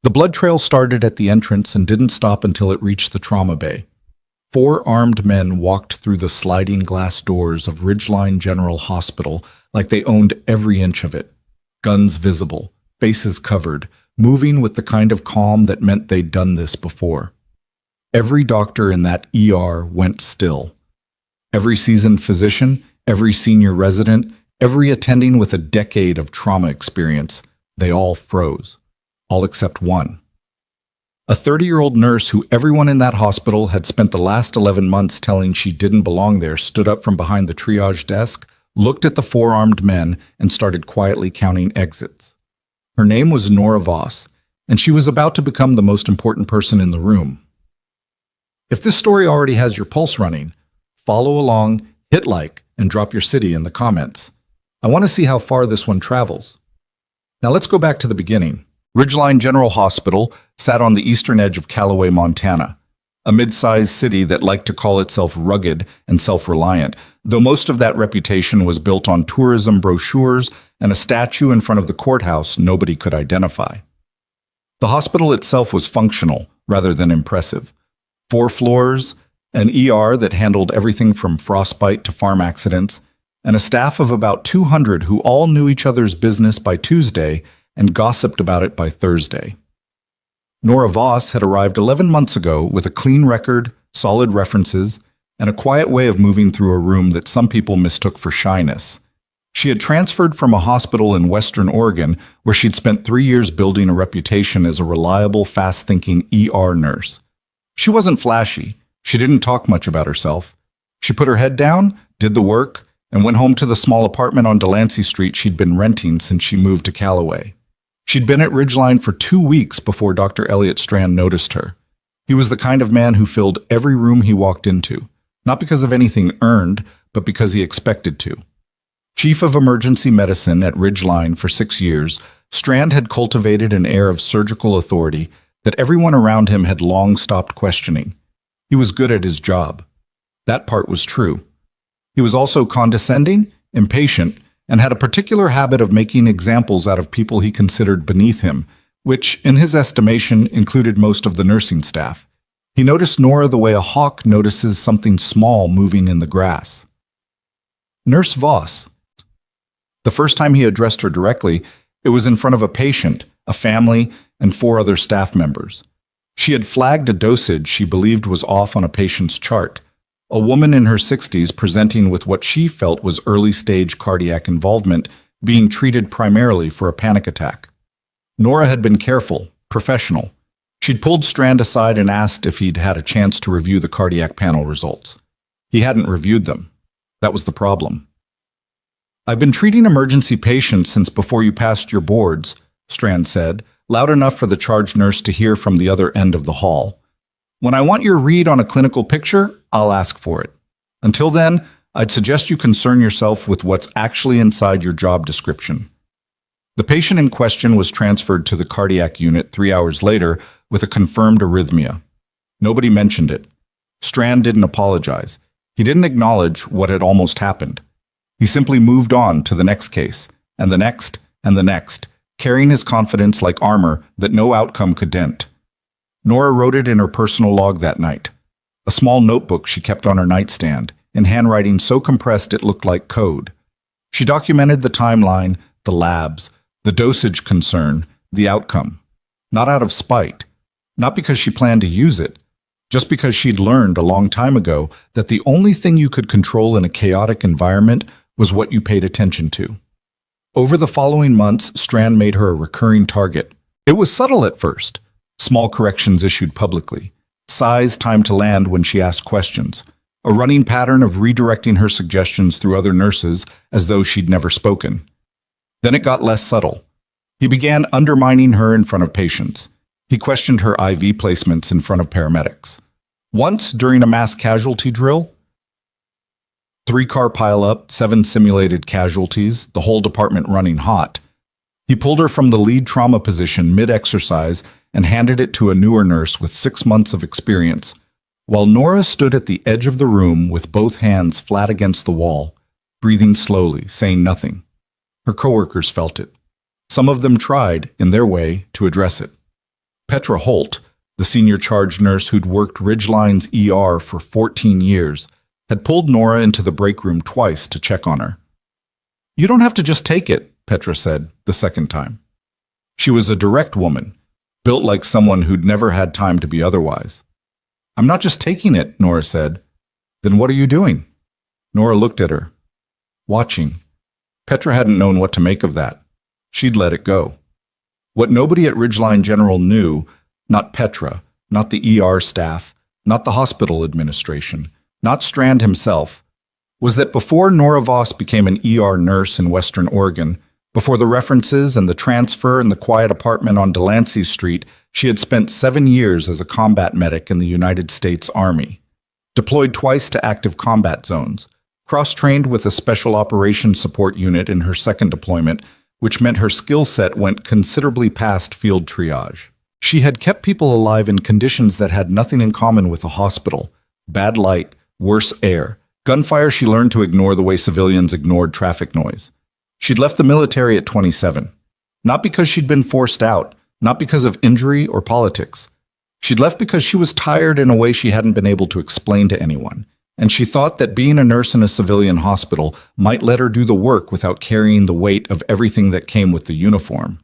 The blood trail started at the entrance and didn't stop until it reached the trauma bay. 4 armed men walked through the sliding glass doors of Ridgeline General Hospital like they owned every inch of it. Guns visible, faces covered, moving with the kind of calm that meant they'd done this before. Every doctor in that ER went still. Every seasoned physician, every senior resident, every attending with a decade of trauma experience, they all froze. All except one. A 30-year-old nurse who everyone in that hospital had spent the last 11 months telling she didn't belong there stood up from behind the triage desk, looked at the 4 armed men, and started quietly counting exits. Her name was Nora Voss, and she was about to become the most important person in the room. If this story already has your pulse running, follow along, hit like, and drop your city in the comments. I want to see how far this one travels. Now let's go back to the beginning. Ridgeline General Hospital sat on the eastern edge of Callaway, Montana, a mid-sized city that liked to call itself rugged and self-reliant, though most of that reputation was built on tourism brochures and a statue in front of the courthouse nobody could identify. The hospital itself was functional rather than impressive. 4 floors, an ER that handled everything from frostbite to farm accidents, and a staff of about 200 who all knew each other's business by Tuesday and gossiped about it by Thursday. Nora Voss had arrived 11 months ago with a clean record, solid references, and a quiet way of moving through a room that some people mistook for shyness. She had transferred from a hospital in Western Oregon where she'd spent 3 years building a reputation as a reliable, fast-thinking ER nurse. She wasn't flashy. She didn't talk much about herself. She put her head down, did the work, and went home to the small apartment on Delancey Street she'd been renting since she moved to Callaway. She'd been at Ridgeline for 2 weeks before Dr. Elliot Strand noticed her. He was the kind of man who filled every room he walked into, not because of anything earned, but because he expected to. Chief of Emergency Medicine at Ridgeline for 6 years, Strand had cultivated an air of surgical authority that everyone around him had long stopped questioning. He was good at his job. That part was true. He was also condescending, impatient, and had a particular habit of making examples out of people he considered beneath him, which, in his estimation, included most of the nursing staff. He noticed Nora the way a hawk notices something small moving in the grass. Nurse Voss. The first time he addressed her directly, it was in front of a patient, a family, and 4 other staff members. She had flagged a dosage she believed was off on a patient's chart. A woman in her 60s presenting with what she felt was early-stage cardiac involvement, being treated primarily for a panic attack. Nora had been careful, professional. She'd pulled Strand aside and asked if he'd had a chance to review the cardiac panel results. He hadn't reviewed them. That was the problem. "I've been treating emergency patients since before you passed your boards," Strand said, loud enough for the charge nurse to hear from the other end of the hall. "When I want your read on a clinical picture, I'll ask for it. Until then, I'd suggest you concern yourself with what's actually inside your job description." The patient in question was transferred to the cardiac unit 3 hours later with a confirmed arrhythmia. Nobody mentioned it. Strand didn't apologize. He didn't acknowledge what had almost happened. He simply moved on to the next case, and the next, and the next, carrying his confidence like armor that no outcome could dent. Nora wrote it in her personal log that night, a small notebook she kept on her nightstand, in handwriting so compressed it looked like code. She documented the timeline, the labs, the dosage concern, the outcome. Not out of spite, not because she planned to use it, just because she'd learned a long time ago that the only thing you could control in a chaotic environment was what you paid attention to. Over the following months, Strand made her a recurring target. It was subtle at first. Small corrections issued publicly. Size time to land when she asked questions. A running pattern of redirecting her suggestions through other nurses as though she'd never spoken. Then it got less subtle. He began undermining her in front of patients. He questioned her IV placements in front of paramedics. Once, during a mass casualty drill, 3-car pileup, 7 simulated casualties, the whole department running hot, he pulled her from the lead trauma position mid-exercise and handed it to a newer nurse with 6 months of experience, while Nora stood at the edge of the room with both hands flat against the wall, breathing slowly, saying nothing. Her coworkers felt it. Some of them tried, in their way, to address it. Petra Holt, the senior charge nurse who'd worked Ridgeline's ER for 14 years, had pulled Nora into the break room twice to check on her. "You don't have to just take it," Petra said the second time. She was a direct woman, built like someone who'd never had time to be otherwise. "I'm not just taking it," Nora said. "Then what are you doing?" Nora looked at her. Watching. Petra hadn't known what to make of that. She'd let it go. What nobody at Ridgeline General knew, not Petra, not the ER staff, not the hospital administration, not Strand himself, was that before Nora Voss became an ER nurse in Western Oregon, before the references and the transfer and the quiet apartment on Delancey Street, she had spent 7 years as a combat medic in the United States Army, deployed twice to active combat zones, cross-trained with a Special Operations Support Unit in her second deployment, which meant her skill set went considerably past field triage. She had kept people alive in conditions that had nothing in common with a hospital: bad light, worse air, gunfire she learned to ignore the way civilians ignored traffic noise. She'd left the military at 27, not because she'd been forced out, not because of injury or politics. She'd left because she was tired in a way she hadn't been able to explain to anyone, and she thought that being a nurse in a civilian hospital might let her do the work without carrying the weight of everything that came with the uniform.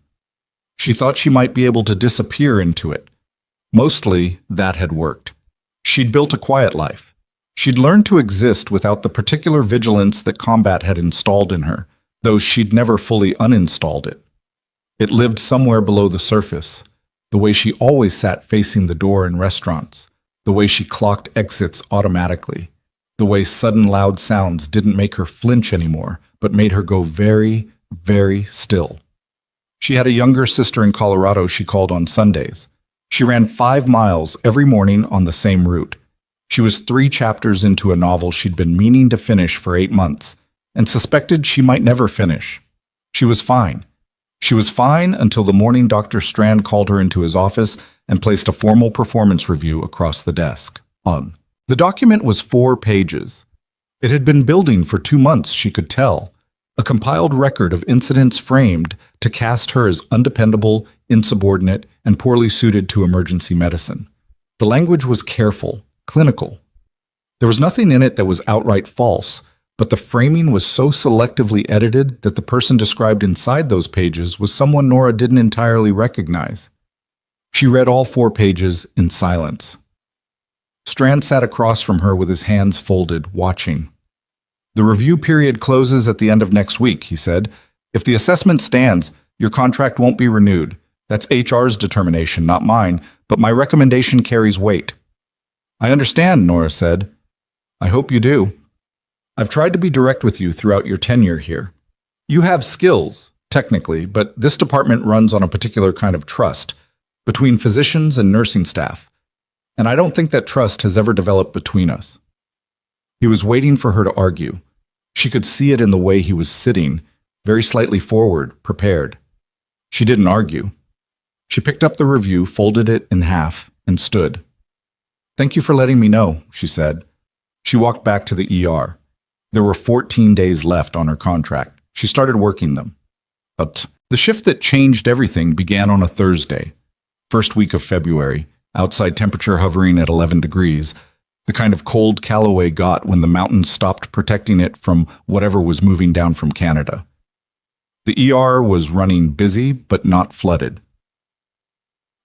She thought she might be able to disappear into it. Mostly, that had worked. She'd built a quiet life. She'd learned to exist without the particular vigilance that combat had installed in her, though she'd never fully uninstalled it. It lived somewhere below the surface, the way she always sat facing the door in restaurants, the way she clocked exits automatically, the way sudden loud sounds didn't make her flinch anymore, but made her go very, very still. She had a younger sister in Colorado she called on Sundays. She ran 5 miles every morning on the same route. She was 3 chapters into a novel she'd been meaning to finish for 8 months, and suspected she might never finish. She was fine. She was fine until the morning Dr. Strand called her into his office and placed a formal performance review across the desk. The document was 4 pages. It had been building for 2 months, she could tell. A compiled record of incidents framed to cast her as undependable, insubordinate, and poorly suited to emergency medicine. The language was careful, clinical. There was nothing in it that was outright false, but the framing was so selectively edited that the person described inside those pages was someone Nora didn't entirely recognize. She read all 4 pages in silence. Strand sat across from her with his hands folded, watching. "The review period closes at the end of next week," he said. "If the assessment stands, your contract won't be renewed. That's HR's determination, not mine, but my recommendation carries weight." "I understand," Nora said. "I hope you do. I've tried to be direct with you throughout your tenure here. You have skills, technically, but this department runs on a particular kind of trust between physicians and nursing staff, and I don't think that trust has ever developed between us." He was waiting for her to argue. She could see it in the way he was sitting, very slightly forward, prepared. She didn't argue. She picked up the review, folded it in half, and stood. "Thank you for letting me know," she said. She walked back to the ER. There were 14 days left on her contract. She started working them. But the shift that changed everything began on a Thursday, first week of February, outside temperature hovering at 11 degrees, the kind of cold Callaway got when the mountains stopped protecting it from whatever was moving down from Canada. The ER was running busy, but not flooded.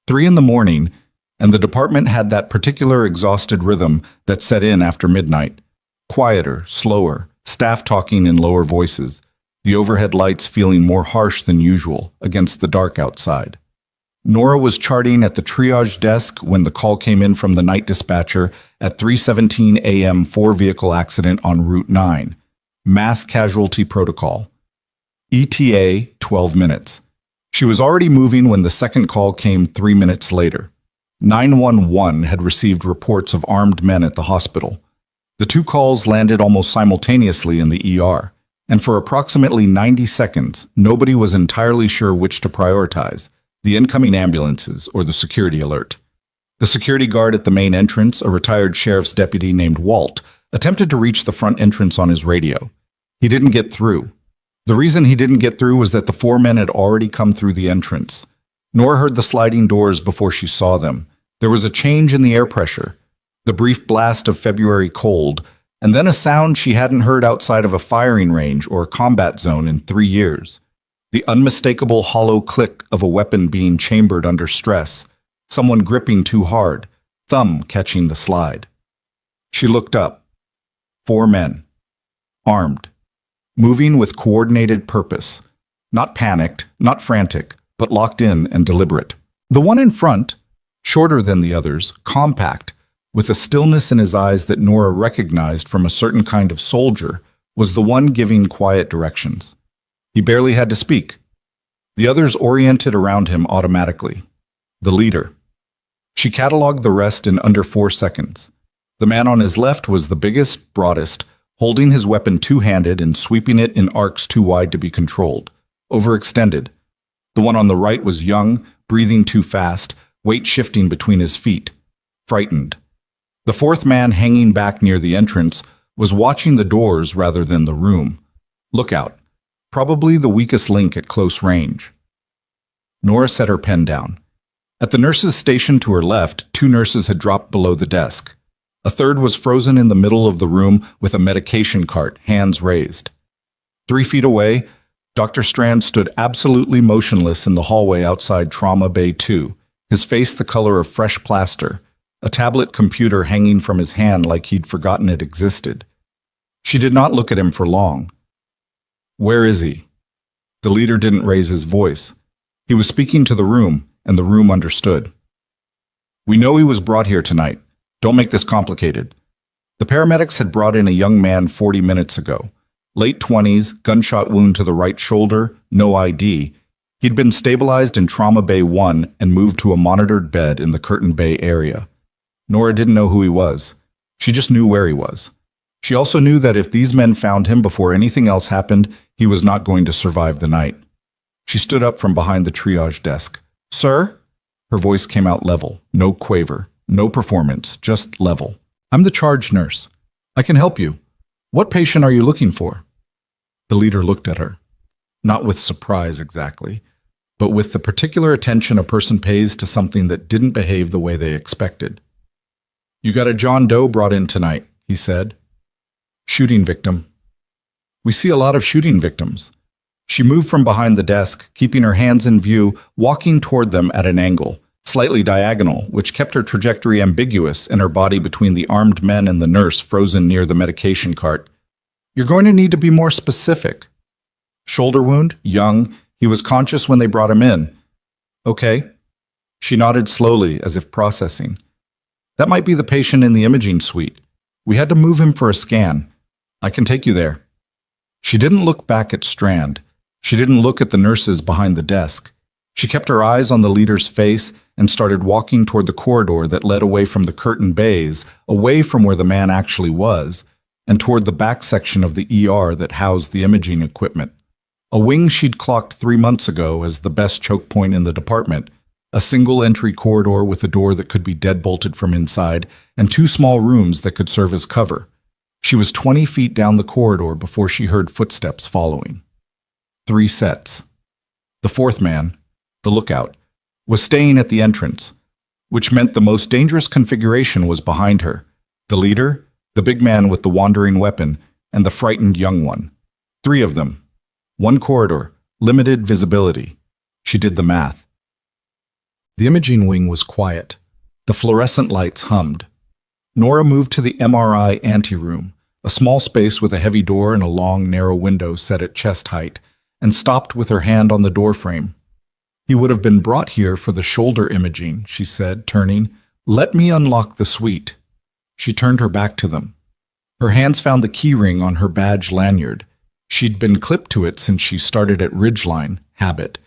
3 in the morning, and the department had that particular exhausted rhythm that set in after midnight. Quieter, slower, staff talking in lower voices, the overhead lights feeling more harsh than usual against the dark outside. Nora was charting at the triage desk when the call came in from the night dispatcher at 3:17 a.m. 4-vehicle accident on Route 9. Mass casualty protocol. ETA 12 minutes. She was already moving when the second call came 3 minutes later. 911 had received reports of armed men at the hospital. The 2 calls landed almost simultaneously in the ER, and for approximately 90 seconds, nobody was entirely sure which to prioritize, the incoming ambulances or the security alert. The security guard at the main entrance, a retired sheriff's deputy named Walt, attempted to reach the front entrance on his radio. He didn't get through. The reason he didn't get through was that the 4 men had already come through the entrance. Nora heard the sliding doors before she saw them. There was a change in the air pressure, the brief blast of February cold, and then a sound she hadn't heard outside of a firing range or a combat zone in 3 years. The unmistakable hollow click of a weapon being chambered under stress, someone gripping too hard, thumb catching the slide. She looked up. 4 men, armed, moving with coordinated purpose, not panicked, not frantic, but locked in and deliberate. The one in front, shorter than the others, compact, with a stillness in his eyes that Nora recognized from a certain kind of soldier, was the one giving quiet directions. He barely had to speak. The others oriented around him automatically. The leader. She cataloged the rest in under 4 seconds. The man on his left was the biggest, broadest, holding his weapon two-handed and sweeping it in arcs too wide to be controlled. Overextended. The one on the right was young, breathing too fast, weight shifting between his feet. Frightened. The 4th man hanging back near the entrance was watching the doors rather than the room. Lookout. Probably the weakest link at close range. Nora set her pen down. At the nurse's station to her left, 2 nurses had dropped below the desk. A third was frozen in the middle of the room with a medication cart, hands raised. 3 feet away, Dr. Strand stood absolutely motionless in the hallway outside Trauma Bay 2, his face the color of fresh plaster, a tablet computer hanging from his hand like he'd forgotten it existed. She did not look at him for long. "Where is he?" The leader didn't raise his voice. He was speaking to the room, and the room understood. "We know he was brought here tonight. Don't make this complicated." The paramedics had brought in a young man 40 minutes ago. Late 20s, gunshot wound to the right shoulder, no ID. He'd been stabilized in Trauma Bay 1 and moved to a monitored bed in the Curtin Bay area. Nora didn't know who he was. She just knew where he was. She also knew that if these men found him before anything else happened, he was not going to survive the night. She stood up from behind the triage desk. "Sir?" Her voice came out level, no quaver, no performance, just level. "I'm the charge nurse. I can help you. What patient are you looking for?" The leader looked at her. Not with surprise exactly, but with the particular attention a person pays to something that didn't behave the way they expected. "You got a John Doe brought in tonight," he said. "Shooting victim." "We see a lot of shooting victims." She moved from behind the desk, keeping her hands in view, walking toward them at an angle, slightly diagonal, which kept her trajectory ambiguous and her body between the armed men and the nurse frozen near the medication cart. "You're going to need to be more specific." "Shoulder wound, young. He was conscious when they brought him in." "Okay." She nodded slowly, as if processing. "That might be the patient in the imaging suite. We had to move him for a scan. I can take you there." She didn't look back at Strand. She didn't look at the nurses behind the desk. She kept her eyes on the leader's face and started walking toward the corridor that led away from the curtain bays, away from where the man actually was, and toward the back section of the ER that housed the imaging equipment. A wing she'd clocked 3 months ago as the best choke point in the department, a single-entry corridor with a door that could be deadbolted from inside, and 2 small rooms that could serve as cover. She was 20 feet down the corridor before she heard footsteps following. 3 sets. The 4th man, the lookout, was staying at the entrance, which meant the most dangerous configuration was behind her. The leader, the big man with the wandering weapon, and the frightened young one. 3 of them. 1 corridor, limited visibility. She did the math. The imaging wing was quiet. The fluorescent lights hummed. Nora moved to the MRI anteroom, a small space with a heavy door and a long, narrow window set at chest height, and stopped with her hand on the doorframe. "He would have been brought here for the shoulder imaging," she said, turning. "Let me unlock the suite." She turned her back to them. Her hands found the key ring on her badge lanyard. She'd been clipped to it since she started at Ridgeline, habit,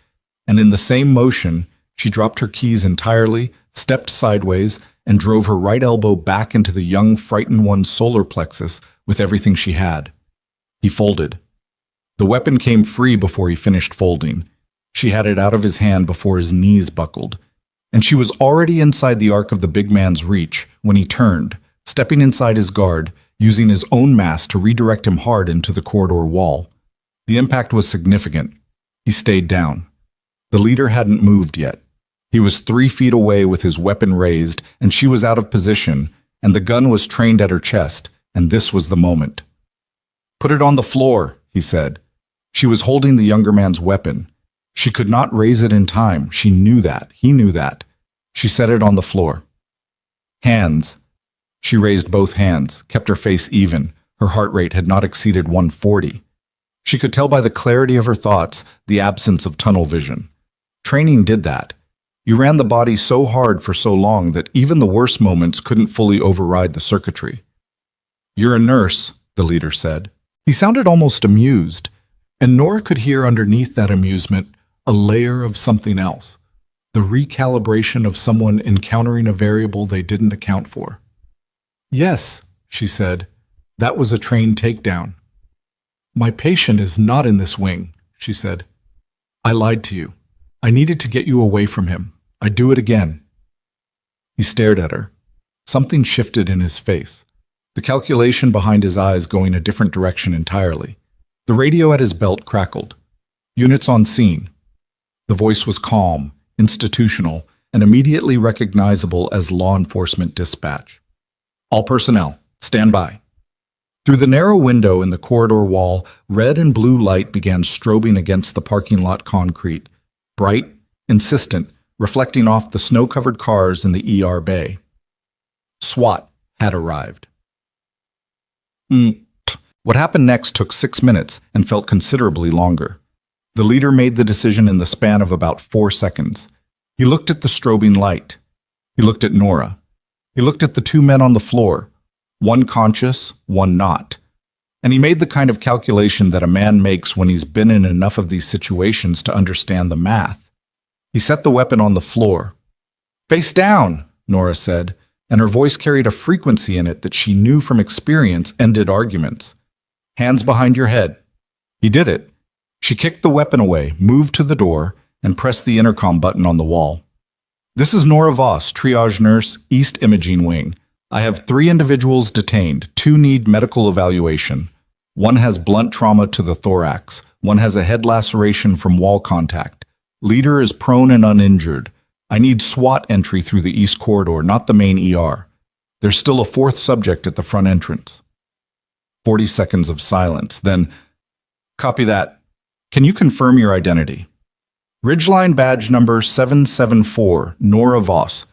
and in the same motion, she dropped her keys entirely, stepped sideways, and drove her right elbow back into the young, frightened one's solar plexus with everything she had. He folded. The weapon came free before he finished folding. She had it out of his hand before his knees buckled. And she was already inside the arc of the big man's reach when he turned, stepping inside his guard, using his own mass to redirect him hard into the corridor wall. The impact was significant. He stayed down. The leader hadn't moved yet. He was 3 feet away with his weapon raised, and she was out of position, and the gun was trained at her chest, and this was the moment. "Put it on the floor," he said. She was holding the younger man's weapon. She could not raise it in time. She knew that. He knew that. She set it on the floor. "Hands." She raised both hands, kept her face even. Her heart rate had not exceeded 140. She could tell by the clarity of her thoughts, the absence of tunnel vision. Training did that. You ran the body so hard for so long that even the worst moments couldn't fully override the circuitry. "You're a nurse," the leader said. He sounded almost amused, and Nora could hear underneath that amusement a layer of something else, the recalibration of someone encountering a variable they didn't account for. "Yes," she said, "that was a trained takedown." "My patient is not in this wing," she said. "I lied to you. I needed to get you away from him. I'd do it again." He stared at her. Something shifted in his face, the calculation behind his eyes going a different direction entirely. The radio at his belt crackled. "Units on scene." The voice was calm, institutional, and immediately recognizable as law enforcement dispatch. "All personnel, stand by." Through the narrow window in the corridor wall, red and blue light began strobing against the parking lot concrete, bright, insistent, reflecting off the snow-covered cars in the ER bay. SWAT had arrived. What happened next took 6 minutes and felt considerably longer. The leader made the decision in the span of about 4 seconds. He looked at the strobing light. He looked at Nora. He looked at the 2 men on the floor, one conscious, one not. And he made the kind of calculation that a man makes when he's been in enough of these situations to understand the math. He set the weapon on the floor. "Face down," Nora said, and her voice carried a frequency in it that she knew from experience ended arguments. "Hands behind your head." He did it. She kicked the weapon away, moved to the door, and pressed the intercom button on the wall. "This is Nora Voss, triage nurse, East Imaging Wing. I have 3 individuals detained. 2 need medical evaluation. 1 has blunt trauma to the thorax. 1 has a head laceration from wall contact. Leader is prone and uninjured. I need SWAT entry through the East Corridor, not the main ER. There's still a 4th subject at the front entrance." 40 seconds of silence, then, "Copy that. Can you confirm your identity?" "Ridgeline badge number 774, Nora Voss.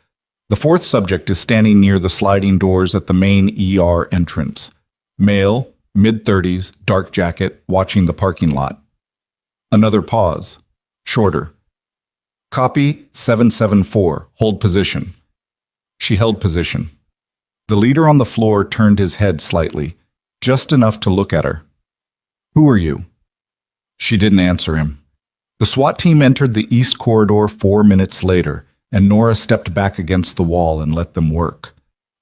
The 4th subject is standing near the sliding doors at the main ER entrance. Male, mid-30s, dark jacket, watching the parking lot." Another pause. Shorter. "Copy 774. Hold position." She held position. The leader on the floor turned his head slightly, just enough to look at her. "Who are you?" She didn't answer him. The SWAT team entered the East Corridor 4 minutes later, and Nora stepped back against the wall and let them work.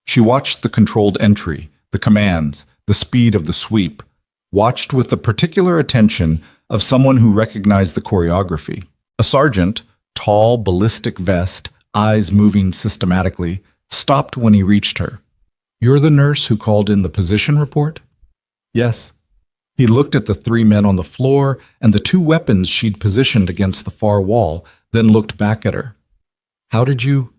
She watched the controlled entry, the commands, the speed of the sweep, watched with the particular attention of someone who recognized the choreography. A sergeant, tall, ballistic vest, eyes moving systematically, stopped when he reached her. "You're the nurse who called in the position report?" "Yes." He looked at the 3 men on the floor and the 2 weapons she'd positioned against the far wall, then looked back at her. "How did you—"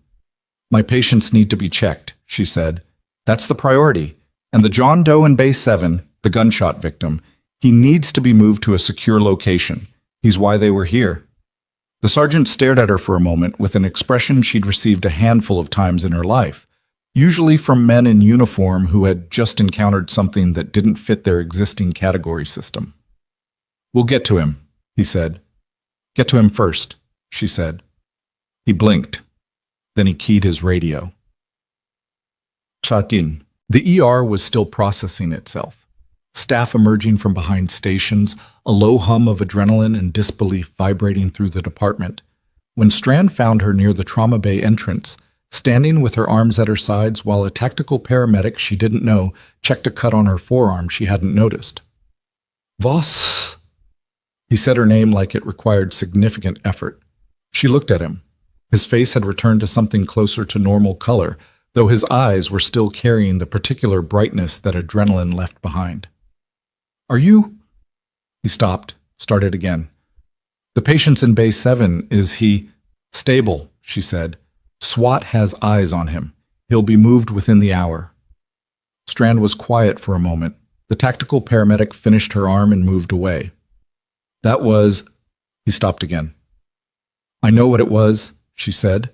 "My patients need to be checked," she said. "That's the priority. And the John Doe in Bay 7, the gunshot victim, he needs to be moved to a secure location. He's why they were here." The sergeant stared at her for a moment with an expression she'd received a handful of times in her life, usually from men in uniform who had just encountered something that didn't fit their existing category system. "We'll get to him," he said. "Get to him first," she said. He blinked. Then he keyed his radio. Chatin. The ER was still processing itself. Staff emerging from behind stations, a low hum of adrenaline and disbelief vibrating through the department. When Strand found her near the trauma bay entrance, standing with her arms at her sides while a tactical paramedic she didn't know checked a cut on her forearm she hadn't noticed. "Voss." He said her name like it required significant effort. She looked at him. His face had returned to something closer to normal color, though his eyes were still carrying the particular brightness that adrenaline left behind. "Are you—" He stopped, started again. "The patient's in Bay 7, is he—" "Stable," she said. SWAT has eyes on him. He'll be moved within the hour. Strand was quiet for a moment. The tactical paramedic finished her arm and moved away. That was... He stopped again. I know what it was, she said.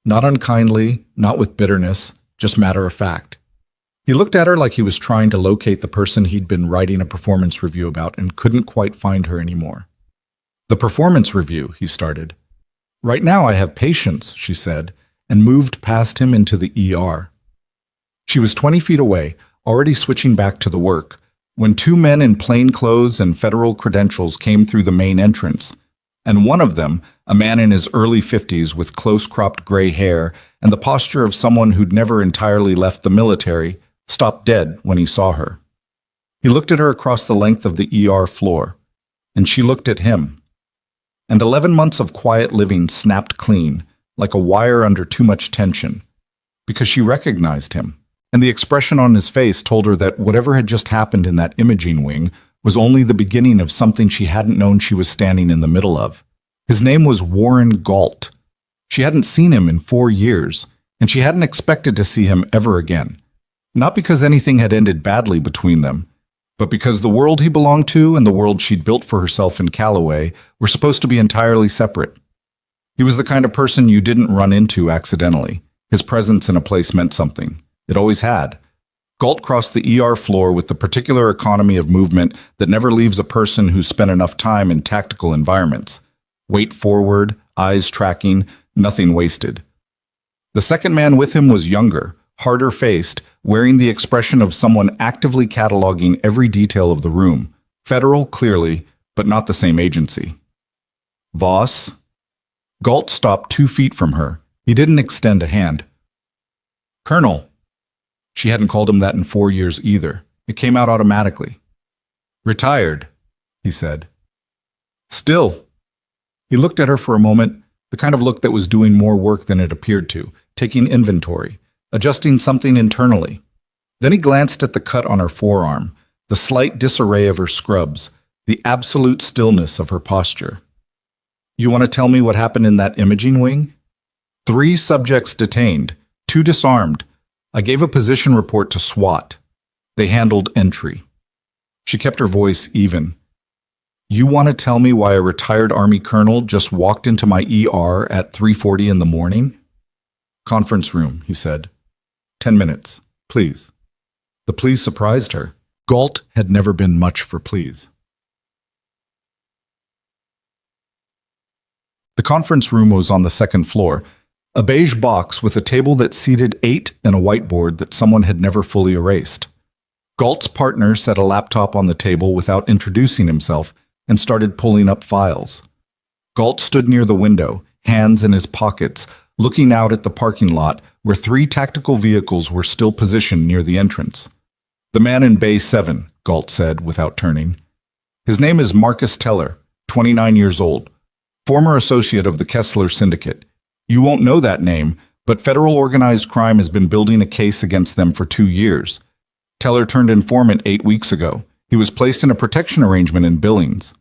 Not unkindly, not with bitterness, just matter of fact. He looked at her like he was trying to locate the person he'd been writing a performance review about and couldn't quite find her anymore. The performance review, he started. Right now I have patience, she said, and moved past him into the ER. She was 20 feet away, already switching back to the work, when two men in plain clothes and federal credentials came through the main entrance, and one of them, a man in his early 50s with close-cropped gray hair and the posture of someone who'd never entirely left the military, stopped dead when he saw her. He looked at her across the length of the ER floor, and she looked at him. And 11 months of quiet living snapped clean, like a wire under too much tension, because she recognized him, and the expression on his face told her that whatever had just happened in that imaging wing was only the beginning of something she hadn't known she was standing in the middle of. His name was Warren Galt. She hadn't seen him in 4 years, and she hadn't expected to see him ever again. Not because anything had ended badly between them, but because the world he belonged to and the world she'd built for herself in Callaway were supposed to be entirely separate. He was the kind of person you didn't run into accidentally. His presence in a place meant something. It always had. Galt crossed the ER floor with the particular economy of movement that never leaves a person who's spent enough time in tactical environments. Weight forward, eyes tracking, nothing wasted. The second man with him was younger, harder-faced, wearing the expression of someone actively cataloging every detail of the room. Federal, clearly, but not the same agency. Voss? Galt stopped 2 feet from her. He didn't extend a hand. Colonel. She hadn't called him that in 4 years either. It came out automatically. Retired, he said. Still. He looked at her for a moment, the kind of look that was doing more work than it appeared to, taking inventory, adjusting something internally. Then he glanced at the cut on her forearm, the slight disarray of her scrubs, the absolute stillness of her posture. You want to tell me what happened in that imaging wing? 3 subjects detained, 2 disarmed. I gave a position report to SWAT. They handled entry. She kept her voice even. You want to tell me why a retired Army colonel just walked into my ER at 3:40 in the morning? Conference room, he said. 10 minutes, please. The please surprised her. Galt had never been much for please. The conference room was on the second floor, a beige box with a table that seated 8 and a whiteboard that someone had never fully erased. Galt's partner set a laptop on the table without introducing himself and started pulling up files. Galt stood near the window, hands in his pockets, looking out at the parking lot where 3 tactical vehicles were still positioned near the entrance. The man in Bay 7, Galt said without turning. His name is Marcus Teller, 29 years old, former associate of the Kessler Syndicate. You won't know that name, but federal organized crime has been building a case against them for 2 years. Teller turned informant 8 weeks ago. He was placed in a protection arrangement in Billings.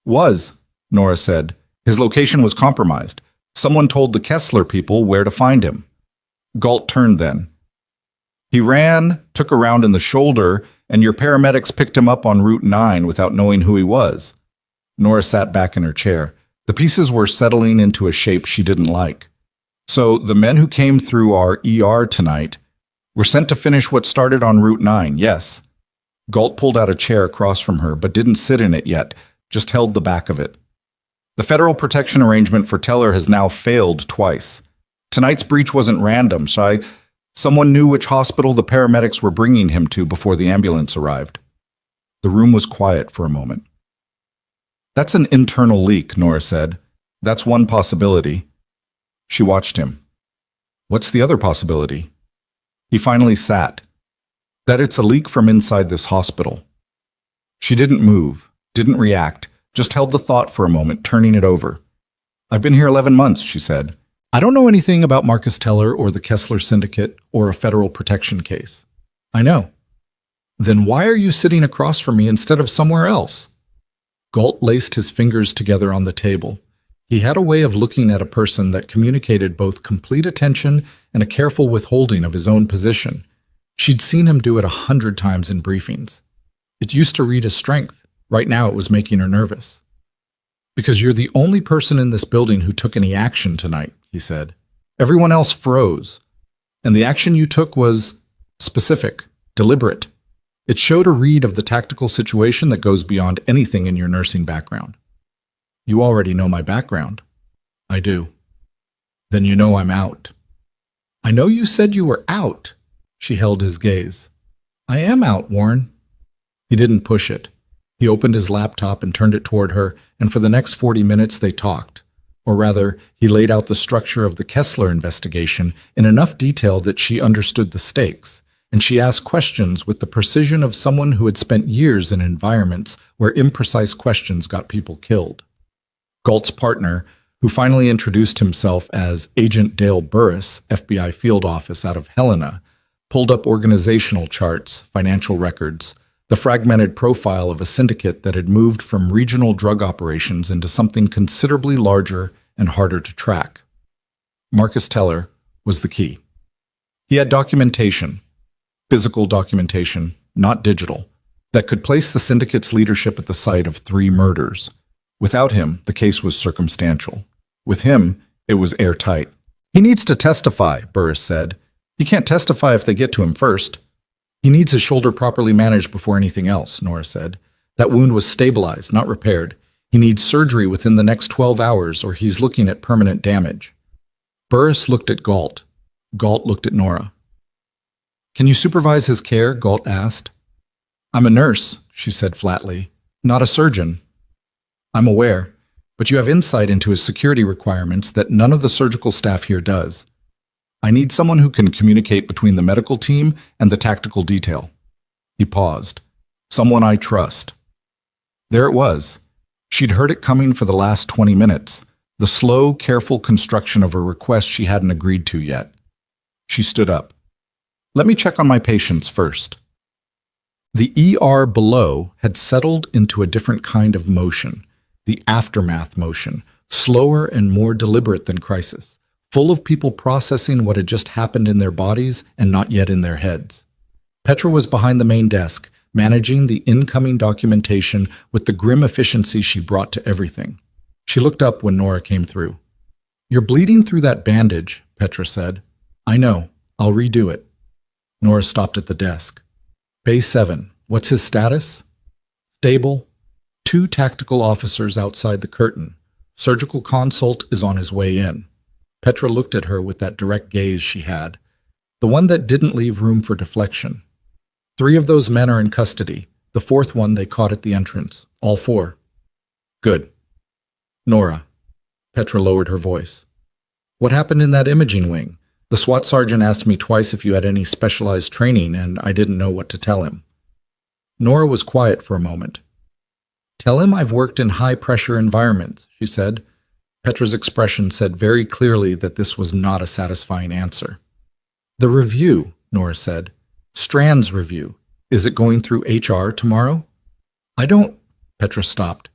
Was, Nora said. His location was compromised. Someone told the Kessler people where to find him. Galt turned then. He ran, took a round in the shoulder, and your paramedics picked him up on Route 9 without knowing who he was. Nora sat back in her chair. The pieces were settling into a shape she didn't like. So the men who came through our ER tonight were sent to finish what started on Route 9, yes. Galt pulled out a chair across from her, but didn't sit in it yet, just held the back of it. The federal protection arrangement for Teller has now failed twice. Tonight's breach wasn't random, someone knew which hospital the paramedics were bringing him to before the ambulance arrived. The room was quiet for a moment. That's an internal leak, Nora said. That's one possibility. She watched him. What's the other possibility? He finally sat. That it's a leak from inside this hospital. She didn't move, didn't react, just held the thought for a moment, turning it over. I've been here 11 months, she said. I don't know anything about Marcus Teller or the Kessler Syndicate or a federal protection case. I know. Then why are you sitting across from me instead of somewhere else? Galt laced his fingers together on the table. He had a way of looking at a person that communicated both complete attention and a careful withholding of his own position. She'd seen him do it 100 times in briefings. It used to read as strength. Right now it was making her nervous. "Because you're the only person in this building who took any action tonight," he said. "Everyone else froze. And the action you took was specific, deliberate. It showed a read of the tactical situation that goes beyond anything in your nursing background." "You already know my background." "I do." "Then you know I'm out." "I know you said you were out." She held his gaze. "I am out, Warren." He didn't push it. He opened his laptop and turned it toward her, and for the next 40 minutes they talked. Or rather, he laid out the structure of the Kessler investigation in enough detail that she understood the stakes, and she asked questions with the precision of someone who had spent years in environments where imprecise questions got people killed. Galt's partner, who finally introduced himself as Agent Dale Burris, FBI field office out of Helena, pulled up organizational charts, financial records, the fragmented profile of a syndicate that had moved from regional drug operations into something considerably larger and harder to track. Marcus Teller was the key. He had documentation, physical documentation, not digital, that could place the syndicate's leadership at the site of 3 murders. Without him, the case was circumstantial. With him, it was airtight. "He needs to testify," Burris said. "He can't testify if they get to him first." "He needs his shoulder properly managed before anything else," Nora said. "That wound was stabilized, not repaired. He needs surgery within the next 12 hours, or he's looking at permanent damage." Burris looked at Galt. Galt looked at Nora. "Can you supervise his care?" Galt asked. "I'm a nurse," she said flatly, "not a surgeon." "I'm aware, but you have insight into his security requirements that none of the surgical staff here does. I need someone who can communicate between the medical team and the tactical detail." He paused. "Someone I trust." There it was. She'd heard it coming for the last 20 minutes, the slow, careful construction of a request she hadn't agreed to yet. She stood up. "Let me check on my patients first." The ER below had settled into a different kind of motion, the aftermath motion, slower and more deliberate than crisis, full of people processing what had just happened in their bodies and not yet in their heads. Petra was behind the main desk, managing the incoming documentation with the grim efficiency she brought to everything. She looked up when Nora came through. "You're bleeding through that bandage," Petra said. "I know. I'll redo it." Nora stopped at the desk. "Bay 7, what's his status?" "Stable. 2 tactical officers outside the curtain. Surgical consult is on his way in." Petra looked at her with that direct gaze she had, the one that didn't leave room for deflection. 3 of those men are in custody. The 4th one they caught at the entrance. All 4. "Good." "Nora." Petra lowered her voice. "What happened in that imaging wing? The SWAT sergeant asked me twice if you had any specialized training, and I didn't know what to tell him." Nora was quiet for a moment. "Tell him I've worked in high-pressure environments," she said. Petra's expression said very clearly that this was not a satisfying answer. "The review," Nora said. "Strand's review. Is it going through HR tomorrow?" "I don't—" Petra stopped.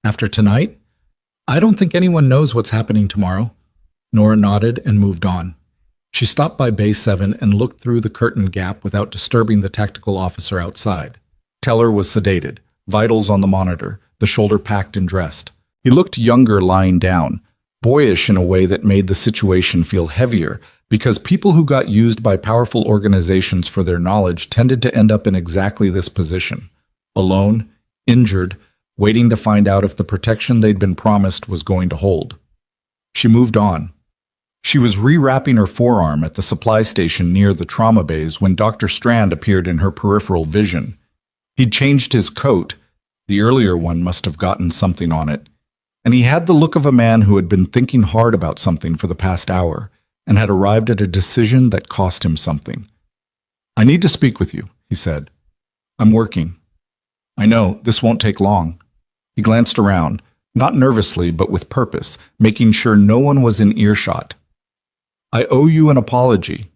"After tonight? I don't think anyone knows what's happening tomorrow." Nora nodded and moved on. She stopped by Bay 7 and looked through the curtain gap without disturbing the tactical officer outside. Teller was sedated, vitals on the monitor, the shoulder packed and dressed. He looked younger lying down, boyish in a way that made the situation feel heavier, because people who got used by powerful organizations for their knowledge tended to end up in exactly this position. Alone, injured, waiting to find out if the protection they'd been promised was going to hold. She moved on. She was rewrapping her forearm at the supply station near the trauma bays when Dr. Strand appeared in her peripheral vision. He'd changed his coat. The earlier one must have gotten something on it. And he had the look of a man who had been thinking hard about something for the past hour and had arrived at a decision that cost him something. "I need to speak with you," he said. "I'm working." "I know, this won't take long." He glanced around, not nervously but with purpose, making sure no one was in earshot. "I owe you an apology."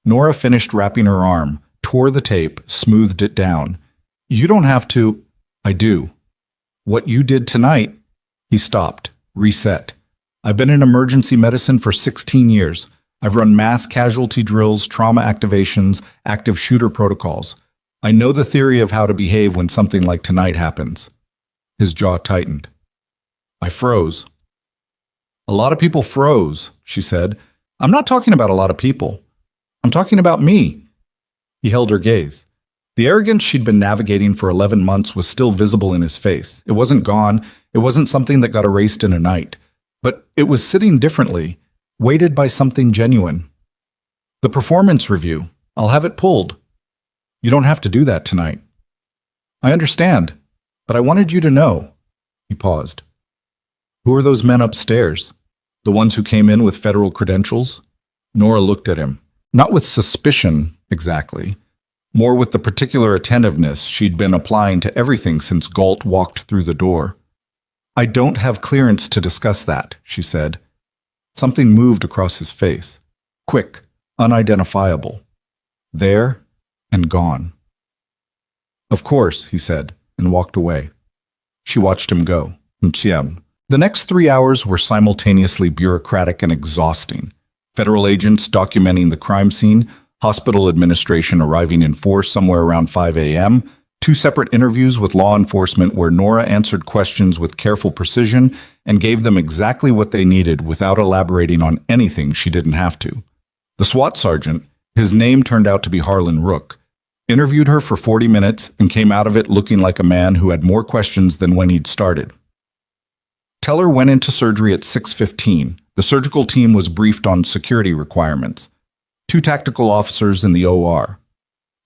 Nora finished wrapping her arm, tore the tape, smoothed it down. "You don't have to—" "I do. What you did tonight—" He stopped, Reset. I've been in emergency medicine for 16 years. I've run mass casualty drills, trauma activations, active shooter protocols. I know the theory of how to behave when something like tonight happens. His jaw tightened. I froze. A lot of people froze, she said. I'm not talking about a lot of people. I'm talking about me. He held her gaze. The arrogance she'd been navigating for 11 months was still visible in his face. It wasn't gone. It wasn't something that got erased in a night. But it was sitting differently, weighted by something genuine. The performance review. I'll have it pulled. You don't have to do that tonight. I understand, but I wanted you to know. He paused. Who are those men upstairs? The ones who came in with federal credentials? Nora looked at him, not with suspicion exactly, more with the particular attentiveness she'd been applying to everything since Galt walked through the door. I don't have clearance to discuss that, she said. Something moved across his face. Quick, unidentifiable. There and gone. Of course, he said, and walked away. She watched him go. Mtiem. The next 3 hours were simultaneously bureaucratic and exhausting. Federal agents documenting the crime scene, hospital administration arriving in force somewhere around 5 a.m., 2 separate interviews with law enforcement where Nora answered questions with careful precision and gave them exactly what they needed without elaborating on anything she didn't have to. The SWAT sergeant, his name turned out to be Harlan Rook, interviewed her for 40 minutes and came out of it looking like a man who had more questions than when he'd started. Teller went into surgery at 6:15. The surgical team was briefed on security requirements. 2 tactical officers in the OR.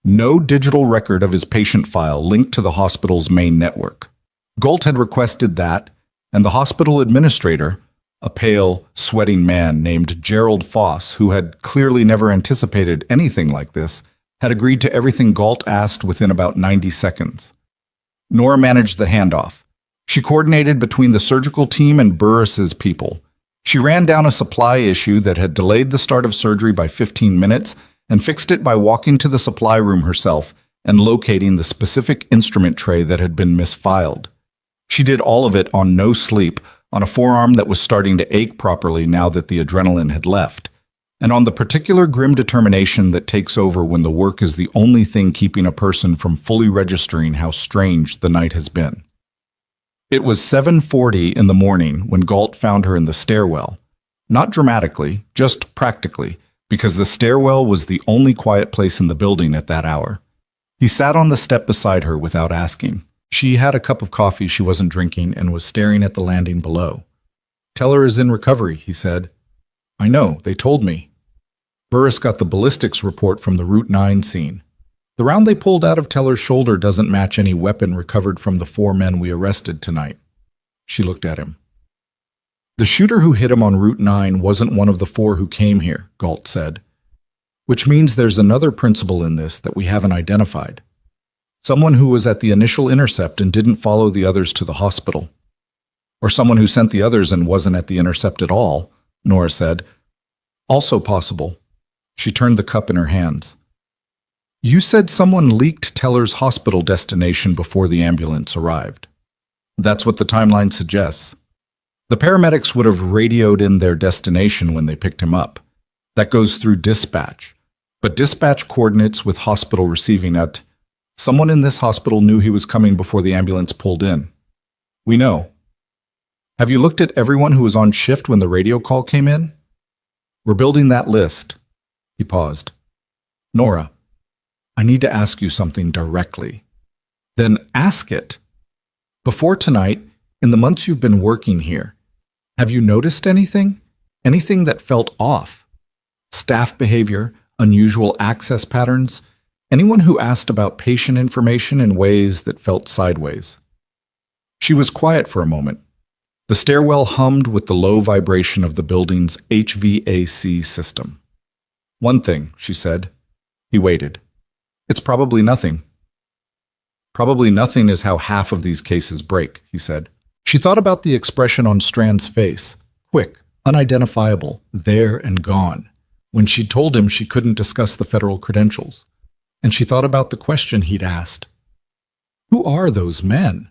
No digital record of his patient file linked to the hospital's main network. Galt had requested that, and the hospital administrator, a pale, sweating man named Gerald Foss, who had clearly never anticipated anything like this, had agreed to everything Galt asked within about 90 seconds. Nora managed the handoff. She coordinated between the surgical team and Burris's people. She ran down a supply issue that had delayed the start of surgery by 15 minutes and fixed it by walking to the supply room herself and locating the specific instrument tray that had been misfiled. She did all of it on no sleep, on a forearm that was starting to ache properly now that the adrenaline had left, and on the particular grim determination that takes over when the work is the only thing keeping a person from fully registering how strange the night has been. It was 7:40 in the morning when Galt found her in the stairwell. Not dramatically, just practically, because the stairwell was the only quiet place in the building at that hour. He sat on the step beside her without asking. She had a cup of coffee she wasn't drinking and was staring at the landing below. Teller is in recovery, he said. I know, they told me. Burris got the ballistics report from the Route 9 scene. The round they pulled out of Teller's shoulder doesn't match any weapon recovered from the 4 men we arrested tonight. She looked at him. The shooter who hit him on Route 9 wasn't one of the 4 who came here, Galt said. Which means there's another principle in this that we haven't identified. Someone who was at the initial intercept and didn't follow the others to the hospital. Or someone who sent the others and wasn't at the intercept at all, Nora said. Also possible. She turned the cup in her hands. You said someone leaked Teller's hospital destination before the ambulance arrived. That's what the timeline suggests. The paramedics would have radioed in their destination when they picked him up. That goes through dispatch. But dispatch coordinates with hospital receiving at. Someone in this hospital knew he was coming before the ambulance pulled in. We know. Have you looked at everyone who was on shift when the radio call came in? We're building that list. He paused. Nora, I need to ask you something directly. Then ask it. Before tonight, in the months you've been working here, have you noticed anything? Anything that felt off? Staff behavior, unusual access patterns? Anyone who asked about patient information in ways that felt sideways? She was quiet for a moment. The stairwell hummed with the low vibration of the building's HVAC system. One thing, she said. He waited. It's probably nothing. Probably nothing is how half of these cases break, he said. She thought about the expression on Strand's face. Quick, unidentifiable, there and gone. When she told him she couldn't discuss the federal credentials. And she thought about the question he'd asked. Who are those men?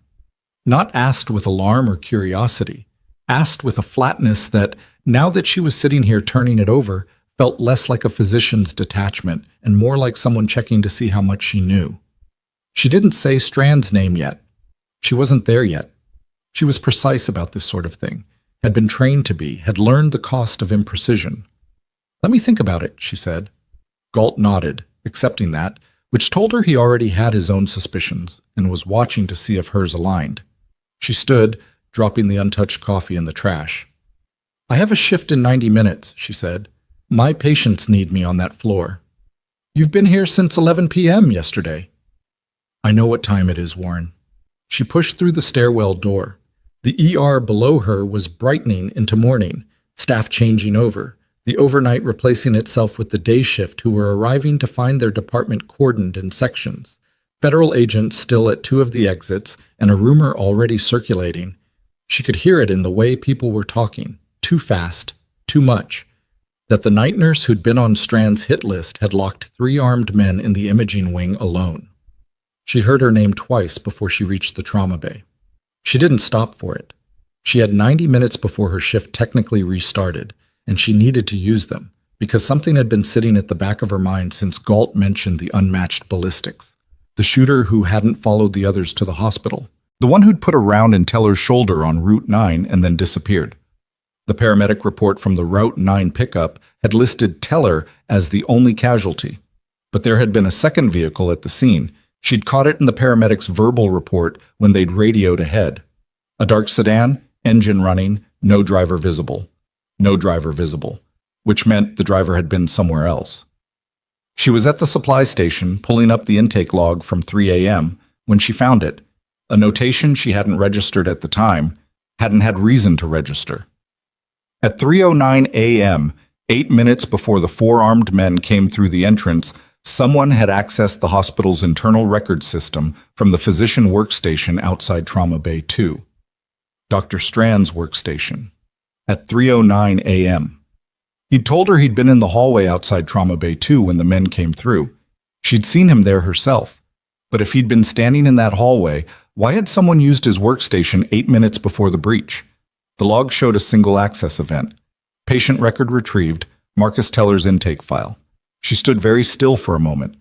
Not asked with alarm or curiosity, asked with a flatness that, now that she was sitting here turning it over, felt less like a physician's detachment and more like someone checking to see how much she knew. She didn't say Strand's name yet. She wasn't there yet. She was precise about this sort of thing, had been trained to be, had learned the cost of imprecision. "Let me think about it," she said. Galt nodded, accepting that, which told her he already had his own suspicions and was watching to see if hers aligned. She stood, dropping the untouched coffee in the trash. "I have a shift in 90 minutes, she said. "My patients need me on that floor." "You've been here since 11 p.m. yesterday." "I know what time it is, Warren." She pushed through the stairwell door. The ER below her was brightening into morning, staff changing over, the overnight replacing itself with the day shift who were arriving to find their department cordoned in sections, federal agents still at 2 of the exits, and a rumor already circulating. She could hear it in the way people were talking, too fast, too much, that the night nurse who'd been on Strand's hit list had locked 3 armed men in the imaging wing alone. She heard her name twice before she reached the trauma bay. She didn't stop for it. She had 90 minutes before her shift technically restarted, and she needed to use them, because something had been sitting at the back of her mind since Galt mentioned the unmatched ballistics. The shooter who hadn't followed the others to the hospital. The one who'd put a round in Teller's shoulder on Route 9 and then disappeared. The paramedic report from the Route 9 pickup had listed Teller as the only casualty, but there had been a second vehicle at the scene. She'd caught it in the paramedic's verbal report when they'd radioed ahead. A dark sedan, engine running, no driver visible. No driver visible, which meant the driver had been somewhere else. She was at the supply station pulling up the intake log from 3 a.m. when she found it, a notation she hadn't registered at the time, hadn't had reason to register. At 3:09 a.m., 8 minutes before the 4 armed men came through the entrance, someone had accessed the hospital's internal record system from the physician workstation outside Trauma Bay 2. Dr. Strand's workstation. At 3:09 a.m. He'd told her he'd been in the hallway outside Trauma Bay 2 when the men came through. She'd seen him there herself. But if he'd been standing in that hallway, why had someone used his workstation 8 minutes before the breach? The log showed a single access event. Patient record retrieved, Marcus Teller's intake file. She stood very still for a moment.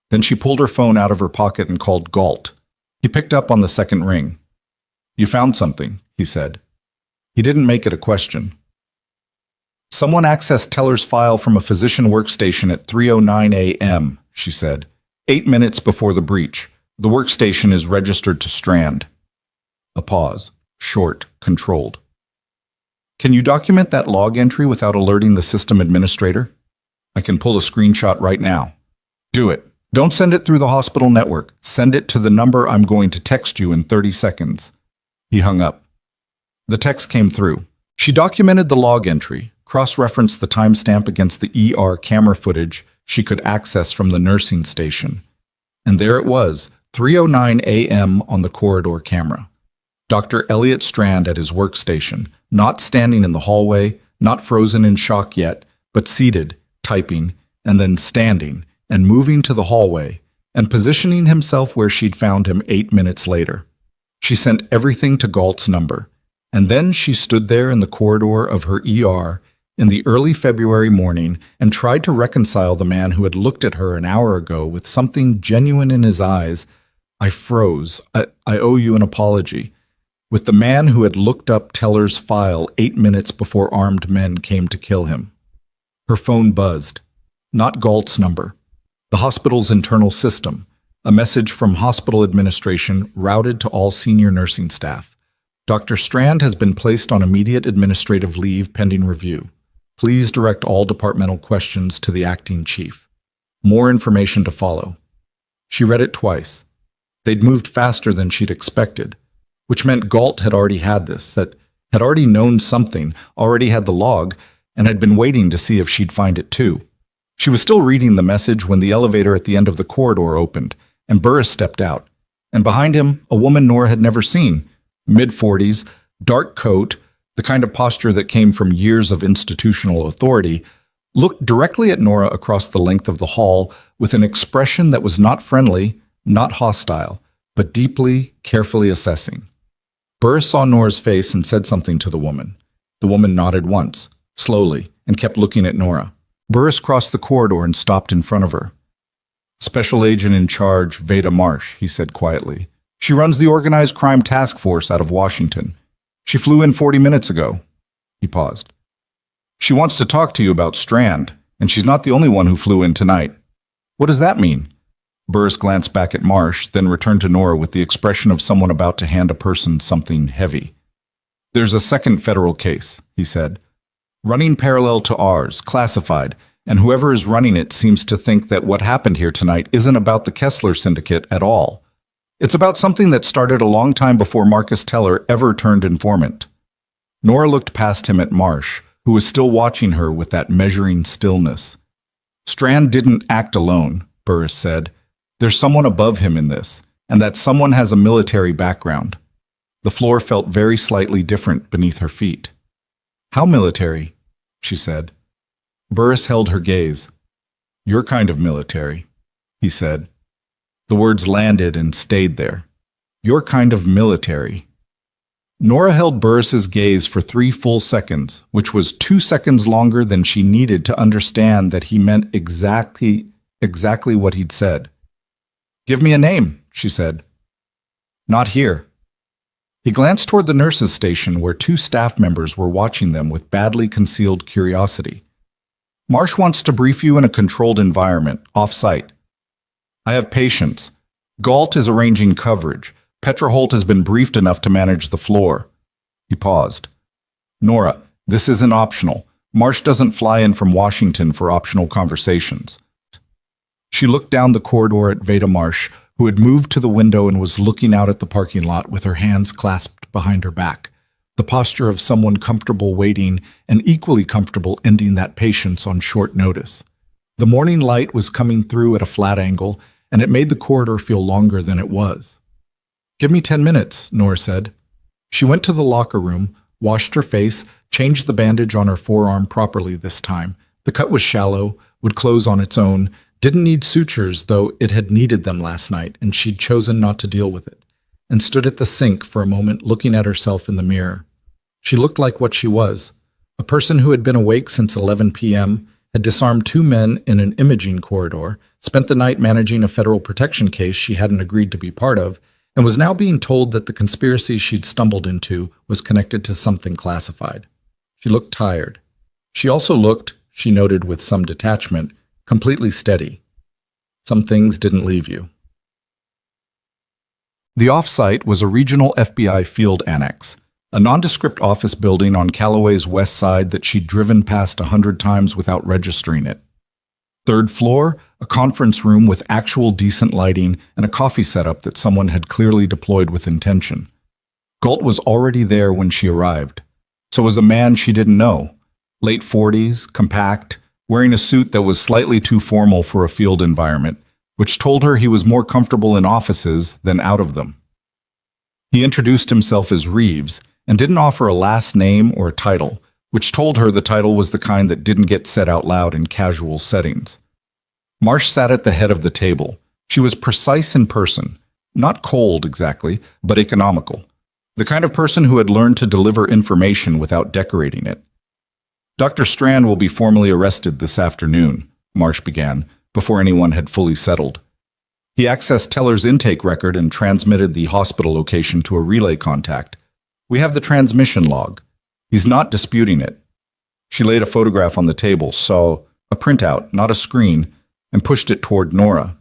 Then she pulled her phone out of her pocket and called Galt. He picked up on the second ring. "You found something," he said. He didn't make it a question. "Someone accessed Teller's file from a physician workstation at 3:09 a.m., she said. 8 minutes before the breach. The workstation is registered to Strand." A pause. Short, controlled. "Can you document that log entry without alerting the system administrator?" "I can pull a screenshot right now." "Do it. Don't send it through the hospital network. Send it to the number I'm going to text you in 30 seconds. He hung up. The text came through. She documented the log entry, cross-referenced the timestamp against the ER camera footage she could access from the nursing station. And there it was, 3:09 a.m. on the corridor camera. Dr. Elliot Strand at his workstation, not standing in the hallway, not frozen in shock yet, but seated, typing, and then standing, and moving to the hallway, and positioning himself where she'd found him 8 minutes later. She sent everything to Galt's number, and then she stood there in the corridor of her ER in the early February morning and tried to reconcile the man who had looked at her an hour ago with something genuine in his eyes. I froze. I owe you an apology. With the man who had looked up Teller's file 8 minutes before armed men came to kill him. Her phone buzzed. Not Galt's number. The hospital's internal system. A message from hospital administration routed to all senior nursing staff. Dr. Strand has been placed on immediate administrative leave pending review. Please direct all departmental questions to the acting chief. More information to follow. She read it twice. They'd moved faster than she'd expected, which meant Galt had already had this, that had already known something, already had the log, and had been waiting to see if she'd find it too. She was still reading the message when the elevator at the end of the corridor opened, and Burris stepped out. And behind him, a woman Nora had never seen. Mid-40s, dark coat, the kind of posture that came from years of institutional authority, looked directly at Nora across the length of the hall with an expression that was not friendly, not hostile, but deeply, carefully assessing. Burris saw Nora's face and said something to the woman. The woman nodded once, slowly, and kept looking at Nora. Burris crossed the corridor and stopped in front of her. "Special Agent in Charge, Veda Marsh," he said quietly. "She runs the Organized Crime Task Force out of Washington. She flew in 40 minutes ago." He paused. "She wants to talk to you about Strand, and she's not the only one who flew in tonight." "What does that mean?" Burris glanced back at Marsh, then returned to Nora with the expression of someone about to hand a person something heavy. "There's a second federal case," he said. "Running parallel to ours, classified, and whoever is running it seems to think that what happened here tonight isn't about the Kessler Syndicate at all. It's about something that started a long time before Marcus Teller ever turned informant." Nora looked past him at Marsh, who was still watching her with that measuring stillness. "Strand didn't act alone," Burris said. "There's someone above him in this, and that someone has a military background." The floor felt very slightly different beneath her feet. "How military?" she said. Burris held her gaze. "Your kind of military," he said. The words landed and stayed there. "Your kind of military." Nora held Burris's gaze for 3 full seconds, which was 2 seconds longer than she needed to understand that he meant exactly what he'd said. "Give me a name," she said. "Not here." He glanced toward the nurses' station where 2 staff members were watching them with badly concealed curiosity. "Marsh wants to brief you in a controlled environment, off-site. I have patience. Galt is arranging coverage. Petra Holt has been briefed enough to manage the floor." He paused. "Nora, this isn't optional. Marsh doesn't fly in from Washington for optional conversations." She looked down the corridor at Veda Marsh, who had moved to the window and was looking out at the parking lot with her hands clasped behind her back, the posture of someone comfortable waiting and equally comfortable ending that patience on short notice. The morning light was coming through at a flat angle, and it made the corridor feel longer than it was. "Give me 10 minutes, Nora said. She went to the locker room, washed her face, changed the bandage on her forearm properly this time. The cut was shallow, would close on its own, didn't need sutures, though it had needed them last night, and she'd chosen not to deal with it, and stood at the sink for a moment looking at herself in the mirror. She looked like what she was, a person who had been awake since 11 p.m., had disarmed 2 men in an imaging corridor, spent the night managing a federal protection case she hadn't agreed to be part of, and was now being told that the conspiracy she'd stumbled into was connected to something classified. She looked tired. She also looked, she noted with some detachment, completely steady. Some things didn't leave you. The off-site was a regional FBI field annex, a nondescript office building on Callaway's west side that she'd driven past 100 times without registering it. 3rd floor, a conference room with actual decent lighting and a coffee setup that someone had clearly deployed with intention. Galt was already there when she arrived. So was a man she didn't know. Late 40s, compact, wearing a suit that was slightly too formal for a field environment, which told her he was more comfortable in offices than out of them. He introduced himself as Reeves and didn't offer a last name or a title, which told her the title was the kind that didn't get said out loud in casual settings. Marsh sat at the head of the table. She was precise in person, not cold exactly, but economical, the kind of person who had learned to deliver information without decorating it. "Dr. Strand will be formally arrested this afternoon," Marsh began, before anyone had fully settled. He accessed Teller's intake record and transmitted the hospital location to a relay contact. "We have the transmission log. He's not disputing it." She laid a photograph on the table, saw a printout, not a screen, and pushed it toward Nora.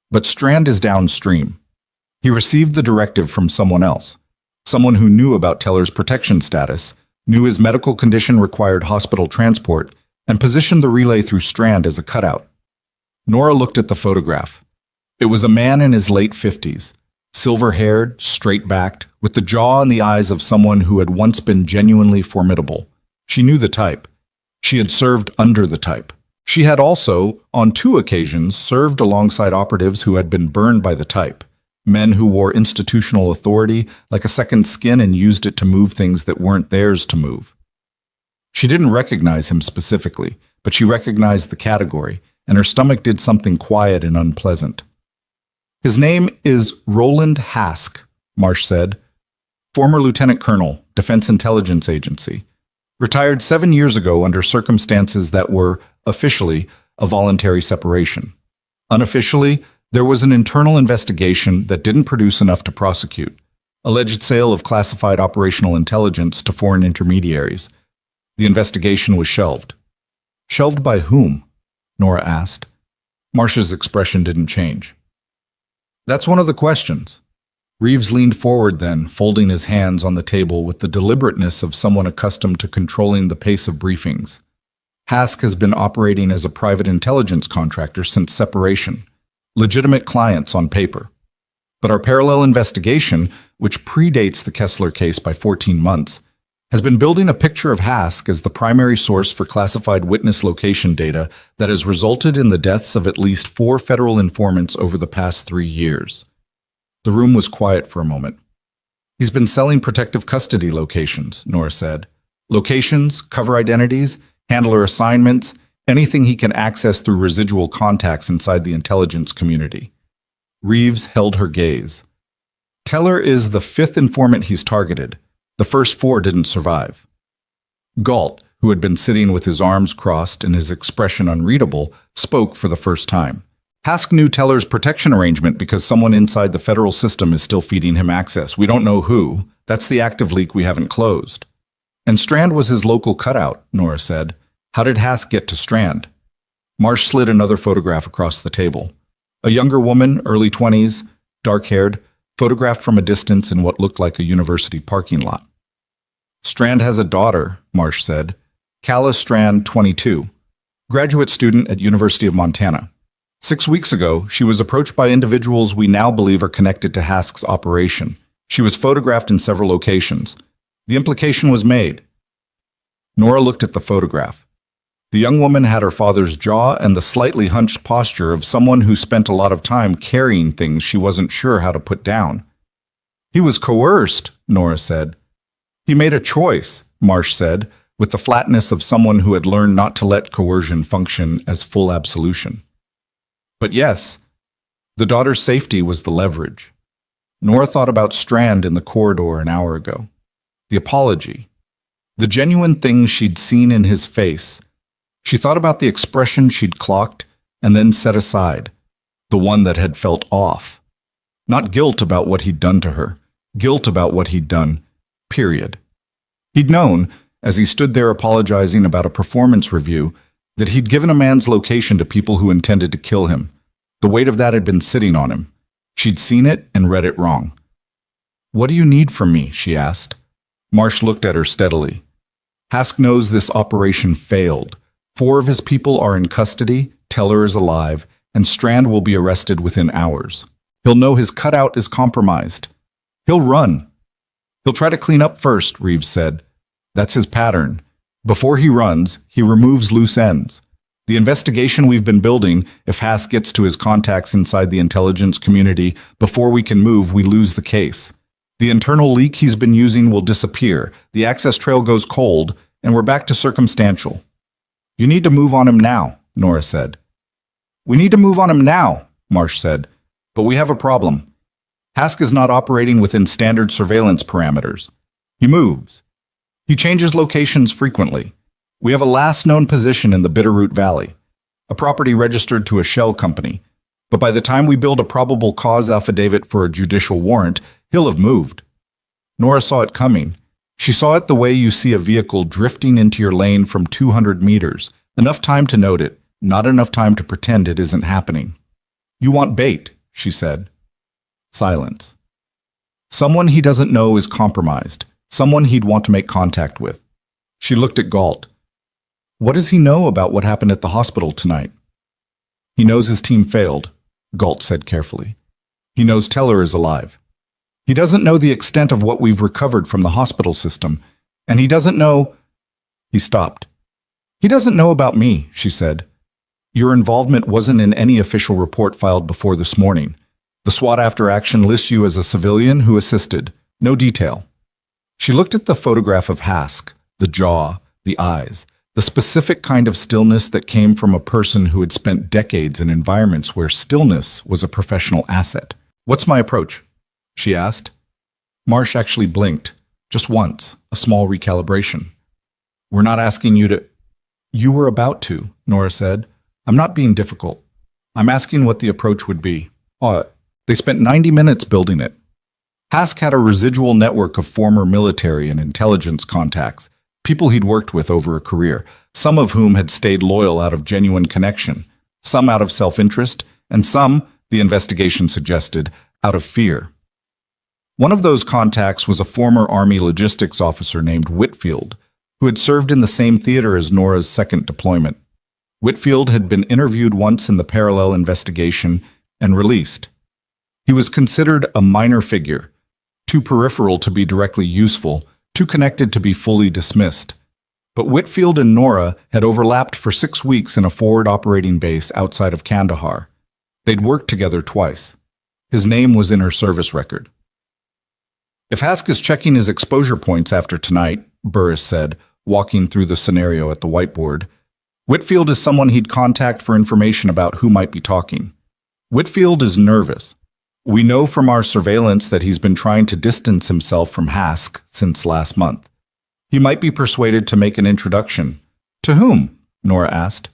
"But Strand is downstream. He received the directive from someone else, someone who knew about Teller's protection status, knew his medical condition required hospital transport, and positioned the relay through Strand as a cutout." Nora looked at the photograph. It was a man in his late 50s, silver-haired, straight-backed, with the jaw and the eyes of someone who had once been genuinely formidable. She knew the type. She had served under the type. She had also, on 2 occasions, served alongside operatives who had been burned by the type, men who wore institutional authority like a second skin and used it to move things that weren't theirs to move. She didn't recognize him specifically, but she recognized the category, and her stomach did something quiet and unpleasant. "His name is Roland Hask," Marsh said. Former Lieutenant Colonel, Defense Intelligence Agency. Retired 7 years ago under circumstances that were, officially, a voluntary separation. Unofficially, there was an internal investigation that didn't produce enough to prosecute. Alleged sale of classified operational intelligence to foreign intermediaries. The investigation was shelved. Shelved by whom? Nora asked. Marsh's expression didn't change. That's one of the questions. Reeves leaned forward then, folding his hands on the table with the deliberateness of someone accustomed to controlling the pace of briefings. Hask has been operating as a private intelligence contractor since separation. Legitimate clients on paper. But our parallel investigation, which predates the Kessler case by 14 months, has been building a picture of Hask as the primary source for classified witness location data that has resulted in the deaths of at least 4 federal informants over the past 3 years. The room was quiet for a moment. He's been selling protective custody locations, Nora said. Locations, cover identities, handler assignments, anything he can access through residual contacts inside the intelligence community. Reeves held her gaze. Teller is the 5th informant he's targeted. The first 4 didn't survive. Galt, who had been sitting with his arms crossed and his expression unreadable, spoke for the first time. Hask knew Teller's protection arrangement because someone inside the federal system is still feeding him access. We don't know who. That's the active leak we haven't closed. And Strand was his local cutout, Nora said. How did Hask get to Strand? Marsh slid another photograph across the table. A younger woman, early 20s, dark-haired, photographed from a distance in what looked like a university parking lot. Strand has a daughter, Marsh said. Calla Strand, 22. Graduate student at University of Montana. 6 weeks ago, she was approached by individuals we now believe are connected to Hask's operation. She was photographed in several locations. The implication was made. Nora looked at the photograph. The young woman had her father's jaw and the slightly hunched posture of someone who spent a lot of time carrying things she wasn't sure how to put down. He was coerced, Nora said. He made a choice, Marsh said, with the flatness of someone who had learned not to let coercion function as full absolution. But yes, the daughter's safety was the leverage. Nora thought about Strand in the corridor an hour ago. The apology. The genuine thing she'd seen in his face. She thought about the expression she'd clocked and then set aside, the one that had felt off. Not guilt about what he'd done to her, guilt about what he'd done, period. He'd known, as he stood there apologizing about a performance review, that he'd given a man's location to people who intended to kill him. The weight of that had been sitting on him. She'd seen it and read it wrong. What do you need from me? She asked. Marsh looked at her steadily. Hask knows this operation failed. 4 of his people are in custody, Teller is alive, and Strand will be arrested within hours. He'll know his cutout is compromised. He'll run. He'll try to clean up first, Reeves said. That's his pattern. Before he runs, he removes loose ends. The investigation we've been building, if Hask gets to his contacts inside the intelligence community, before we can move, we lose the case. The internal leak he's been using will disappear, the access trail goes cold, and we're back to circumstantial. You need to move on him now, Nora said. We need to move on him now, Marsh said. But we have a problem. Hask is not operating within standard surveillance parameters. He moves. He changes locations frequently. We have a last known position in the Bitterroot Valley, a property registered to a shell company. But by the time we build a probable cause affidavit for a judicial warrant, he'll have moved. Nora saw it coming. She saw it the way you see a vehicle drifting into your lane from 200 meters. Enough time to note it, not enough time to pretend it isn't happening. You want bait, she said. Silence. Someone he doesn't know is compromised. Someone he'd want to make contact with. She looked at Galt. What does he know about what happened at the hospital tonight? He knows his team failed, Galt said carefully. He knows Teller is alive. He doesn't know the extent of what we've recovered from the hospital system, and he doesn't know... He stopped. He doesn't know about me, she said. Your involvement wasn't in any official report filed before this morning. The SWAT after action lists you as a civilian who assisted. No detail. She looked at the photograph of Hask, the jaw, the eyes, the specific kind of stillness that came from a person who had spent decades in environments where stillness was a professional asset. What's my approach? She asked. Marsh actually blinked, just once, a small recalibration. We're not asking you to... You were about to, Nora said. I'm not being difficult. I'm asking what the approach would be. They spent 90 minutes building it. Hask had a residual network of former military and intelligence contacts, people he'd worked with over a career, some of whom had stayed loyal out of genuine connection, some out of self-interest, and some, the investigation suggested, out of fear. One of those contacts was a former Army logistics officer named Whitfield, who had served in the same theater as Nora's second deployment. Whitfield had been interviewed once in the parallel investigation and released. He was considered a minor figure, too peripheral to be directly useful, too connected to be fully dismissed. But Whitfield and Nora had overlapped for 6 weeks in a forward operating base outside of Kandahar. They'd worked together twice. His name was in her service record. If Hask is checking his exposure points after tonight, Burris said, walking through the scenario at the whiteboard, Whitfield is someone he'd contact for information about who might be talking. Whitfield is nervous. We know from our surveillance that he's been trying to distance himself from Hask since last month. He might be persuaded to make an introduction. To whom? Nora asked.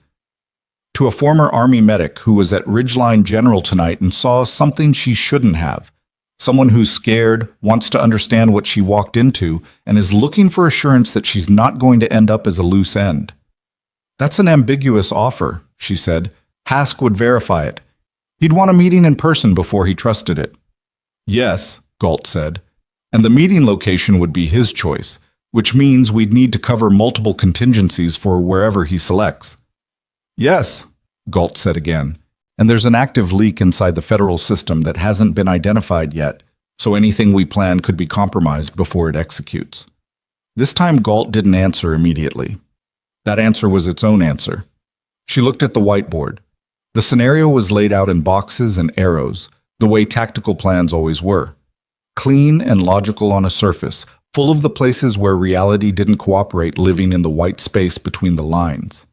To a former Army medic who was at Ridgeline General tonight and saw something she shouldn't have. Someone who's scared, wants to understand what she walked into, and is looking for assurance that she's not going to end up as a loose end. That's an ambiguous offer, she said. Hask would verify it. He'd want a meeting in person before he trusted it. Yes, Galt said, and the meeting location would be his choice, which means we'd need to cover multiple contingencies for wherever he selects. Yes, Galt said again, and there's an active leak inside the federal system that hasn't been identified yet, so anything we plan could be compromised before it executes. This time Galt didn't answer immediately. That answer was its own answer. She looked at the whiteboard. The scenario was laid out in boxes and arrows, the way tactical plans always were. Clean and logical on a surface, full of the places where reality didn't cooperate, living in the white space between the lines.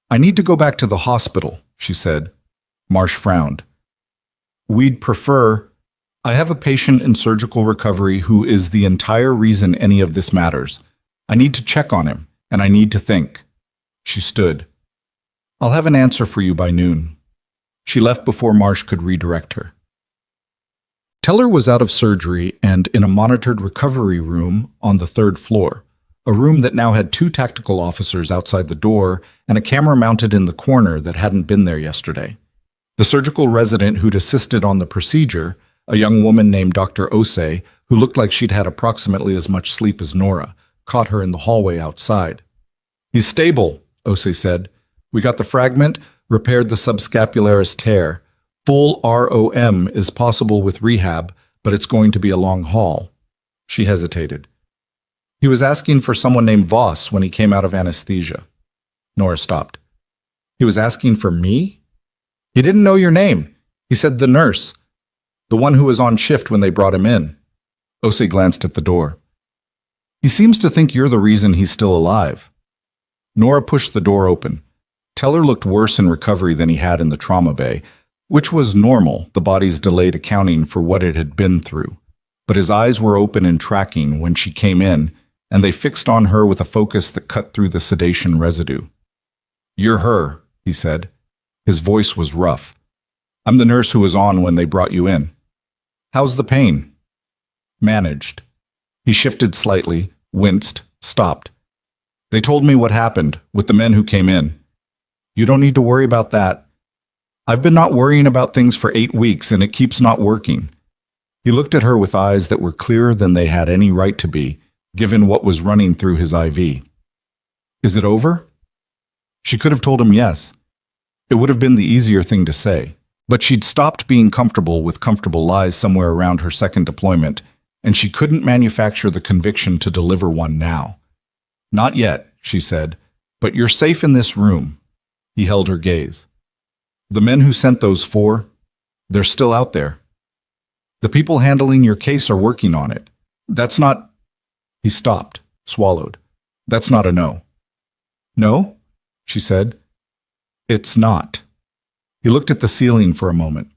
I need to go back to the hospital, she said. Marsh frowned. We'd prefer... I have a patient in surgical recovery who is the entire reason any of this matters. I need to check on him, and I need to think. She stood. I'll have an answer for you by noon. She left before Marsh could redirect her. Teller was out of surgery and in a monitored recovery room on the 3rd floor, a room that now had 2 tactical officers outside the door and a camera mounted in the corner that hadn't been there yesterday. The surgical resident who'd assisted on the procedure, a young woman named Dr. Osei, who looked like she'd had approximately as much sleep as Nora, caught her in the hallway outside. He's stable, Osei said. We got the fragment, repaired the subscapularis tear. Full ROM is possible with rehab, but it's going to be a long haul. She hesitated. He was asking for someone named Voss when he came out of anesthesia. Nora stopped. He was asking for me? He didn't know your name. He said the nurse, the one who was on shift when they brought him in. Osei glanced at the door. He seems to think you're the reason he's still alive. Nora pushed the door open. Teller looked worse in recovery than he had in the trauma bay, which was normal, the body's delayed accounting for what it had been through. But his eyes were open and tracking when she came in, and they fixed on her with a focus that cut through the sedation residue. You're her, he said. His voice was rough. I'm the nurse who was on when they brought you in. How's the pain? Managed. He shifted slightly, winced, stopped. They told me what happened with the men who came in. You don't need to worry about that. I've been not worrying about things for 8 weeks, and it keeps not working. He looked at her with eyes that were clearer than they had any right to be, given what was running through his IV. Is it over? She could have told him yes. It would have been the easier thing to say. But she'd stopped being comfortable with comfortable lies somewhere around her second deployment, and she couldn't manufacture the conviction to deliver one now. Not yet, she said, but you're safe in this room. He held her gaze. The men who sent those 4, they're still out there. The people handling your case are working on it. That's not... He stopped, swallowed. That's not a no. No? She said. It's not. He looked at the ceiling for a moment.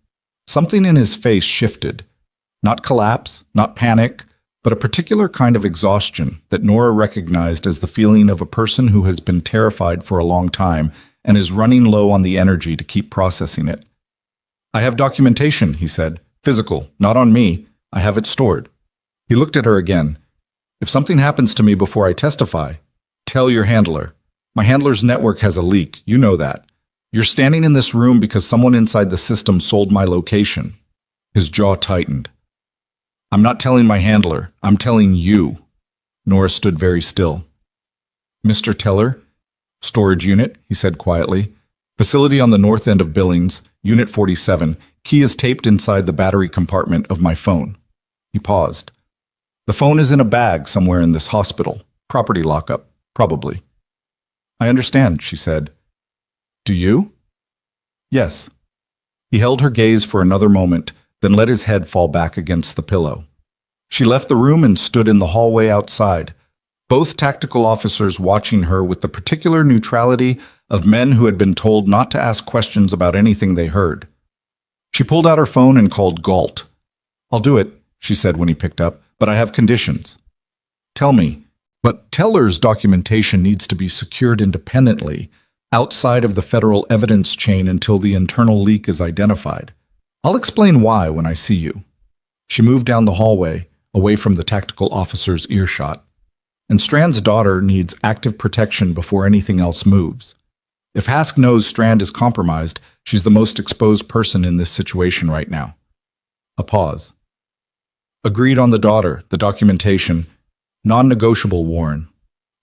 Something in his face shifted. Not collapse, not panic, but a particular kind of exhaustion that Nora recognized as the feeling of a person who has been terrified for a long time and is running low on the energy to keep processing it. "I have documentation," he said. "Physical, not on me. I have it stored." He looked at her again. "If something happens to me before I testify, tell your handler. My handler's network has a leak. You know that. You're standing in this room because someone inside the system sold my location." His jaw tightened. "I'm not telling my handler. I'm telling you." Nora stood very still. "Mr. Teller, storage unit," he said quietly. "Facility on the north end of Billings, Unit 47. Key is taped inside the battery compartment of my phone." He paused. "The phone is in a bag somewhere in this hospital. Property lockup, probably." "I understand," she said. "Do you?" "Yes." He held her gaze for another moment, then let his head fall back against the pillow. She left the room and stood in the hallway outside, both tactical officers watching her with the particular neutrality of men who had been told not to ask questions about anything they heard. She pulled out her phone and called Galt. "I'll do it," she said when he picked up, "but I have conditions." "Tell me." "But Teller's documentation needs to be secured independently, outside of the federal evidence chain until the internal leak is identified. I'll explain why when I see you." She moved down the hallway, away from the tactical officer's earshot. "And Strand's daughter needs active protection before anything else moves. If Hask knows Strand is compromised, she's the most exposed person in this situation right now." A pause. "Agreed on the daughter, the documentation. Non-negotiable, Warren."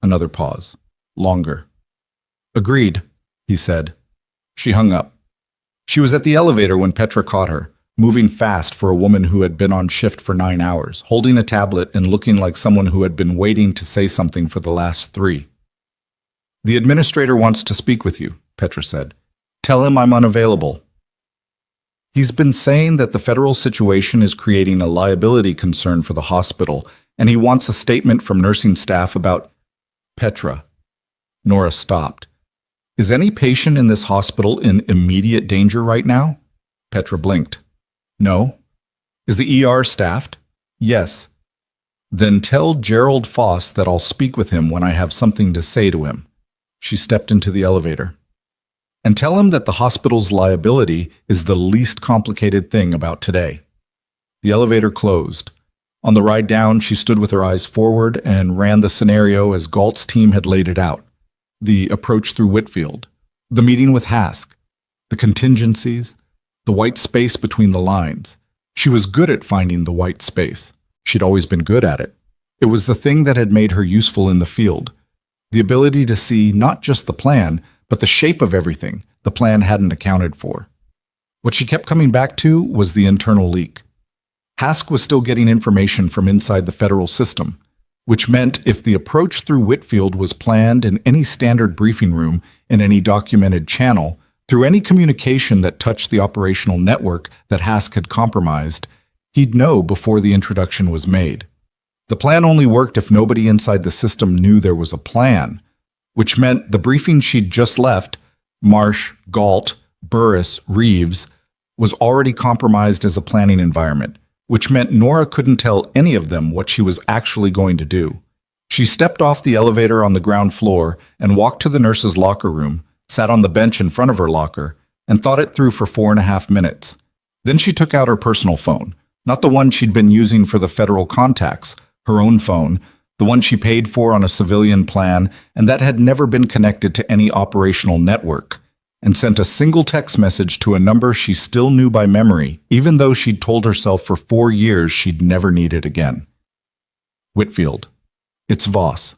Another pause. Longer. "Agreed," he said. She hung up. She was at the elevator when Petra caught her, moving fast for a woman who had been on shift for 9 hours, holding a tablet and looking like someone who had been waiting to say something for the last 3. "The administrator wants to speak with you," Petra said. "Tell him I'm unavailable." "He's been saying that the federal situation is creating a liability concern for the hospital, and he wants a statement from nursing staff about—" "Petra." Nora stopped. "Is any patient in this hospital in immediate danger right now?" Petra blinked. "No." "Is the ER staffed?" "Yes." "Then tell Gerald Foss that I'll speak with him when I have something to say to him." She stepped into the elevator. "And tell him that the hospital's liability is the least complicated thing about today." The elevator closed. On the ride down, she stood with her eyes forward and ran the scenario as Galt's team had laid it out. The approach through Whitfield, the meeting with Hask, the contingencies, the white space between the lines. She was good at finding the white space. She'd always been good at it. It was the thing that had made her useful in the field. The ability to see not just the plan, but the shape of everything the plan hadn't accounted for. What she kept coming back to was the internal leak. Hask was still getting information from inside the federal system, which meant if the approach through Whitfield was planned in any standard briefing room, in any documented channel, through any communication that touched the operational network that Hask had compromised, he'd know before the introduction was made. The plan only worked if nobody inside the system knew there was a plan, which meant the briefing she'd just left, Marsh, Galt, Burris, Reeves, was already compromised as a planning environment, which meant Nora couldn't tell any of them what she was actually going to do. She stepped off the elevator on the ground floor and walked to the nurse's locker room, sat on the bench in front of her locker, and thought it through for 4.5 minutes. Then she took out her personal phone, not the one she'd been using for the federal contacts, her own phone, the one she paid for on a civilian plan and that had never been connected to any operational network, and sent a single text message to a number she still knew by memory, even though she'd told herself for 4 years she'd never need it again. "Whitfield. It's Voss.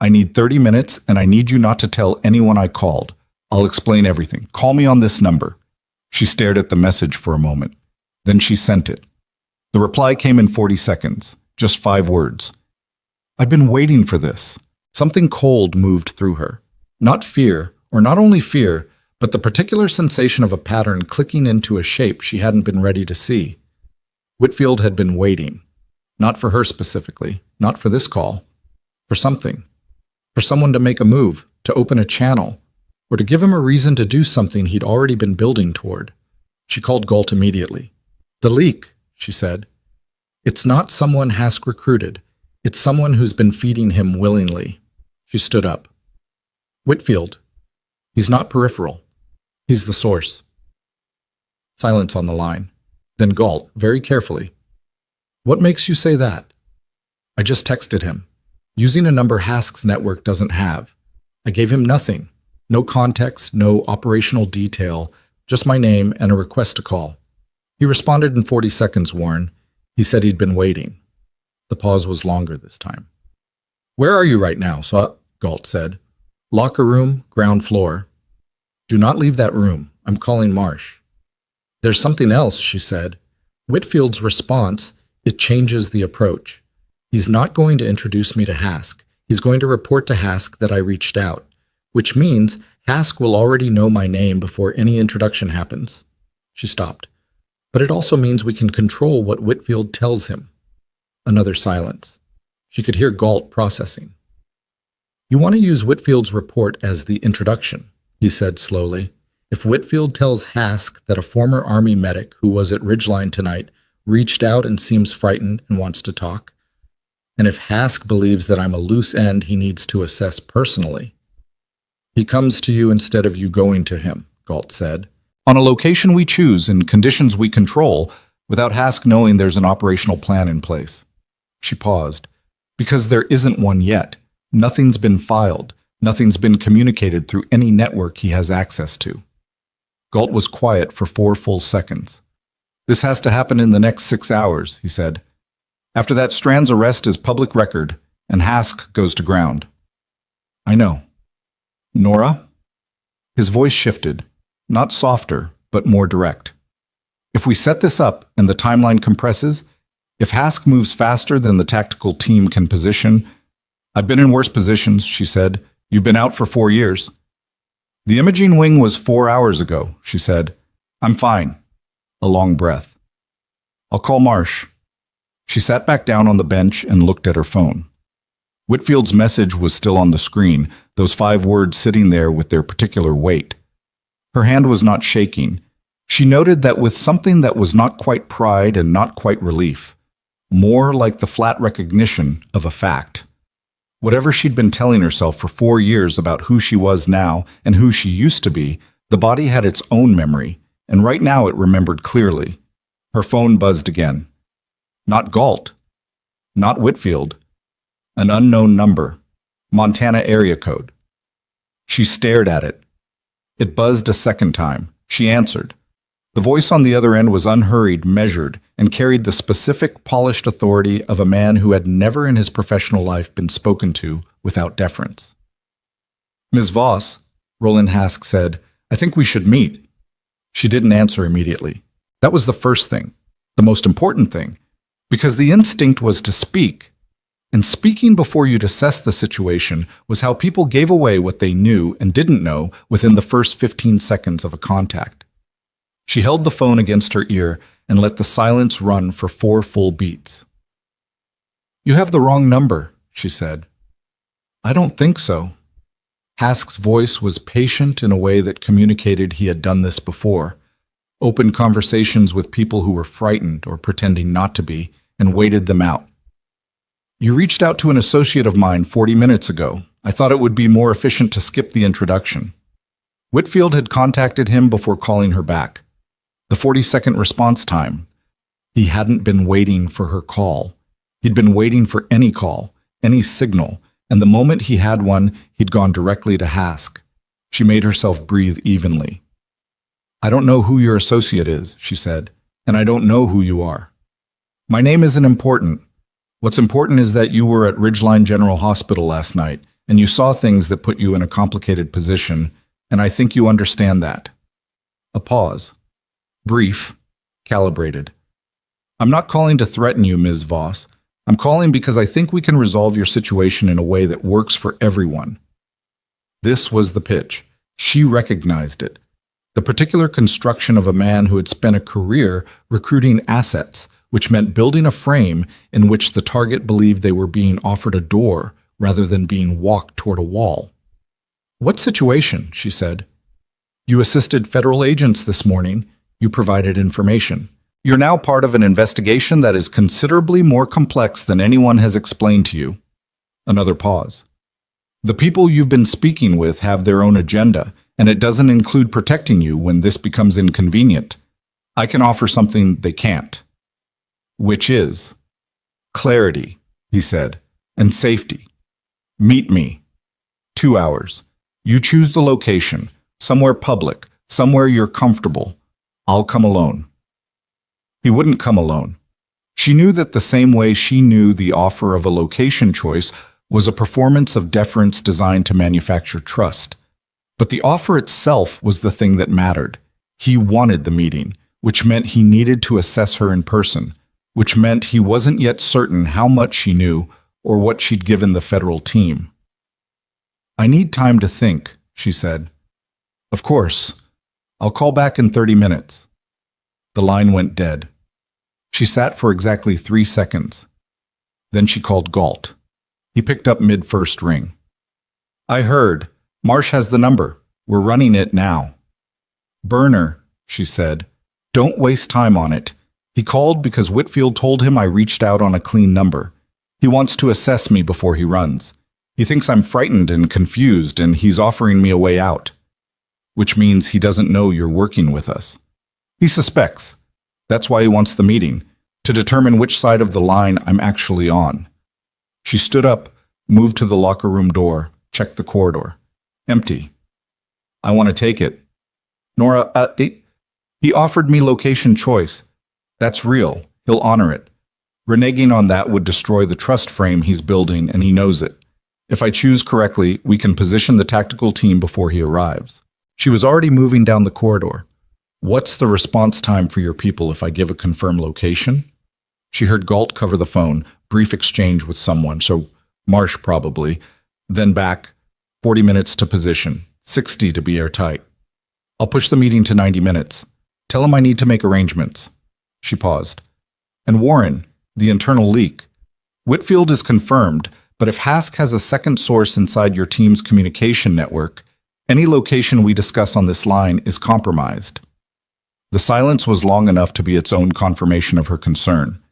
I need 30 minutes and I need you not to tell anyone I called. I'll explain everything. Call me on this number." She stared at the message for a moment. Then she sent it. The reply came in 40 seconds, just 5 words. "I've been waiting for this." Something cold moved through her. Not fear, or not only fear, but the particular sensation of a pattern clicking into a shape she hadn't been ready to see. Whitfield had been waiting. Not for her specifically, not for this call. For something. For someone to make a move, to open a channel, or to give him a reason to do something he'd already been building toward. She called Galt immediately. "The leak," she said. It's not someone Hask recruited. It's someone who's been feeding him willingly. She stood up. Whitfield. He's not peripheral. He's the source. Silence on the line. Then Galt, very carefully. What makes you say that? I just texted him, using a number Hask's network doesn't have. I gave him nothing. No context, no operational detail, just my name and a request to call. He responded in 40 seconds, Warren. He said he'd been waiting. The pause was longer this time. Where are you right now, Galt said. Locker room, ground floor. Do not leave that room. I'm calling Marsh. There's something else, she said. Whitfield's response, it changes the approach. He's not going to introduce me to Hask. He's going to report to Hask that I reached out, which means Hask will already know my name before any introduction happens. She stopped. But it also means we can control what Whitfield tells him. Another silence. She could hear Galt processing. You want to use Whitfield's report as the introduction, he said slowly. If Whitfield tells Hask that a former Army medic who was at Ridgeline tonight reached out and seems frightened and wants to talk, and if Hask believes that I'm a loose end he needs to assess personally, he comes to you instead of you going to him, Galt said. On a location we choose and conditions we control, without Hask knowing there's an operational plan in place. She paused. Because there isn't one yet. Nothing's been filed. Nothing's been communicated through any network he has access to. Galt was quiet for 4 full seconds. This has to happen in the next 6 hours, he said. After that, Strand's arrest is public record, and Hask goes to ground. I know. Nora? His voice shifted, not softer, but more direct. If we set this up and the timeline compresses, if Hask moves faster than the tactical team can position, I've been in worse positions, she said. You've been out for 4 years. The imaging wing was 4 hours ago, she said. I'm fine. A long breath. I'll call Marsh. She sat back down on the bench and looked at her phone. Whitfield's message was still on the screen, those 5 words sitting there with their particular weight. Her hand was not shaking. She noted that with something that was not quite pride and not quite relief, more like the flat recognition of a fact. Whatever she'd been telling herself for 4 years about who she was now and who she used to be, the body had its own memory, and right now it remembered clearly. Her phone buzzed again. Not Galt. Not Whitfield. An unknown number. Montana area code. She stared at it. It buzzed a second time. She answered. The voice on the other end was unhurried, measured, and carried the specific, polished authority of a man who had never in his professional life been spoken to without deference. Ms. Voss, Roland Hask said, I think we should meet. She didn't answer immediately. That was the first thing, the most important thing, because the instinct was to speak. And speaking before you'd assess the situation was how people gave away what they knew and didn't know within the first 15 seconds of a contact. She held the phone against her ear and let the silence run for 4 full beats. You have the wrong number, she said. I don't think so. Hask's voice was patient in a way that communicated he had done this before, opened conversations with people who were frightened or pretending not to be, and waited them out. You reached out to an associate of mine 40 minutes ago. I thought it would be more efficient to skip the introduction. Whitfield had contacted him before calling her back. The 40-second response time. He hadn't been waiting for her call. He'd been waiting for any call, any signal, and the moment he had one, he'd gone directly to Hask. She made herself breathe evenly. I don't know who your associate is, she said, and I don't know who you are. My name isn't important. What's important is that you were at Ridgeline General Hospital last night, and you saw things that put you in a complicated position, and I think you understand that. A pause. Brief, calibrated. I'm not calling to threaten you, Ms. Voss. I'm calling because I think we can resolve your situation in a way that works for everyone. This was the pitch. She recognized it. The particular construction of a man who had spent a career recruiting assets, which meant building a frame in which the target believed they were being offered a door rather than being walked toward a wall. What situation? She said. You assisted federal agents this morning. You provided information. You're now part of an investigation that is considerably more complex than anyone has explained to you. Another pause. The people you've been speaking with have their own agenda, and it doesn't include protecting you when this becomes inconvenient. I can offer something they can't. Which is clarity, he said, and safety. Meet me. 2 hours. You choose the location, somewhere public, somewhere you're comfortable. I'll come alone. He wouldn't come alone. She knew that the same way she knew the offer of a location choice was a performance of deference designed to manufacture trust. But the offer itself was the thing that mattered. He wanted the meeting, which meant he needed to assess her in person, which meant he wasn't yet certain how much she knew or what she'd given the federal team. I need time to think, she said. Of course. I'll call back in 30 minutes. The line went dead. She sat for exactly 3 seconds. Then she called Galt. He picked up mid-first ring. I heard. Marsh has the number. We're running it now. Burner, she said. Don't waste time on it. He called because Whitfield told him I reached out on a clean number. He wants to assess me before he runs. He thinks I'm frightened and confused, and he's offering me a way out. Which means he doesn't know you're working with us. He suspects. That's why he wants the meeting, to determine which side of the line I'm actually on. She stood up, moved to the locker room door, checked the corridor. Empty. I want to take it. Nora, he offered me location choice. That's real. He'll honor it. Reneging on that would destroy the trust frame he's building, and he knows it. If I choose correctly, we can position the tactical team before he arrives. She was already moving down the corridor. What's the response time for your people if I give a confirmed location? She heard Galt cover the phone, brief exchange with someone, so Marsh probably. Then back, 40 minutes to position, 60 to be airtight. I'll push the meeting to 90 minutes. Tell him I need to make arrangements. She paused. And Warren, the internal leak. Whitfield is confirmed, but if Hask has a second source inside your team's communication network, any location we discuss on this line is compromised. The silence was long enough to be its own confirmation of her concern.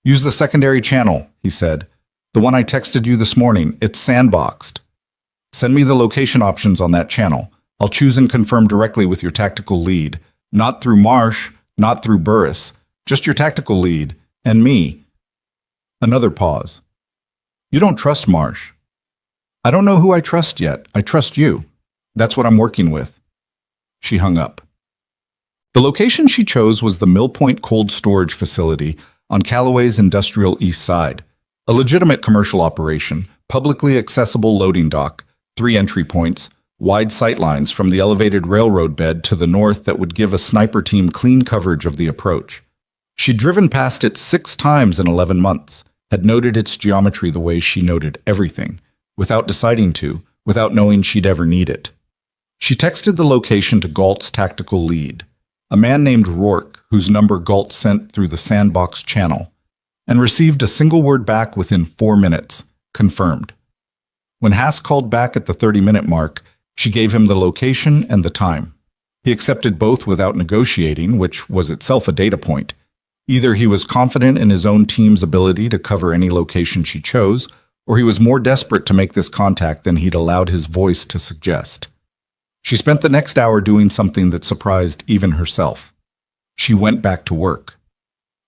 Use the secondary channel, he said. The one I texted you this morning, it's sandboxed. Send me the location options on that channel. I'll choose and confirm directly with your tactical lead. Not through Marsh, not through Burris. Just your tactical lead. And me. Another pause. You don't trust Marsh. I don't know who I trust yet. I trust you. That's what I'm working with. She hung up. The location she chose was the Mill Point Cold Storage Facility on Callaway's industrial east side. A legitimate commercial operation, publicly accessible loading dock, 3 entry points, wide sightlines from the elevated railroad bed to the north that would give a sniper team clean coverage of the approach. She'd driven past it 6 times in 11 months, had noted its geometry the way she noted everything, without deciding to, without knowing she'd ever need it. She texted the location to Galt's tactical lead, a man named Rourke, whose number Galt sent through the sandbox channel, and received a single word back within 4 minutes, confirmed. When Hask called back at the 30-minute mark, she gave him the location and the time. He accepted both without negotiating, which was itself a data point. Either he was confident in his own team's ability to cover any location she chose, or he was more desperate to make this contact than he'd allowed his voice to suggest. She spent the next hour doing something that surprised even herself. She went back to work.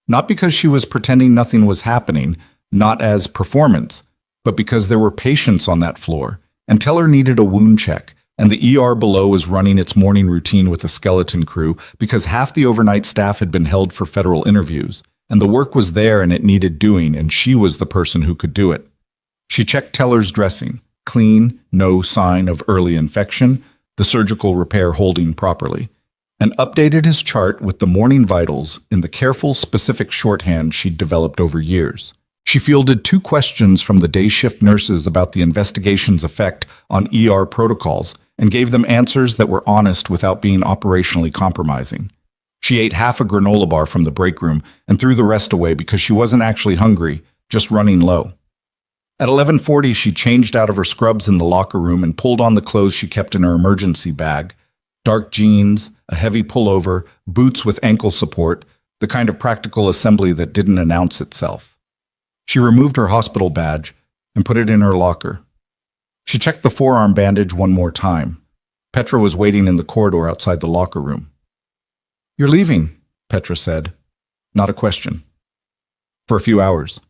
Not because she was pretending nothing was happening, not as performance, but because there were patients on that floor, and Teller needed a wound check, and the ER below was running its morning routine with a skeleton crew because half the overnight staff had been held for federal interviews, and the work was there and it needed doing, and she was the person who could do it. She checked Teller's dressing, clean, no sign of early infection, the surgical repair holding properly, and updated his chart with the morning vitals in the careful, specific shorthand she'd developed over years. She fielded 2 questions from the day shift nurses about the investigation's effect on ER protocols and gave them answers that were honest without being operationally compromising. She ate half a granola bar from the break room and threw the rest away because she wasn't actually hungry, just running low. At 11:40, she changed out of her scrubs in the locker room and pulled on the clothes she kept in her emergency bag. Dark jeans, a heavy pullover, boots with ankle support, the kind of practical assembly that didn't announce itself. She removed her hospital badge and put it in her locker. She checked the forearm bandage one more time. Petra was waiting in the corridor outside the locker room. "You're leaving," Petra said. Not a question. "For a few hours."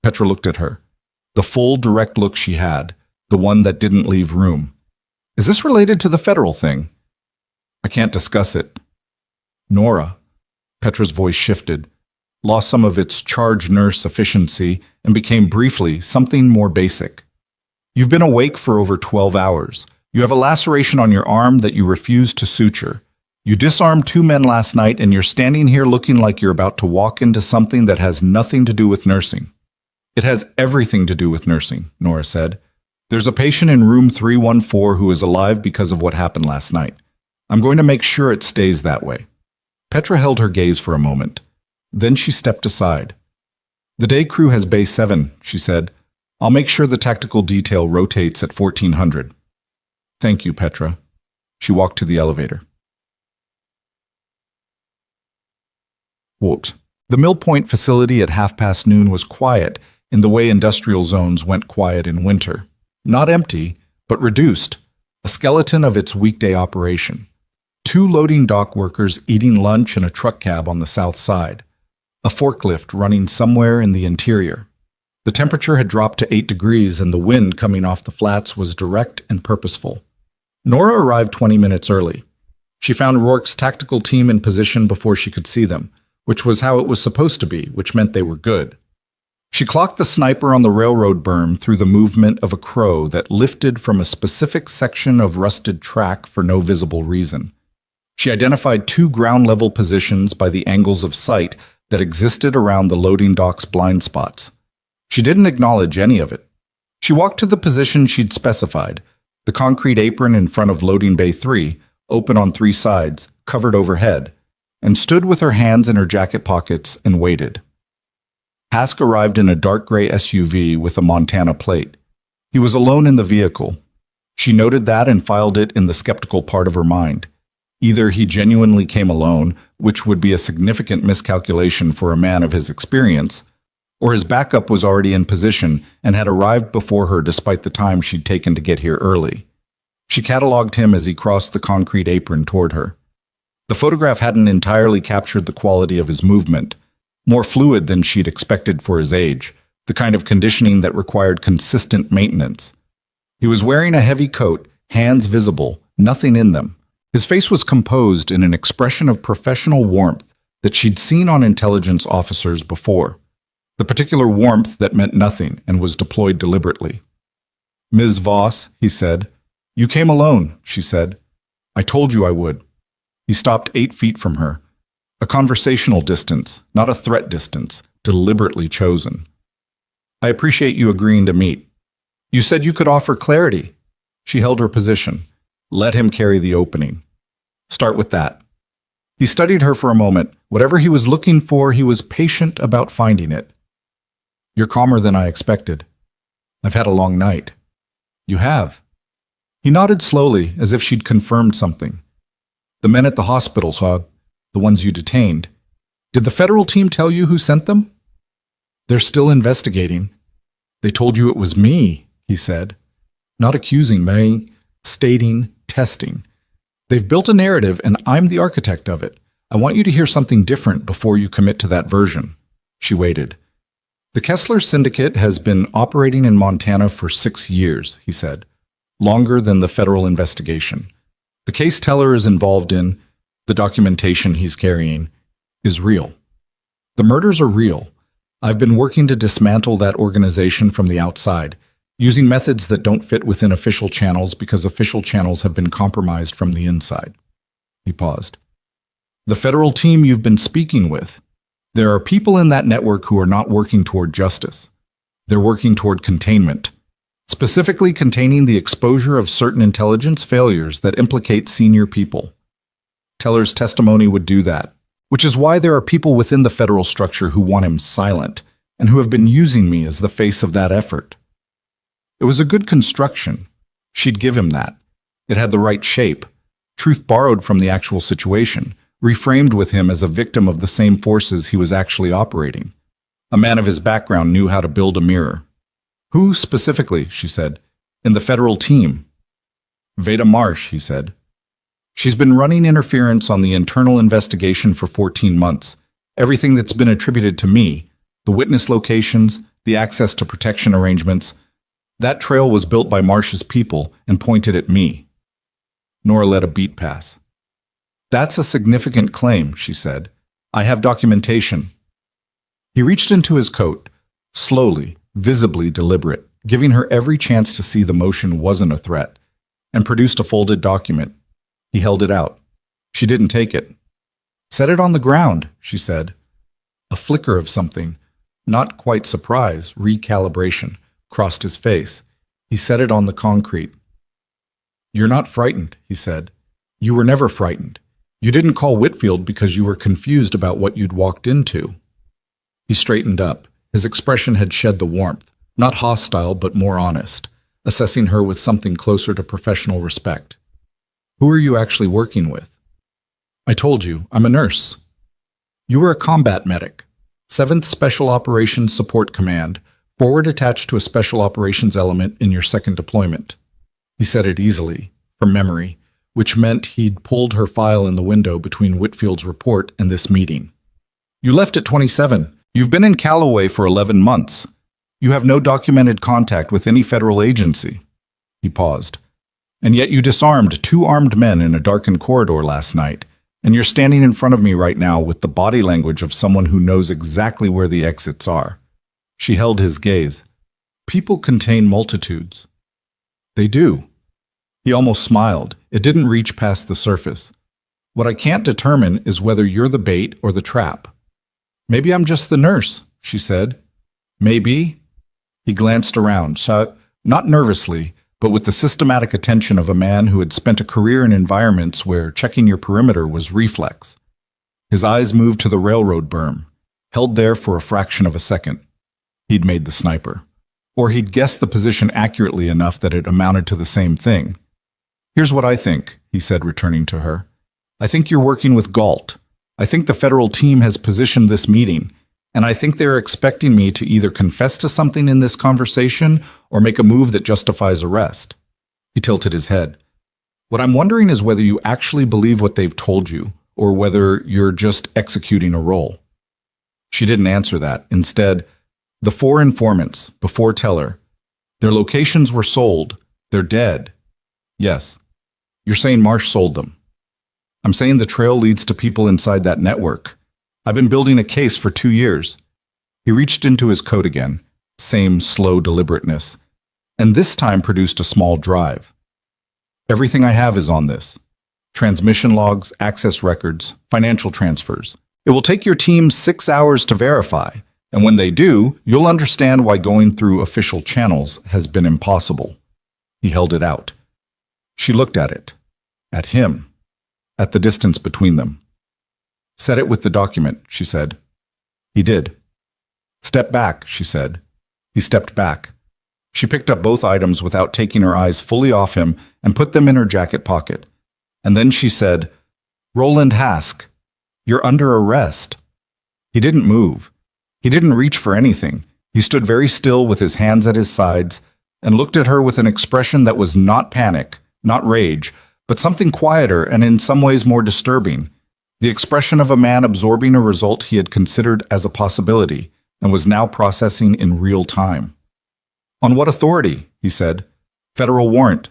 Petra looked at her. The full, direct look she had, the one that didn't leave room. "Is this related to the federal thing?" "I can't discuss it." "Nora," Petra's voice shifted, lost some of its charge nurse efficiency, and became briefly something more basic. "You've been awake for over 12 hours. You have a laceration on your arm that you refuse to suture. You disarmed 2 men last night, and you're standing here looking like you're about to walk into something that has nothing to do with nursing." "It has everything to do with nursing," Nora said. "There's a patient in room 314 who is alive because of what happened last night. I'm going to make sure it stays that way." Petra held her gaze for a moment. Then she stepped aside. "The day crew has Bay 7, she said. "I'll make sure the tactical detail rotates at 1400. "Thank you, Petra." She walked to the elevator. Quote, "The Mill Point facility at noon was quiet in the way industrial zones went quiet in winter. Not empty, but reduced, a skeleton of its weekday operation. 2 loading dock workers eating lunch in a truck cab on the south side. A forklift running somewhere in the interior. The temperature had dropped to 8 degrees and the wind coming off the flats was direct and purposeful. Nora arrived 20 minutes early. She found Rourke's tactical team in position before she could see them, which was how it was supposed to be, which meant they were good. She clocked the sniper on the railroad berm through the movement of a crow that lifted from a specific section of rusted track for no visible reason. She identified 2 ground-level positions by the angles of sight that existed around the loading dock's blind spots. She didn't acknowledge any of it. She walked to the position she'd specified, the concrete apron in front of loading bay 3, open on 3 sides, covered overhead, and stood with her hands in her jacket pockets and waited. Hask arrived in a dark gray SUV with a Montana plate. He was alone in the vehicle. She noted that and filed it in the skeptical part of her mind. Either he genuinely came alone, which would be a significant miscalculation for a man of his experience, or his backup was already in position and had arrived before her despite the time she'd taken to get here early. She catalogued him as he crossed the concrete apron toward her. The photograph hadn't entirely captured the quality of his movement, more fluid than she'd expected for his age, the kind of conditioning that required consistent maintenance. He was wearing a heavy coat, hands visible, nothing in them. His face was composed in an expression of professional warmth that she'd seen on intelligence officers before. The particular warmth that meant nothing and was deployed deliberately. "Ms. Voss," he said. "You came alone," she said. "I told you I would." He stopped 8 feet from her. A conversational distance, not a threat distance, deliberately chosen. "I appreciate you agreeing to meet. You said you could offer clarity." She held her position. Let him carry the opening. "Start with that." He studied her for a moment. Whatever he was looking for, he was patient about finding it. "You're calmer than I expected." "I've had a long night." "You have." He nodded slowly, as if she'd confirmed something. "The men at the hospital, Hog, the ones you detained. Did the federal team tell you who sent them?" "They're still investigating." "They told you it was me," he said. "Not accusing me, stating, testing. They've built a narrative, and I'm the architect of it. I want you to hear something different before you commit to that version." She waited. "The Kessler Syndicate has been operating in Montana for 6 years, he said. Longer than the federal investigation. The case Teller is involved in, the documentation he's carrying, is real. The murders are real. I've been working to dismantle that organization from the outside, using methods that don't fit within official channels because official channels have been compromised from the inside." He paused. "The federal team you've been speaking with, there are people in that network who are not working toward justice. They're working toward containment, specifically containing the exposure of certain intelligence failures that implicate senior people. Teller's testimony would do that, which is why there are people within the federal structure who want him silent and who have been using me as the face of that effort." It was a good construction. She'd give him that. It had the right shape, truth borrowed from the actual situation, reframed with him as a victim of the same forces he was actually operating. A man of his background knew how to build a mirror. Who specifically, she said. In the federal team. Veda Marsh, he said. She's been running interference on the internal investigation for 14 months. Everything that's been attributed to me, the witness locations, the access to protection arrangements, that trail was built by Marsh's people and pointed at me. Nora let a beat pass. That's a significant claim, she said. I have documentation. He reached into his coat, slowly, visibly deliberate, giving her every chance to see the motion wasn't a threat, and produced a folded document. He held it out. She didn't take it. Set it on the ground, she said. A flicker of something, not quite surprise, recalibration, crossed his face. He set it on the concrete. You're not frightened, he said. You were never frightened. You didn't call Whitfield because you were confused about what you'd walked into. He straightened up. His expression had shed the warmth, not hostile but more honest, assessing her with something closer to professional respect. Who are you actually working with? I told you, I'm a nurse. You were a combat medic. 7th Special Operations Support Command, forward attached to a special operations element in your second deployment. He said it easily, from memory, which meant he'd pulled her file in the window between Whitfield's report and this meeting. You left at 27. You've been in Callaway for 11 months. You have no documented contact with any federal agency. He paused. And yet you disarmed 2 armed men in a darkened corridor last night, and you're standing in front of me right now with the body language of someone who knows exactly where the exits are. She held his gaze. People contain multitudes. They do. He almost smiled. It didn't reach past the surface. What I can't determine is whether you're the bait or the trap. Maybe I'm just the nurse, she said. Maybe. He glanced around, not nervously, but with the systematic attention of a man who had spent a career in environments where checking your perimeter was reflex. His eyes moved to the railroad berm, held there for a fraction of a second. He'd made the sniper. Or he'd guessed the position accurately enough that it amounted to the same thing. Here's what I think, he said, returning to her. I think you're working with Galt. I think the federal team has positioned this meeting, and I think they're expecting me to either confess to something in this conversation or make a move that justifies arrest. He tilted his head. What I'm wondering is whether you actually believe what they've told you, or whether you're just executing a role. She didn't answer that. Instead, the 4 informants, before Teller, their locations were sold. They're dead. Yes. You're saying Marsh sold them. I'm saying the trail leads to people inside that network. I've been building a case for 2 years. He reached into his coat again, same slow deliberateness, and this time produced a small drive. Everything I have is on this. Transmission logs, access records, financial transfers. It will take your team 6 hours to verify, and when they do, you'll understand why going through official channels has been impossible. He held it out. She looked at it. At him. At the distance between them. Set it with the document, she said. He did. Step back, she said. He stepped back. She picked up both items without taking her eyes fully off him and put them in her jacket pocket. And then she said, Roland Hask, you're under arrest. He didn't move. He didn't reach for anything. He stood very still with his hands at his sides and looked at her with an expression that was not panic, not rage, but something quieter and in some ways more disturbing. The expression of a man absorbing a result he had considered as a possibility and was now processing in real time. On what authority? He said. Federal warrant.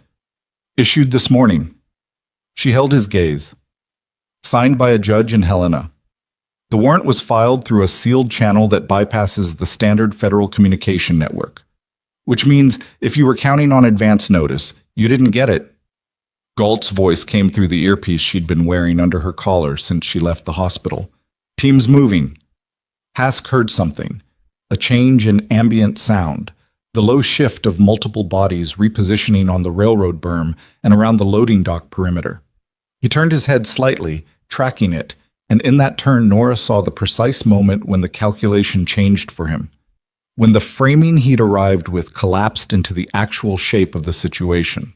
Issued this morning. She held his gaze. Signed by a judge in Helena. The warrant was filed through a sealed channel that bypasses the standard federal communication network. Which means if you were counting on advance notice, you didn't get it. Galt's voice came through the earpiece she'd been wearing under her collar since she left the hospital. Team's moving. Hask heard something. A change in ambient sound. The low shift of multiple bodies repositioning on the railroad berm and around the loading dock perimeter. He turned his head slightly, tracking it, and in that turn Nora saw the precise moment when the calculation changed for him. When the framing he'd arrived with collapsed into the actual shape of the situation.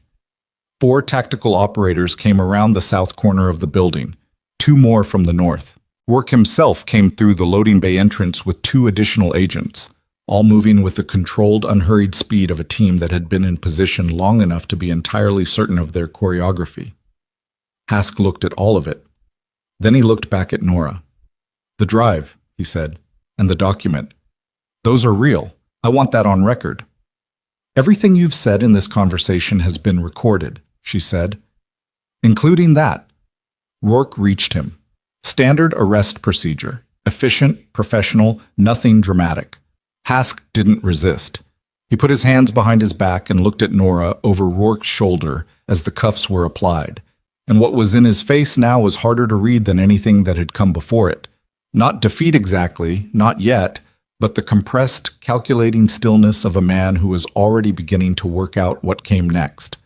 4 tactical operators came around the south corner of the building, 2 more from the north. Rourke himself came through the loading bay entrance with 2 additional agents, all moving with the controlled, unhurried speed of a team that had been in position long enough to be entirely certain of their choreography. Hask looked at all of it. Then he looked back at Nora. "The drive," he said, "and the document. Those are real. I want that on record." "Everything you've said in this conversation has been recorded," she said. "Including that." Rourke reached him. Standard arrest procedure. Efficient, professional, nothing dramatic. Hask didn't resist. He put his hands behind his back and looked at Nora over Rourke's shoulder as the cuffs were applied. And what was in his face now was harder to read than anything that had come before it. Not defeat exactly, not yet, but the compressed, calculating stillness of a man who was already beginning to work out what came next.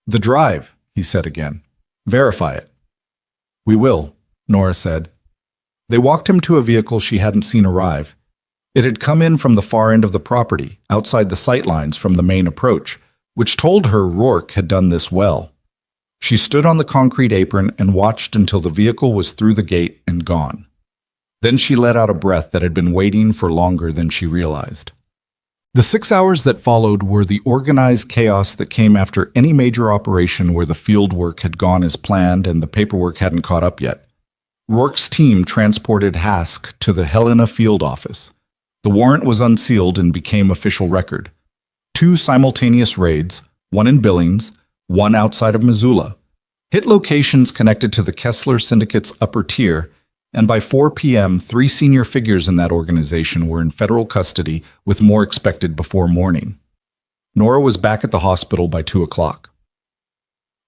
"The drive," he said again. "Verify it." "We will," Nora said. They walked him to a vehicle she hadn't seen arrive. It had come in from the far end of the property, outside the sightlines from the main approach, which told her Rourke had done this well. She stood on the concrete apron and watched until the vehicle was through the gate and gone. Then she let out a breath that had been waiting for longer than she realized. The 6 hours that followed were the organized chaos that came after any major operation where the field work had gone as planned and the paperwork hadn't caught up yet. Rourke's team transported Hask to the Helena field office. The warrant was unsealed and became official record. 2 simultaneous raids, one in Billings, one outside of Missoula, hit locations connected to the Kessler Syndicate's upper tier, and by 4 p.m., 3 senior figures in that organization were in federal custody, with more expected before morning. Nora was back at the hospital by 2 o'clock.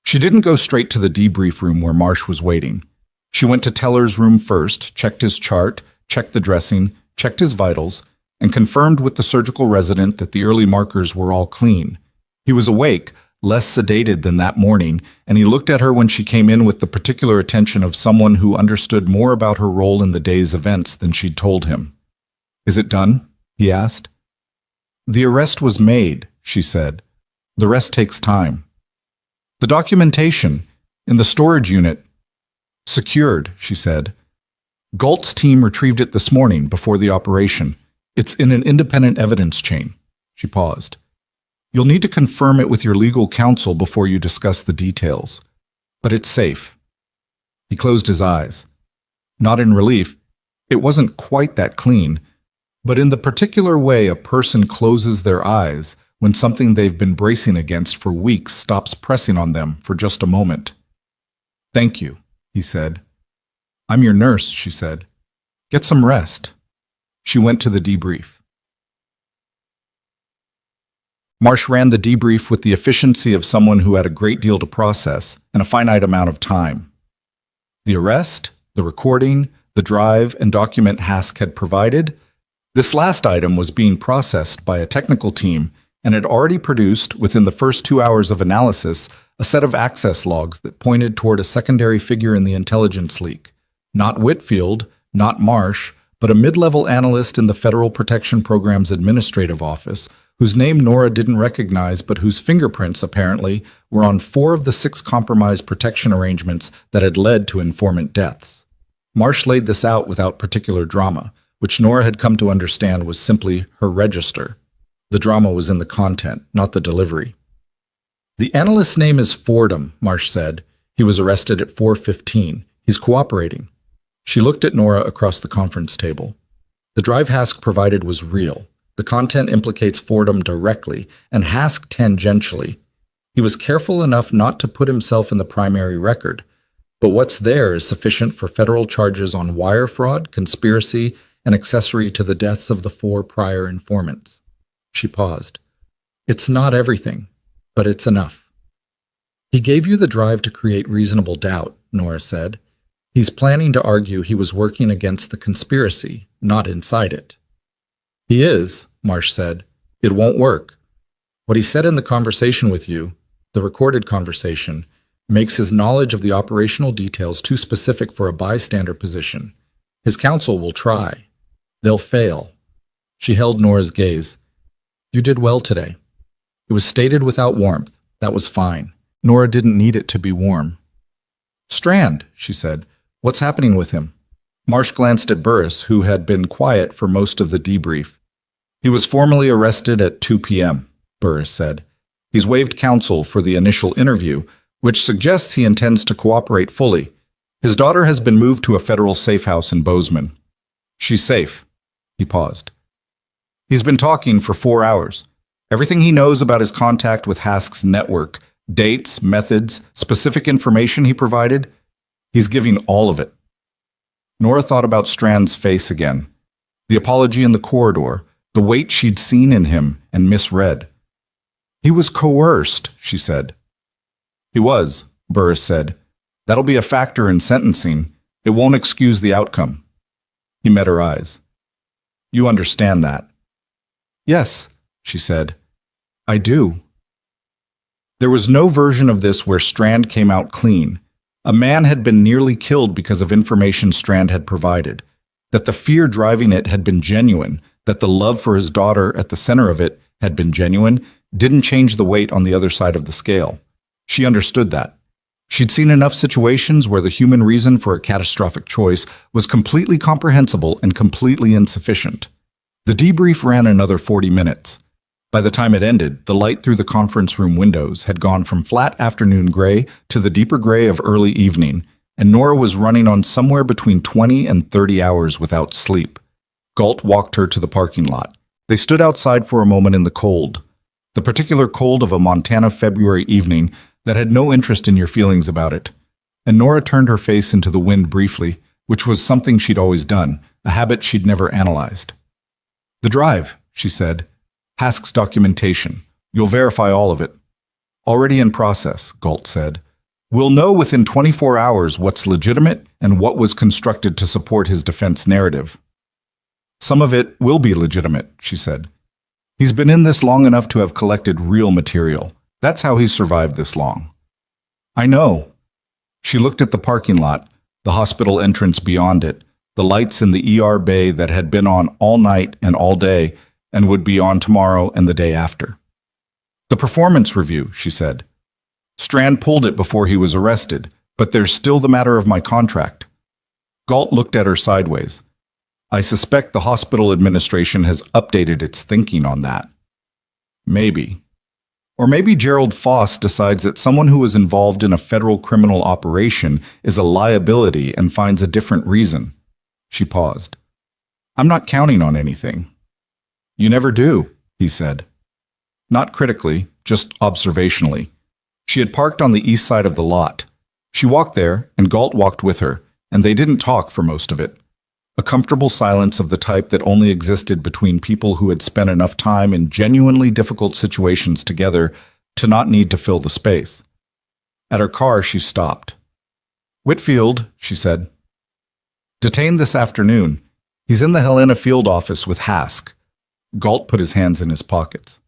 She didn't go straight to the debrief room where Marsh was waiting. She went to Teller's room first, checked his chart, checked the dressing, checked his vitals, and confirmed with the surgical resident that the early markers were all clean. He was awake, less sedated than that morning, and he looked at her when she came in with the particular attention of someone who understood more about her role in the day's events than she'd told him. "Is it done?" he asked. "The arrest was made," she said. "The rest takes time." "The documentation, in the storage unit." "Secured," she said. "Galt's team retrieved it this morning before the operation. It's in an independent evidence chain." She paused. "You'll need to confirm it with your legal counsel before you discuss the details. But it's safe." He closed his eyes. Not in relief. It wasn't quite that clean, but in the particular way a person closes their eyes when something they've been bracing against for weeks stops pressing on them for just a moment. "Thank you," he said. "I'm your nurse," she said. "Get some rest." She went to the debrief. Marsh ran the debrief with the efficiency of someone who had a great deal to process and a finite amount of time. The arrest, the recording, the drive, and document Hask had provided. This last item was being processed by a technical team and had already produced, within the first 2 hours of analysis, a set of access logs that pointed toward a secondary figure in the intelligence leak. Not Whitfield, not Marsh, but a mid-level analyst in the Federal Protection Program's administrative office, whose name Nora didn't recognize but whose fingerprints, apparently, were on 4 of the 6 compromised protection arrangements that had led to informant deaths. Marsh laid this out without particular drama, which Nora had come to understand was simply her register. The drama was in the content, not the delivery. "The analyst's name is Fordham," Marsh said. "He was arrested at 4:15. He's cooperating." She looked at Nora across the conference table. The drive Hask provided was real. The content implicates Fordham directly, and Hask tangentially. He was careful enough not to put himself in the primary record, but what's there is sufficient for federal charges on wire fraud, conspiracy, and accessory to the deaths of the 4 prior informants. She paused. "It's not everything, but it's enough." "He gave you the drive to create reasonable doubt," Nora said. "He's planning to argue he was working against the conspiracy, not inside it." "He is," Marsh said. "It won't work. What he said in the conversation with you, the recorded conversation, makes his knowledge of the operational details too specific for a bystander position. His counsel will try. They'll fail." She held Nora's gaze. "You did well today. It was stated without warmth. That was fine. Nora didn't need it to be warm." "Strand," she said. What's happening with him? Marsh glanced at Burris, who had been quiet for most of the debrief. He was formally arrested at 2 p.m., Burris said. He's waived counsel for the initial interview, which suggests he intends to cooperate fully. His daughter has been moved to a federal safe house in Bozeman. She's safe. He paused. He's been talking for 4 hours. Everything he knows about his contact with Hask's network, dates, methods, specific information he provided, he's giving all of it. Nora thought about Strand's face again. The apology in the corridor, the weight she'd seen in him and misread. He was coerced, she said. He was, Burris said. That'll be a factor in sentencing. It won't excuse the outcome. He met her eyes. You understand that? Yes, she said. I do. There was no version of this where Strand came out clean. A man had been nearly killed because of information Strand had provided. That the fear driving it had been genuine, that the love for his daughter at the center of it had been genuine, didn't change the weight on the other side of the scale. She understood that. She'd seen enough situations where the human reason for a catastrophic choice was completely comprehensible and completely insufficient. The debrief ran another 40 minutes. By the time it ended, the light through the conference room windows had gone from flat afternoon gray to the deeper gray of early evening, and Nora was running on somewhere between 20 and 30 hours without sleep. Galt walked her to the parking lot. They stood outside for a moment in the cold. The particular cold of a Montana February evening that had no interest in your feelings about it. And Nora turned her face into the wind briefly, which was something she'd always done, a habit she'd never analyzed. The drive, she said. Hask's documentation. You'll verify all of it. Already in process, Galt said. We'll know within 24 hours what's legitimate and what was constructed to support his defense narrative. Some of it will be legitimate, she said. He's been in this long enough to have collected real material. That's how he's survived this long. I know. She looked at the parking lot, the hospital entrance beyond it, the lights in the ER bay that had been on all night and all day and would be on tomorrow and the day after. The performance review, she said. Strand pulled it before he was arrested, but there's still the matter of my contract. Galt looked at her sideways. I suspect the hospital administration has updated its thinking on that. Maybe. Or maybe Gerald Foss decides that someone who was involved in a federal criminal operation is a liability and finds a different reason. She paused. I'm not counting on anything. You never do, he said. Not critically, just observationally. She had parked on the east side of the lot. She walked there, and Galt walked with her, and they didn't talk for most of it. A comfortable silence of the type that only existed between people who had spent enough time in genuinely difficult situations together to not need to fill the space. At her car, she stopped. Whitfield, she said. Detained this afternoon. He's in the Helena field office with Hask. Galt put his hands in his pockets.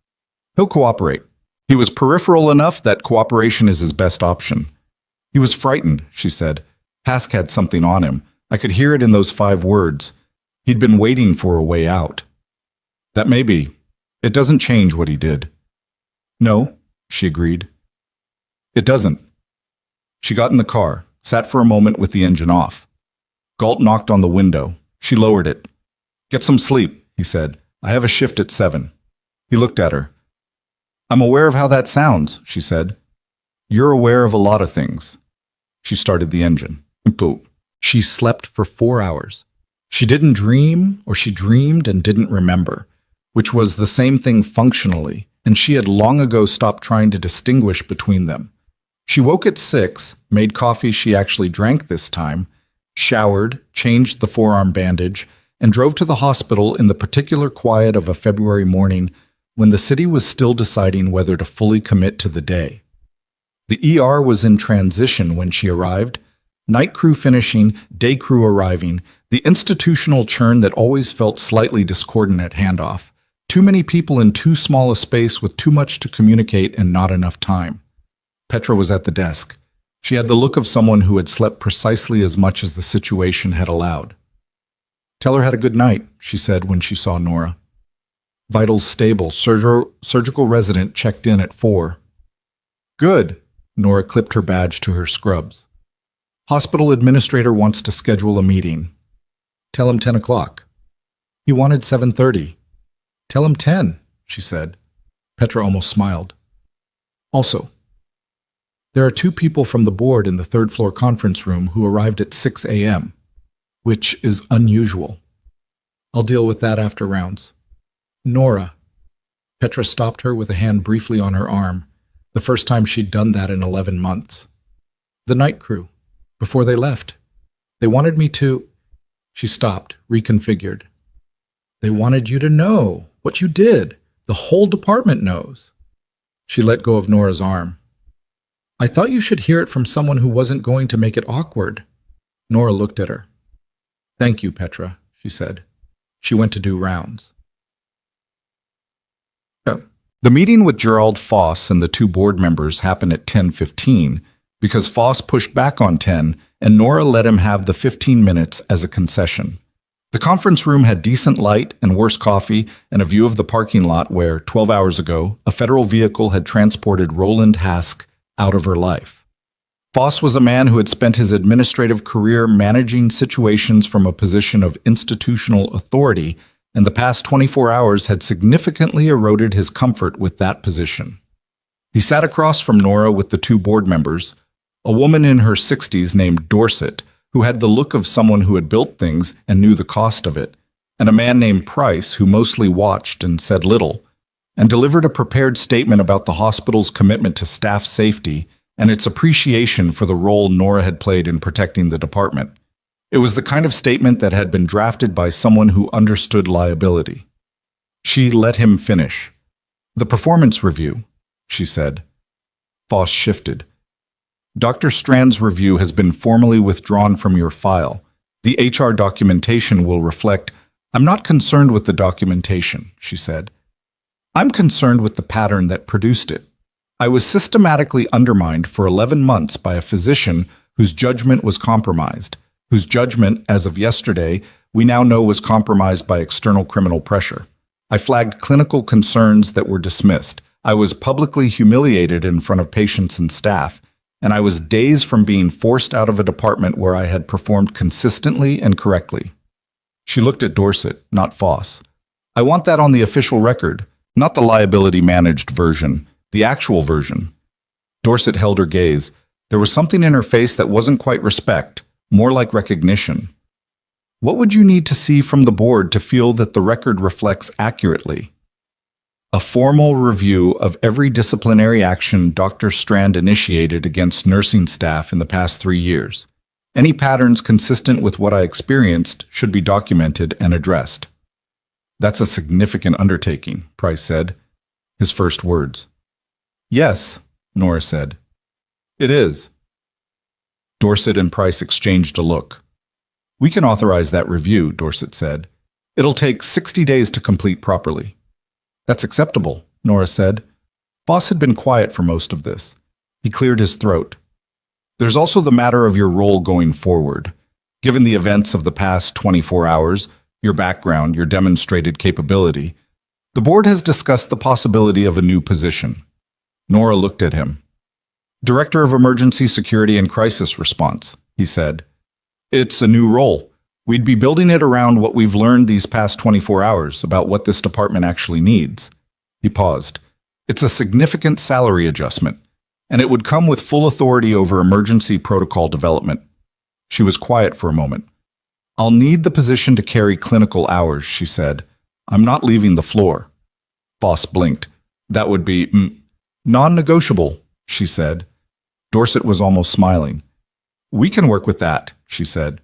He'll cooperate. He was peripheral enough that cooperation is his best option. He was frightened, she said. Hask had something on him. I could hear it in those 5 words. He'd been waiting for a way out. That may be. It doesn't change what he did. No, she agreed. It doesn't. She got in the car, sat for a moment with the engine off. Galt knocked on the window. She lowered it. Get some sleep, he said. I have a shift at 7. He looked at her. I'm aware of how that sounds, she said. You're aware of a lot of things. She started the engine. Boom. She slept for 4 hours. She didn't dream, or she dreamed and didn't remember, which was the same thing functionally, and she had long ago stopped trying to distinguish between them. She woke at 6, made coffee she actually drank this time, showered, changed the forearm bandage, and drove to the hospital in the particular quiet of a February morning when the city was still deciding whether to fully commit to the day. The ER was in transition when she arrived, night crew finishing, day crew arriving, the institutional churn that always felt slightly discordant at handoff. Too many people in too small a space with too much to communicate and not enough time. Petra was at the desk. She had the look of someone who had slept precisely as much as the situation had allowed. Tell her had a good night, she said when she saw Nora. Vitals stable, surgical resident checked in at 4. Good. Nora clipped her badge to her scrubs. Hospital administrator wants to schedule a meeting. Tell him 10 o'clock. He wanted 7:30. Tell him 10, she said. Petra almost smiled. Also, there are 2 people from the board in the 3rd floor conference room who arrived at 6 a.m., which is unusual. I'll deal with that after rounds. Nora. Petra stopped her with a hand briefly on her arm, the first time she'd done that in 11 months. The night crew, before they left. They wanted me to... She stopped, reconfigured. They wanted you to know what you did. The whole department knows. She let go of Nora's arm. I thought you should hear it from someone who wasn't going to make it awkward. Nora looked at her. Thank you, Petra, she said. She went to do rounds. The meeting with Gerald Foss and the 2 board members happened at 10:15 because Foss pushed back on 10 and Nora let him have the 15 minutes as a concession. The conference room had decent light and worse coffee and a view of the parking lot where, 12 hours ago, a federal vehicle had transported Roland Hask out of her life. Foss was a man who had spent his administrative career managing situations from a position of institutional authority, and the past 24 hours had significantly eroded his comfort with that position. He sat across from Nora with the 2 board members, a woman in her 60s named Dorset, who had the look of someone who had built things and knew the cost of it, and a man named Price who mostly watched and said little, and delivered a prepared statement about the hospital's commitment to staff safety and its appreciation for the role Nora had played in protecting the department. It was the kind of statement that had been drafted by someone who understood liability. She let him finish. The performance review, she said. Foss shifted. Dr. Strand's review has been formally withdrawn from your file. The HR documentation will reflect... I'm not concerned with the documentation, she said. I'm concerned with the pattern that produced it. I was systematically undermined for 11 months by a physician whose judgment was compromised, whose judgment, as of yesterday, we now know was compromised by external criminal pressure. I flagged clinical concerns that were dismissed. I was publicly humiliated in front of patients and staff, and I was days from being forced out of a department where I had performed consistently and correctly. She looked at Dorset, not Foss. I want that on the official record, not the liability-managed version, the actual version. Dorset held her gaze. There was something in her face that wasn't quite respect, more like recognition. What would you need to see from the board to feel that the record reflects accurately? A formal review of every disciplinary action Dr. Strand initiated against nursing staff in the past 3 years. Any patterns consistent with what I experienced should be documented and addressed. That's a significant undertaking, Price said, his first words. Yes, Nora said. It is. Dorset and Price exchanged a look. We can authorize that review, Dorset said. It'll take 60 days to complete properly. That's acceptable, Nora said. Foss had been quiet for most of this. He cleared his throat. There's also the matter of your role going forward. Given the events of the past 24 hours, your background, your demonstrated capability, the board has discussed the possibility of a new position. Nora looked at him. Director of Emergency Security and Crisis Response, he said. It's a new role. We'd be building it around what we've learned these past 24 hours about what this department actually needs. He paused. It's a significant salary adjustment, and it would come with full authority over emergency protocol development. She was quiet for a moment. I'll need the position to carry clinical hours, she said. I'm not leaving the floor. Foss blinked. That would be non-negotiable, she said. Dorset was almost smiling. We can work with that, she said.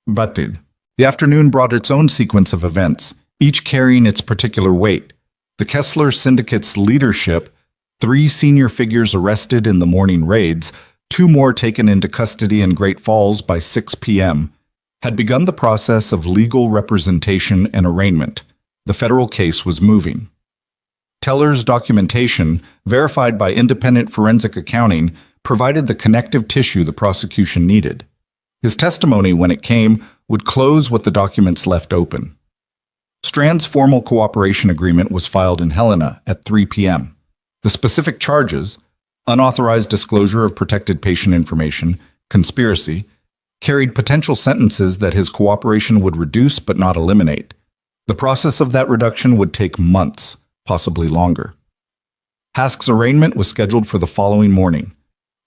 But the afternoon brought its own sequence of events, each carrying its particular weight. The Kessler Syndicate's leadership, 3 senior figures arrested in the morning raids, 2 more taken into custody in Great Falls by 6 p.m., had begun the process of legal representation and arraignment. The federal case was moving. Teller's documentation, verified by independent forensic accounting, provided the connective tissue the prosecution needed. His testimony, when it came, would close what the documents left open. Strand's formal cooperation agreement was filed in Helena at 3 p.m. The specific charges, unauthorized disclosure of protected patient information, conspiracy, carried potential sentences that his cooperation would reduce but not eliminate. The process of that reduction would take months, possibly longer. Hask's arraignment was scheduled for the following morning.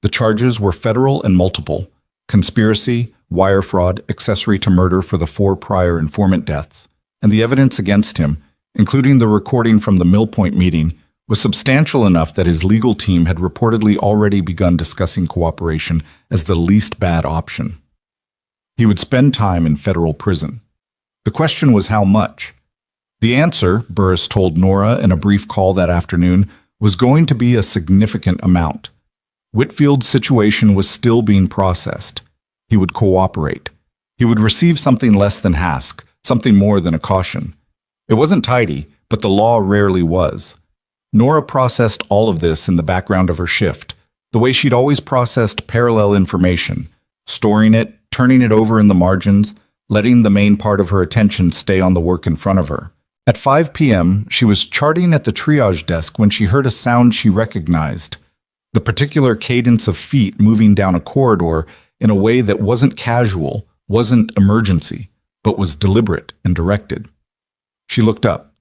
The charges were federal and multiple: conspiracy, wire fraud, accessory to murder for the 4 prior informant deaths, and the evidence against him, including the recording from the Mill Point meeting, was substantial enough that his legal team had reportedly already begun discussing cooperation as the least bad option. He would spend time in federal prison. The question was how much. The answer, Burris told Nora in a brief call that afternoon, was going to be a significant amount. Whitfield's situation was still being processed. He would cooperate. He would receive something less than Hask, something more than a caution. It wasn't tidy, but the law rarely was. Nora processed all of this in the background of her shift, the way she'd always processed parallel information, storing it, turning it over in the margins, letting the main part of her attention stay on the work in front of her. At 5 p.m., she was charting at the triage desk when she heard a sound she recognized, the particular cadence of feet moving down a corridor in a way that wasn't casual, wasn't emergency, but was deliberate and directed. She looked up.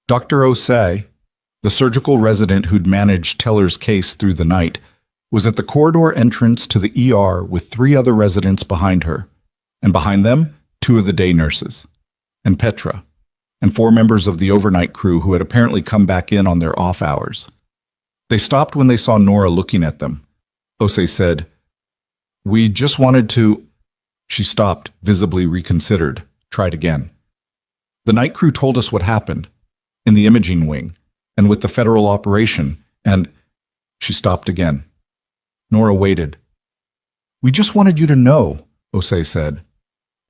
Dr. Osei, the surgical resident who'd managed Teller's case through the night, was at the corridor entrance to the ER with 3 other residents behind her, and behind them, 2 of the day nurses, and Petra, and 4 members of the overnight crew who had apparently come back in on their off hours. They stopped when they saw Nora looking at them. Osei said, "We just wanted to—" She stopped, visibly reconsidered, tried again. "The night crew told us what happened, in the imaging wing, and with the federal operation, and—" She stopped again. Nora waited. "We just wanted you to know," Osei said.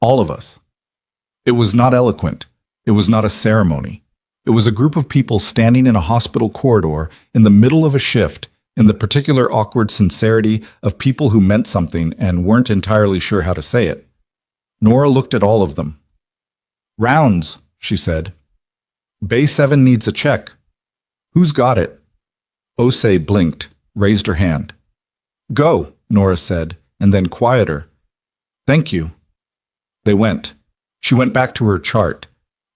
"All of us." It was not eloquent. It was not a ceremony. It was a group of people standing in a hospital corridor in the middle of a shift, in the particular awkward sincerity of people who meant something and weren't entirely sure how to say it. Nora looked at all of them. "Rounds," she said. "Bay 7 needs a check. Who's got it?" Osei blinked, raised her hand. "Go," Nora said, and then quieter. "Thank you." They went. She went back to her chart.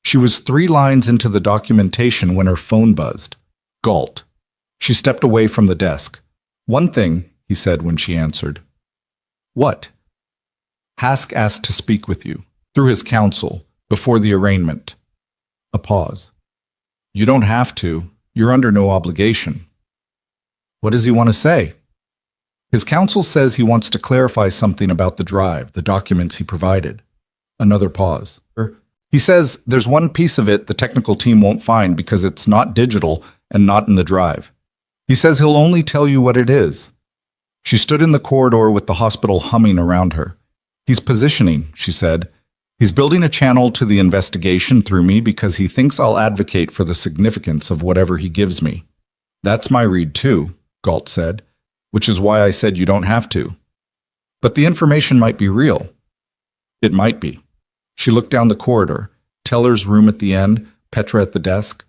She was 3 lines into the documentation when her phone buzzed. Galt. She stepped away from the desk. "One thing," he said when she answered. "What?" "Hask asked to speak with you, through his counsel, before the arraignment." A pause. "You don't have to. You're under no obligation." "What does he want to say?" "His counsel says he wants to clarify something about the drive, the documents he provided." Another pause. "He says there's one piece of it the technical team won't find because it's not digital and not in the drive. He says he'll only tell you what it is." She stood in the corridor with the hospital humming around her. "He's positioning," she said. "He's building a channel to the investigation through me because he thinks I'll advocate for the significance of whatever he gives me." "That's my read too," Galt said, "which is why I said you don't have to." "But the information might be real." "It might be." She looked down the corridor, Teller's room at the end, Petra at the desk,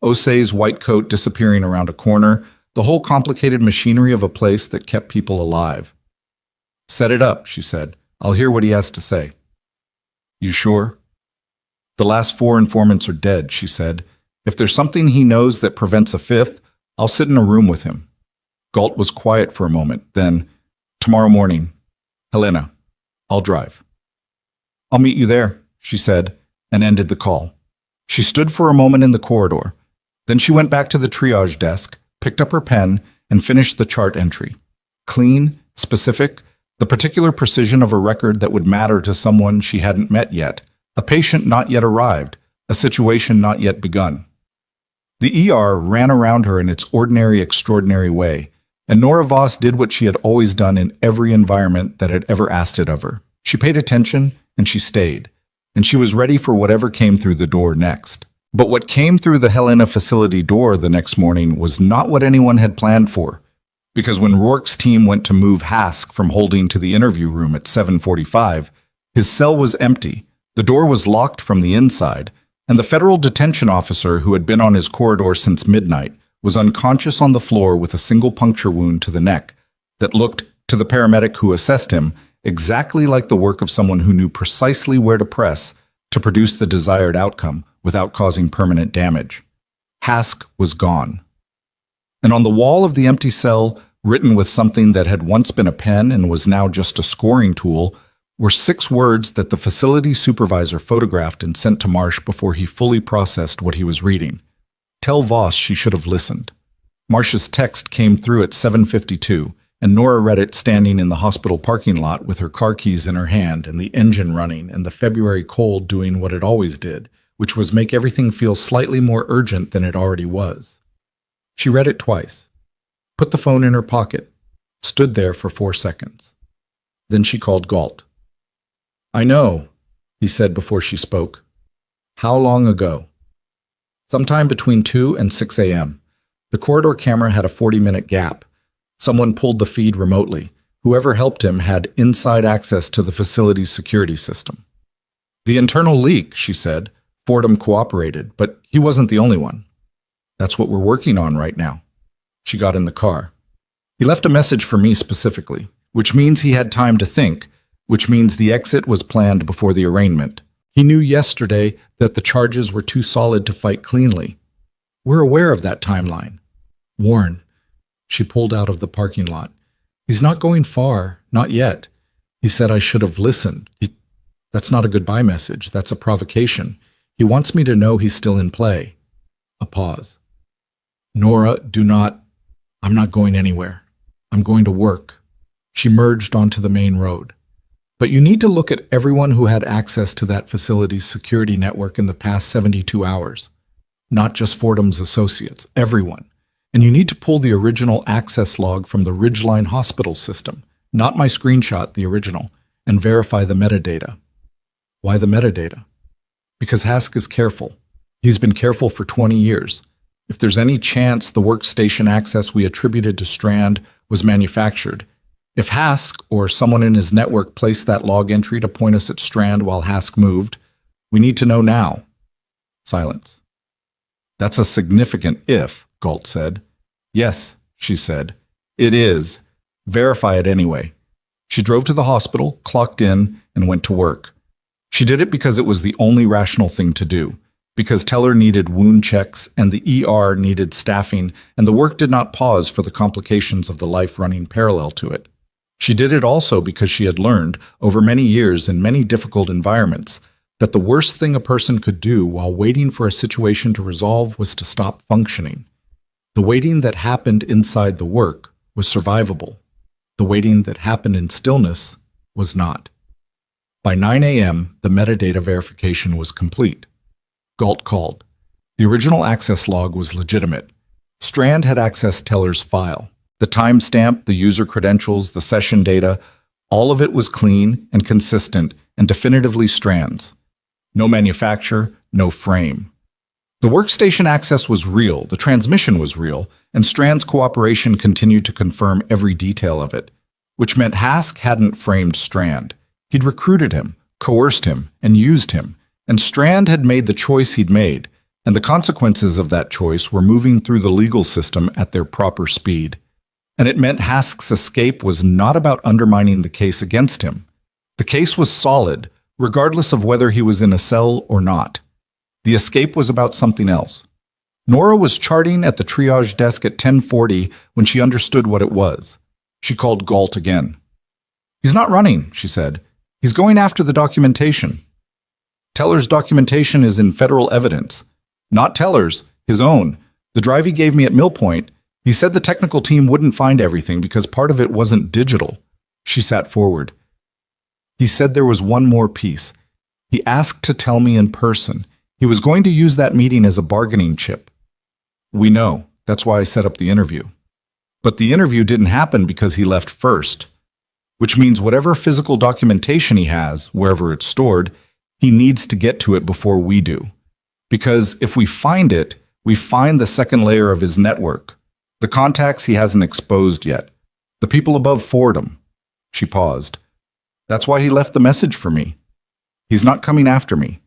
Osei's white coat disappearing around a corner, the whole complicated machinery of a place that kept people alive. "Set it up," she said. "I'll hear what he has to say." "You sure?" "The last 4 informants are dead," she said. "If there's something he knows that prevents a 5th, I'll sit in a room with him." Galt was quiet for a moment, then, "Tomorrow morning. Helena, I'll drive." "I'll meet you there," she said, and ended the call. She stood for a moment in the corridor. Then she went back to the triage desk, picked up her pen, and finished the chart entry. Clean, specific, the particular precision of a record that would matter to someone she hadn't met yet, a patient not yet arrived, a situation not yet begun. The ER ran around her in its ordinary, extraordinary way, and Nora Voss did what she had always done in every environment that had ever asked it of her. She paid attention, and she stayed, and she was ready for whatever came through the door next. But what came through the Helena facility door the next morning was not what anyone had planned for, because when Rourke's team went to move Hask from holding to the interview room at 7:45, his cell was empty, the door was locked from the inside, and the federal detention officer who had been on his corridor since midnight was unconscious on the floor with a single puncture wound to the neck that looked, To the paramedic who assessed him, exactly like the work of someone who knew precisely where to press to produce the desired outcome without causing permanent damage. Hask was gone. And on the wall of the empty cell, written with something that had once been a pen and was now just a scoring tool, were 6 words that the facility supervisor photographed and sent to Marsh before he fully processed what he was reading. Tell Voss she should have listened. Marsh's text came through at 7:52, and Nora read it standing in the hospital parking lot with her car keys in her hand and the engine running and the February cold doing what it always did, which was make everything feel slightly more urgent than it already was. She read it twice, put the phone in her pocket, stood there for 4 seconds. Then she called Galt. "I know," he said before she spoke. "How long ago?" "Sometime between 2 and 6 a.m. The corridor camera had a 40-minute gap. Someone pulled the feed remotely. Whoever helped him had inside access to the facility's security system." "The internal leak," she said. "Fordham cooperated, but he wasn't the only one." "That's what we're working on right now." She got in the car. "He left a message for me specifically, which means he had time to think, which means the exit was planned before the arraignment. He knew yesterday that the charges were too solid to fight cleanly. We're aware of that timeline." "Warren," she pulled out of the parking lot. "He's not going far, not yet. He said I should have listened. That's not a goodbye message, that's a provocation. He wants me to know he's still in play." A pause. "Nora, I'm not going anywhere. I'm going to work." She merged onto the main road. "But you need to look at everyone who had access to that facility's security network in the past 72 hours. Not just Fordham's associates, everyone. And you need to pull the original access log from the Ridgeline Hospital system, not my screenshot, the original, and verify the metadata." "Why the metadata?" "Because Hask is careful. He's been careful for 20 years. If there's any chance the workstation access we attributed to Strand was manufactured, if Hask or someone in his network placed that log entry to point us at Strand while Hask moved, we need to know now." Silence. "That's a significant if," Galt said. "Yes," she said. "It is. Verify it anyway." She drove to the hospital, clocked in, and went to work. She did it because it was the only rational thing to do, because Teller needed wound checks and the ER needed staffing, and the work did not pause for the complications of the life running parallel to it. She did it also because she had learned, over many years in many difficult environments, that the worst thing a person could do while waiting for a situation to resolve was to stop functioning. The waiting that happened inside the work was survivable. The waiting that happened in stillness was not. By 9 a.m., the metadata verification was complete. Galt called. The original access log was legitimate. Strand had accessed Teller's file. The timestamp, the user credentials, the session data, all of it was clean and consistent and definitively Strand's. No manufacturer, no frame. The workstation access was real, the transmission was real, and Strand's cooperation continued to confirm every detail of it, which meant Hask hadn't framed Strand. He'd recruited him, coerced him, and used him, and Strand had made the choice he'd made, and the consequences of that choice were moving through the legal system at their proper speed. And it meant Hask's escape was not about undermining the case against him. The case was solid, regardless of whether he was in a cell or not. The escape was about something else. Nora was charting at the triage desk at 10:40 when she understood what it was. She called Galt again. "He's not running," she said. "He's going after the documentation." "Teller's documentation is in federal evidence." "Not Teller's, his own. The drive he gave me at Millpoint. He said the technical team wouldn't find everything because part of it wasn't digital." She sat forward. "He said there was one more piece. He asked to tell me in person. He was going to use that meeting as a bargaining chip." "We know. That's why I set up the interview." "But the interview didn't happen because he left first. Which means whatever physical documentation he has, wherever it's stored, he needs to get to it before we do. Because if we find it, we find the second layer of his network. The contacts he hasn't exposed yet. The people above Fordham." She paused. "That's why he left the message for me. He's not coming after me.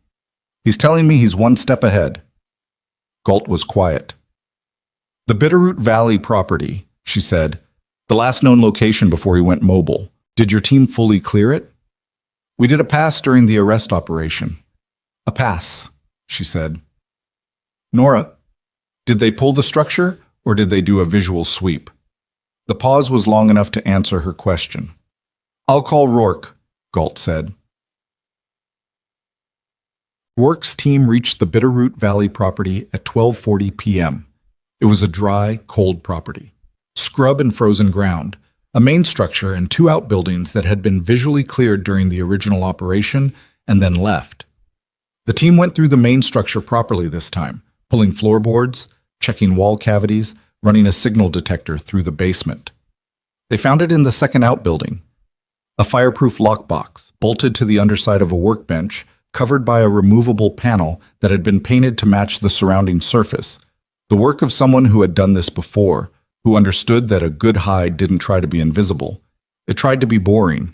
He's telling me he's one step ahead." Galt was quiet. "The Bitterroot Valley property," she said. The last known location before he went mobile. Did your team fully clear it? We did a pass during the arrest operation. A pass, she said. Nora, did they pull the structure or did they do a visual sweep? The pause was long enough to answer her question. I'll call Rourke, Galt said. Rourke's team reached the Bitterroot Valley property at 12:40 p.m. It was a dry, cold property. Scrub and frozen ground, a main structure and two outbuildings that had been visually cleared during the original operation and then left. The team went through the main structure properly this time, pulling floorboards, checking wall cavities, running a signal detector through the basement. They found it in the second outbuilding, a fireproof lockbox bolted to the underside of a workbench, covered by a removable panel that had been painted to match the surrounding surface, the work of someone who had done this before, who understood that a good hide didn't try to be invisible. It tried to be boring.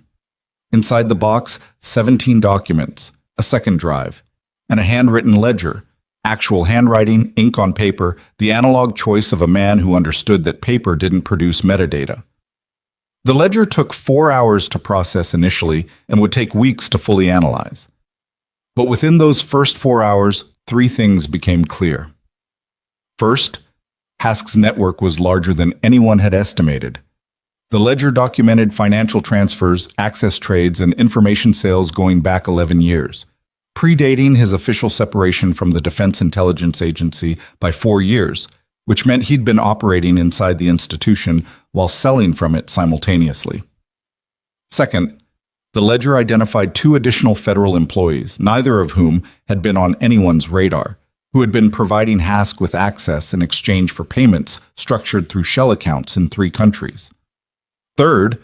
Inside the box, 17 documents, a second drive, and a handwritten ledger, actual handwriting, ink on paper, the analog choice of a man who understood that paper didn't produce metadata. The ledger took 4 hours to process initially and would take weeks to fully analyze. But within those first 4 hours, 3 things became clear. First, Hask's network was larger than anyone had estimated. The ledger documented financial transfers, access trades, and information sales going back 11 years, predating his official separation from the Defense Intelligence Agency by 4 years, which meant he'd been operating inside the institution while selling from it simultaneously. Second, the ledger identified 2 additional federal employees, neither of whom had been on anyone's radar, who had been providing Hask with access in exchange for payments structured through shell accounts in 3 countries. Third,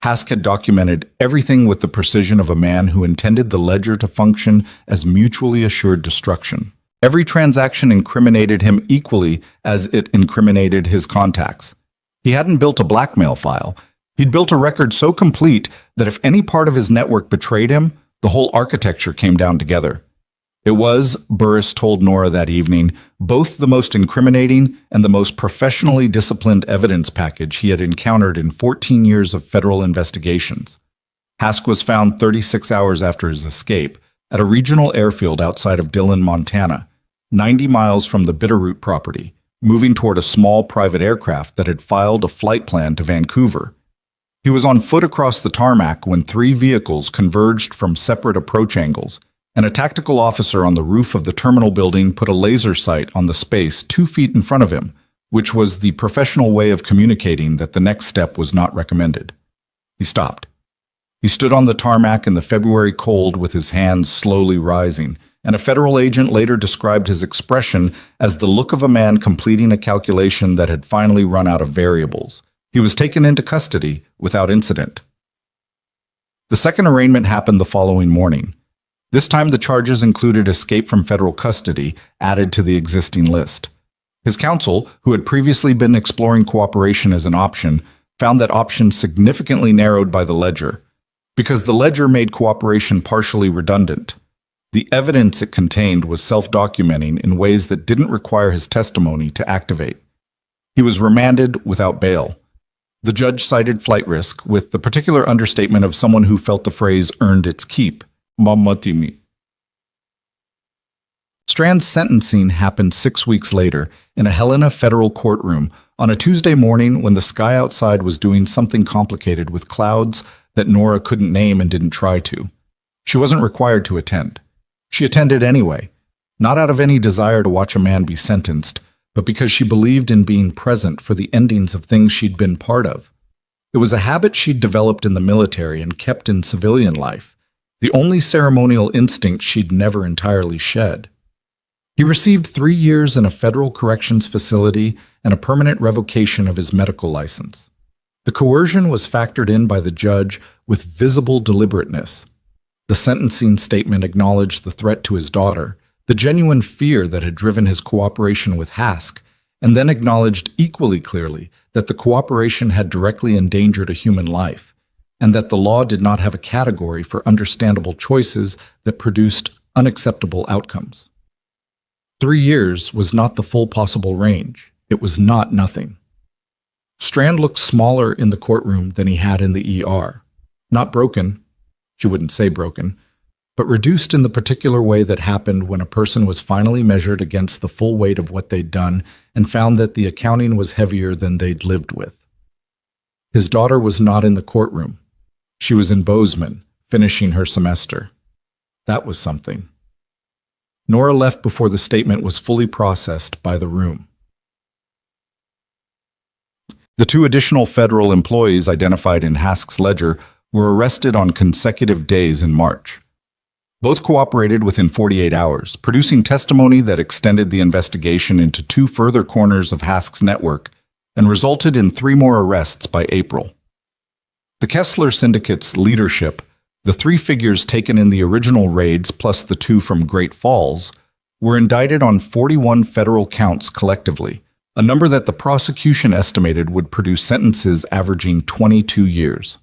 Hask had documented everything with the precision of a man who intended the ledger to function as mutually assured destruction. Every transaction incriminated him equally as it incriminated his contacts. He hadn't built a blackmail file. He'd built a record so complete that if any part of his network betrayed him, the whole architecture came down together. It was, Burris told Nora that evening, both the most incriminating and the most professionally disciplined evidence package he had encountered in 14 years of federal investigations. Hask was found 36 hours after his escape at a regional airfield outside of Dillon, Montana, 90 miles from the Bitterroot property, moving toward a small private aircraft that had filed a flight plan to Vancouver. He was on foot across the tarmac when 3 vehicles converged from separate approach angles, and a tactical officer on the roof of the terminal building put a laser sight on the space 2 feet in front of him, which was the professional way of communicating that the next step was not recommended. He stopped. He stood on the tarmac in the February cold with his hands slowly rising, and a federal agent later described his expression as the look of a man completing a calculation that had finally run out of variables. He was taken into custody without incident. The second arraignment happened the following morning. This time the charges included escape from federal custody, added to the existing list. His counsel, who had previously been exploring cooperation as an option, found that option significantly narrowed by the ledger, because the ledger made cooperation partially redundant. The evidence it contained was self-documenting in ways that didn't require his testimony to activate. He was remanded without bail. The judge cited flight risk with the particular understatement of someone who felt the phrase earned its keep. Mamatimi. Strand's sentencing happened 6 weeks later in a Helena federal courtroom on a Tuesday morning when the sky outside was doing something complicated with clouds that Nora couldn't name and didn't try to. She wasn't required to attend. She attended anyway, not out of any desire to watch a man be sentenced, but because she believed in being present for the endings of things she'd been part of. It was a habit she'd developed in the military and kept in civilian life, the only ceremonial instinct she'd never entirely shed. He received 3 years in a federal corrections facility and a permanent revocation of his medical license. The coercion was factored in by the judge with visible deliberateness. The sentencing statement acknowledged the threat to his daughter, the genuine fear that had driven his cooperation with Hask, and then acknowledged equally clearly that the cooperation had directly endangered a human life, and that the law did not have a category for understandable choices that produced unacceptable outcomes. 3 years was not the full possible range. It was not nothing. Strand looked smaller in the courtroom than he had in the ER. Not broken, she wouldn't say broken, but reduced in the particular way that happened when a person was finally measured against the full weight of what they'd done and found that the accounting was heavier than they'd lived with. His daughter was not in the courtroom. She was in Bozeman, finishing her semester. That was something. Nora left before the statement was fully processed by the room. The 2 additional federal employees identified in Hask's ledger were arrested on consecutive days in March. Both cooperated within 48 hours, producing testimony that extended the investigation into 2 further corners of Hask's network and resulted in 3 more arrests by April. The Kessler Syndicate's leadership, the 3 figures taken in the original raids plus the 2 from Great Falls, were indicted on 41 federal counts collectively, a number that the prosecution estimated would produce sentences averaging 22 years.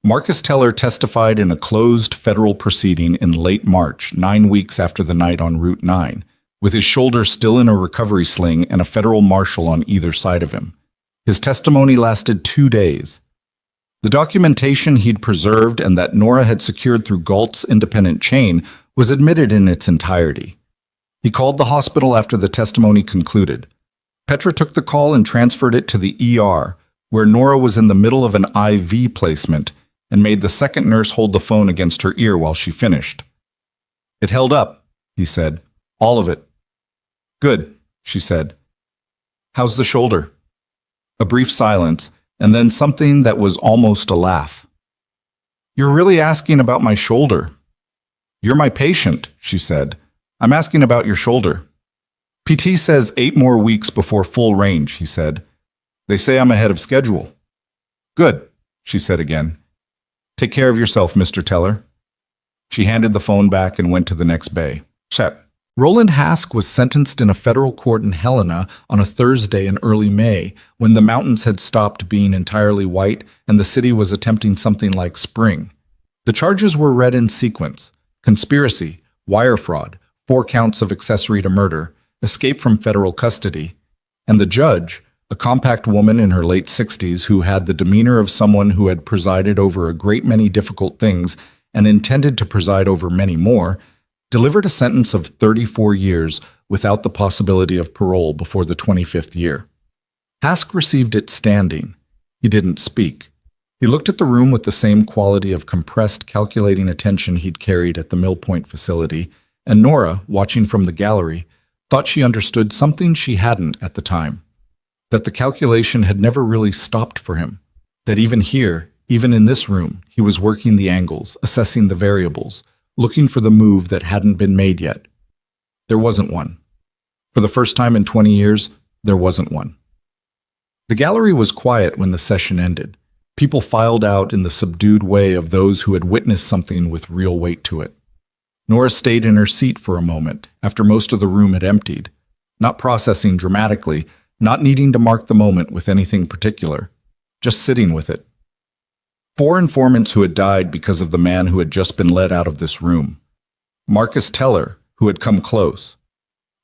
Marcus Teller testified in a closed federal proceeding in late March, 9 weeks after the night on Route 9, with his shoulder still in a recovery sling and a federal marshal on either side of him. His testimony lasted 2 days. The documentation he'd preserved and that Nora had secured through Galt's independent chain was admitted in its entirety. He called the hospital after the testimony concluded. Petra took the call and transferred it to the ER, where Nora was in the middle of an IV placement, and made the second nurse hold the phone against her ear while she finished. "It held up," he said. "All of it." "Good," she said. "How's the shoulder?" A brief silence, and then something that was almost a laugh. "You're really asking about my shoulder." "You're my patient," she said. "I'm asking about your shoulder." "PT says 8 more weeks before full range," he said. "They say I'm ahead of schedule." "Good," she said again. "Take care of yourself, Mr. Teller." She handed the phone back and went to the next bay. Set. Roland Hask was sentenced in a federal court in Helena on a Thursday in early May, when the mountains had stopped being entirely white and the city was attempting something like spring. The charges were read in sequence: conspiracy, wire fraud, 4 counts of accessory to murder, escape from federal custody, and the judge, a compact woman in her late 60s who had the demeanor of someone who had presided over a great many difficult things and intended to preside over many more, delivered a sentence of 34 years without the possibility of parole before the 25th year. Hask received it standing. He didn't speak. He looked at the room with the same quality of compressed, calculating attention he'd carried at the Mill Point facility, and Nora, watching from the gallery, thought she understood something she hadn't at the time. That the calculation had never really stopped for him. That even here, even in this room, he was working the angles, assessing the variables, looking for the move that hadn't been made yet. There wasn't one. For the first time in 20 years, there wasn't one. The gallery was quiet when the session ended. People filed out in the subdued way of those who had witnessed something with real weight to it. Nora stayed in her seat for a moment, after most of the room had emptied, not processing dramatically, not needing to mark the moment with anything particular, just sitting with it. 4 informants who had died because of the man who had just been led out of this room. Marcus Teller, who had come close.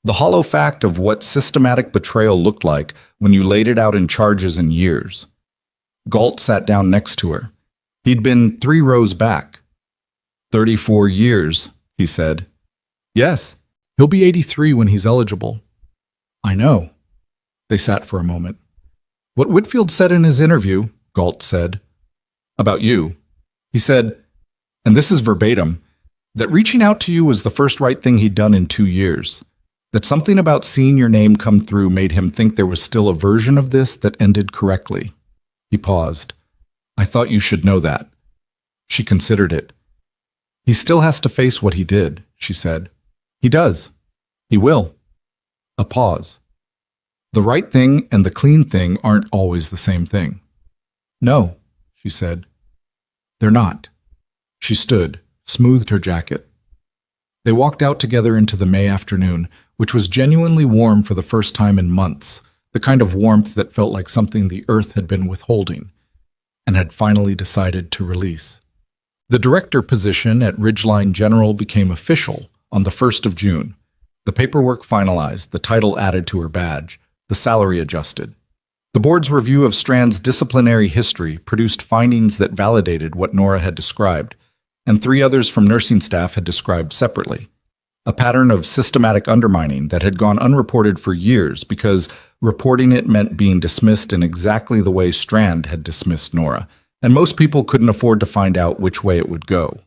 The hollow fact of what systematic betrayal looked like when you laid it out in charges and years. Galt sat down next to her. He'd been 3 rows back. 34 years, he said. Yes, he'll be 83 when he's eligible. I know. They sat for a moment. What Whitfield said in his interview, Galt said, about you. He said, and this is verbatim, that reaching out to you was the first right thing he'd done in 2 years. That something about seeing your name come through made him think there was still a version of this that ended correctly. He paused. I thought you should know that. She considered it. He still has to face what he did, she said. He does. He will. A pause. The right thing and the clean thing aren't always the same thing. No, she said. They're not. She stood, smoothed her jacket. They walked out together into the May afternoon, which was genuinely warm for the first time in months, the kind of warmth that felt like something the earth had been withholding, and had finally decided to release. The director position at Ridgeline General became official on the 1st of June. The paperwork finalized, the title added to her badge, the salary adjusted. The board's review of Strand's disciplinary history produced findings that validated what Nora had described, and 3 others from nursing staff had described separately. A pattern of systematic undermining that had gone unreported for years because reporting it meant being dismissed in exactly the way Strand had dismissed Nora, and most people couldn't afford to find out which way it would go.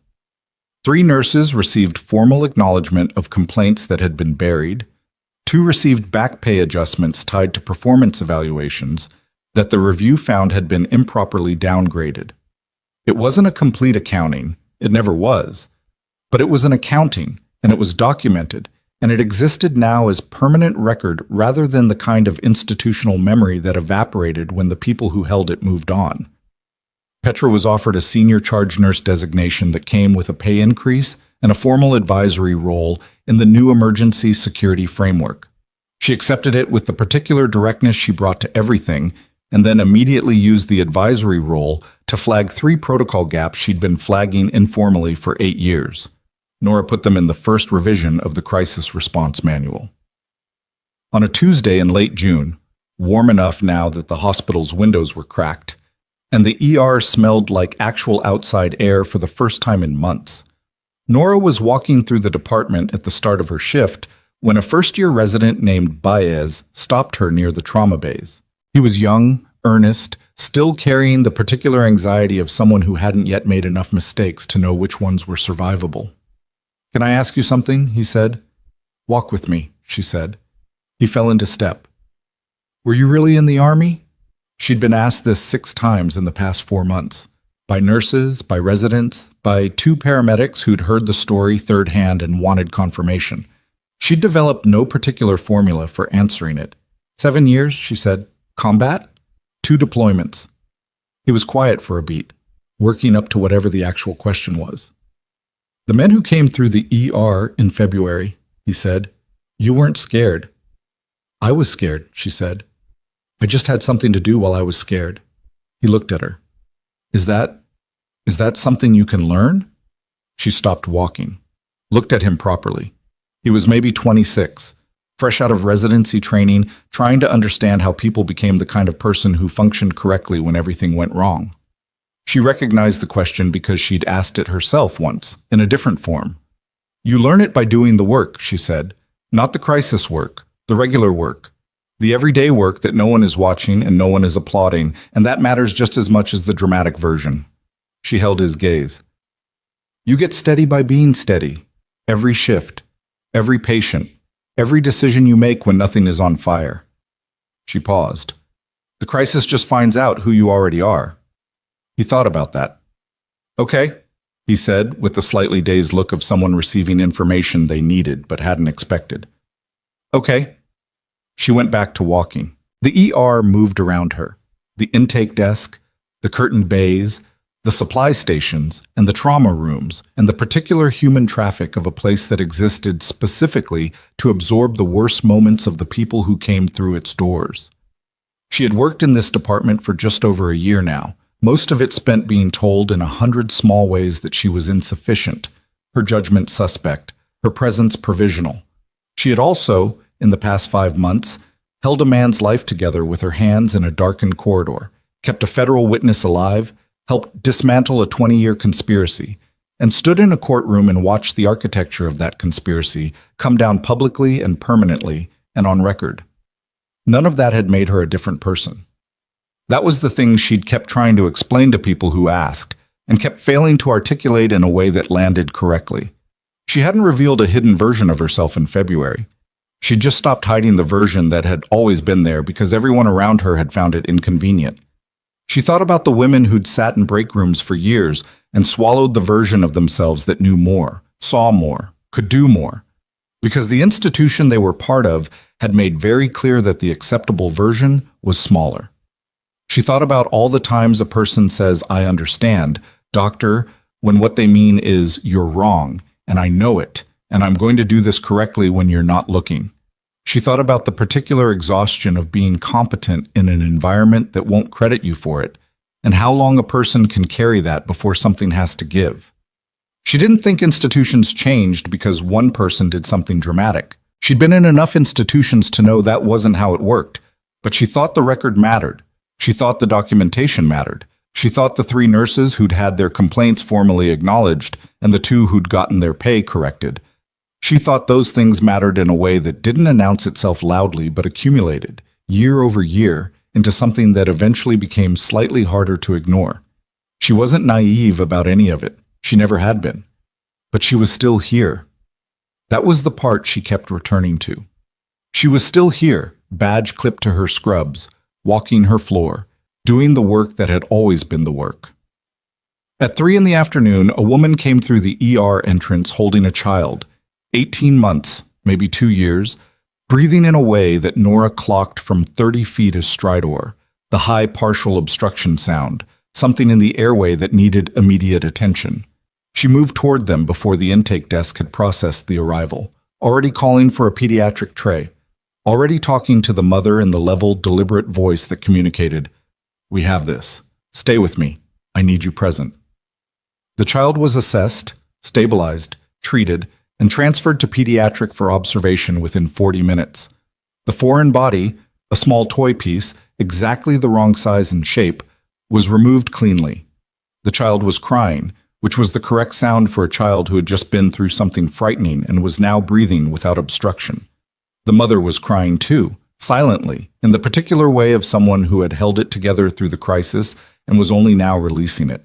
3 nurses received formal acknowledgement of complaints that had been buried. 2 received back pay adjustments tied to performance evaluations that the review found had been improperly downgraded. It wasn't a complete accounting, it never was, but it was an accounting, and it was documented, and it existed now as permanent record rather than the kind of institutional memory that evaporated when the people who held it moved on. Petra was offered a senior charge nurse designation that came with a pay increase and a formal advisory role in the new emergency security framework. She accepted it with the particular directness she brought to everything, and then immediately used the advisory role to flag 3 protocol gaps she'd been flagging informally for 8 years. Nora put them in the first revision of the Crisis Response Manual. On a Tuesday in late June, warm enough now that the hospital's windows were cracked, and the ER smelled like actual outside air for the first time in months, Nora was walking through the department at the start of her shift when a first-year resident named Baez stopped her near the trauma bays. He was young, earnest, still carrying the particular anxiety of someone who hadn't yet made enough mistakes to know which ones were survivable. "Can I ask you something?" he said. "Walk with me," she said. He fell into step. "Were you really in the Army?" She'd been asked this 6 times in the past 4 months, by nurses, by residents, by 2 paramedics who'd heard the story third hand and wanted confirmation. She'd developed no particular formula for answering it. 7 years, she said. Combat? 2 deployments. He was quiet for a beat, working up to whatever the actual question was. "The men who came through the ER in February," he said, "you weren't scared." "I was scared," she said. "I just had something to do while I was scared." He looked at her. Is that something you can learn?" She stopped walking, looked at him properly. He was maybe 26, fresh out of residency training, trying to understand how people became the kind of person who functioned correctly when everything went wrong. She recognized the question because she'd asked it herself once, in a different form. "You learn it by doing the work," she said, "not the crisis work, the regular work. The everyday work that no one is watching and no one is applauding, and that matters just as much as the dramatic version." She held his gaze. "You get steady by being steady. Every shift, every patient, every decision you make when nothing is on fire." She paused. "The crisis just finds out who you already are." He thought about that. "Okay," he said, with the slightly dazed look of someone receiving information they needed but hadn't expected. "Okay." She went back to walking. The ER moved around her. The intake desk, the curtained bays, the supply stations, and the trauma rooms, and the particular human traffic of a place that existed specifically to absorb the worst moments of the people who came through its doors. She had worked in this department for just over a year now, most of it spent being told in 100 small ways that she was insufficient, her judgment suspect, her presence provisional. She had also, in the past 5 months, held a man's life together with her hands in a darkened corridor, kept a federal witness alive, helped dismantle a 20-year conspiracy, and stood in a courtroom and watched the architecture of that conspiracy come down publicly and permanently and on record. None of that had made her a different person. That was the thing she'd kept trying to explain to people who asked, and kept failing to articulate in a way that landed correctly. She hadn't revealed a hidden version of herself in February. She'd just stopped hiding the version that had always been there because everyone around her had found it inconvenient. She thought about the women who'd sat in break rooms for years and swallowed the version of themselves that knew more, saw more, could do more, because the institution they were part of had made very clear that the acceptable version was smaller. She thought about all the times a person says, "I understand, doctor," when what they mean is, "You're wrong, and I know it, and I'm going to do this correctly when you're not looking." She thought about the particular exhaustion of being competent in an environment that won't credit you for it, and how long a person can carry that before something has to give. She didn't think institutions changed because one person did something dramatic. She'd been in enough institutions to know that wasn't how it worked. But she thought the record mattered. She thought the documentation mattered. She thought the 3 nurses who'd had their complaints formally acknowledged and the 2 who'd gotten their pay corrected. She thought those things mattered in a way that didn't announce itself loudly but accumulated, year over year, into something that eventually became slightly harder to ignore. She wasn't naive about any of it. She never had been. But she was still here. That was the part she kept returning to. She was still here, badge clipped to her scrubs, walking her floor, doing the work that had always been the work. At 3 in the afternoon, a woman came through the ER entrance holding a child, 18 months, maybe 2 years, breathing in a way that Nora clocked from 30 feet as stridor, the high partial obstruction sound, something in the airway that needed immediate attention. She moved toward them before the intake desk had processed the arrival, already calling for a pediatric tray, already talking to the mother in the level, deliberate voice that communicated, "We have this. Stay with me. I need you present." The child was assessed, stabilized, treated, and transferred to pediatric for observation within 40 minutes. The foreign body, a small toy piece, exactly the wrong size and shape, was removed cleanly. The child was crying, which was the correct sound for a child who had just been through something frightening and was now breathing without obstruction. The mother was crying too, silently, in the particular way of someone who had held it together through the crisis and was only now releasing it.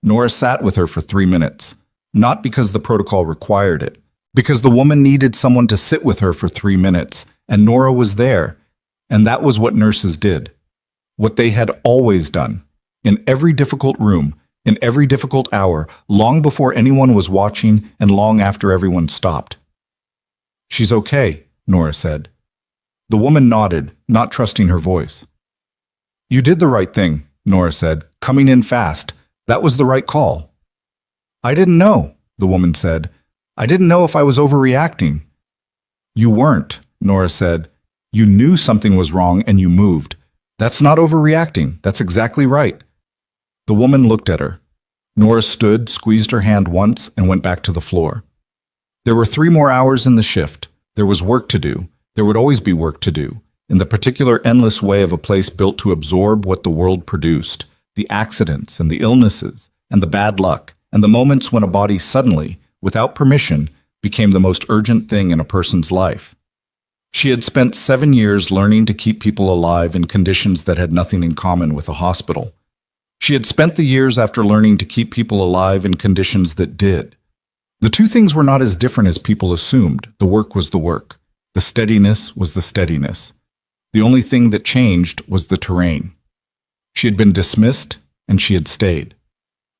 Nora sat with her for 3 minutes, not because the protocol required it, because the woman needed someone to sit with her for 3 minutes, and Nora was there, and that was what nurses did. What they had always done, in every difficult room, in every difficult hour, long before anyone was watching and long after everyone stopped. "She's okay," Nora said. The woman nodded, not trusting her voice. "You did the right thing," Nora said, "coming in fast. That was the right call." "I didn't know," the woman said. "I didn't know if I was overreacting." "You weren't," Nora said. "You knew something was wrong and you moved. That's not overreacting. That's exactly right." The woman looked at her. Nora stood, squeezed her hand once, and went back to the floor. There were 3 more hours in the shift. There was work to do. There would always be work to do, in the particular endless way of a place built to absorb what the world produced, the accidents and the illnesses and the bad luck, and the moments when a body suddenly, without permission, became the most urgent thing in a person's life. She had spent 7 years learning to keep people alive in conditions that had nothing in common with a hospital. She had spent the years after learning to keep people alive in conditions that did. The 2 things were not as different as people assumed. The work was the work. The steadiness was the steadiness. The only thing that changed was the terrain. She had been dismissed, and she had stayed.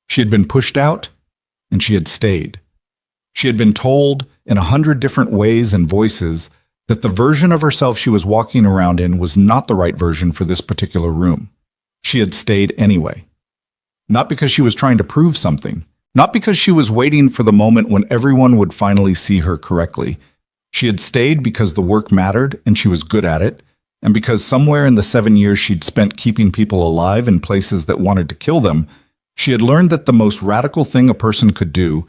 She had been pushed out, and she had stayed. She had been told in 100 different ways and voices that the version of herself she was walking around in was not the right version for this particular room. She had stayed anyway. Not because she was trying to prove something, not because she was waiting for the moment when everyone would finally see her correctly. She had stayed because the work mattered and she was good at it, and because somewhere in the 7 years she'd spent keeping people alive in places that wanted to kill them, she had learned that the most radical thing a person could do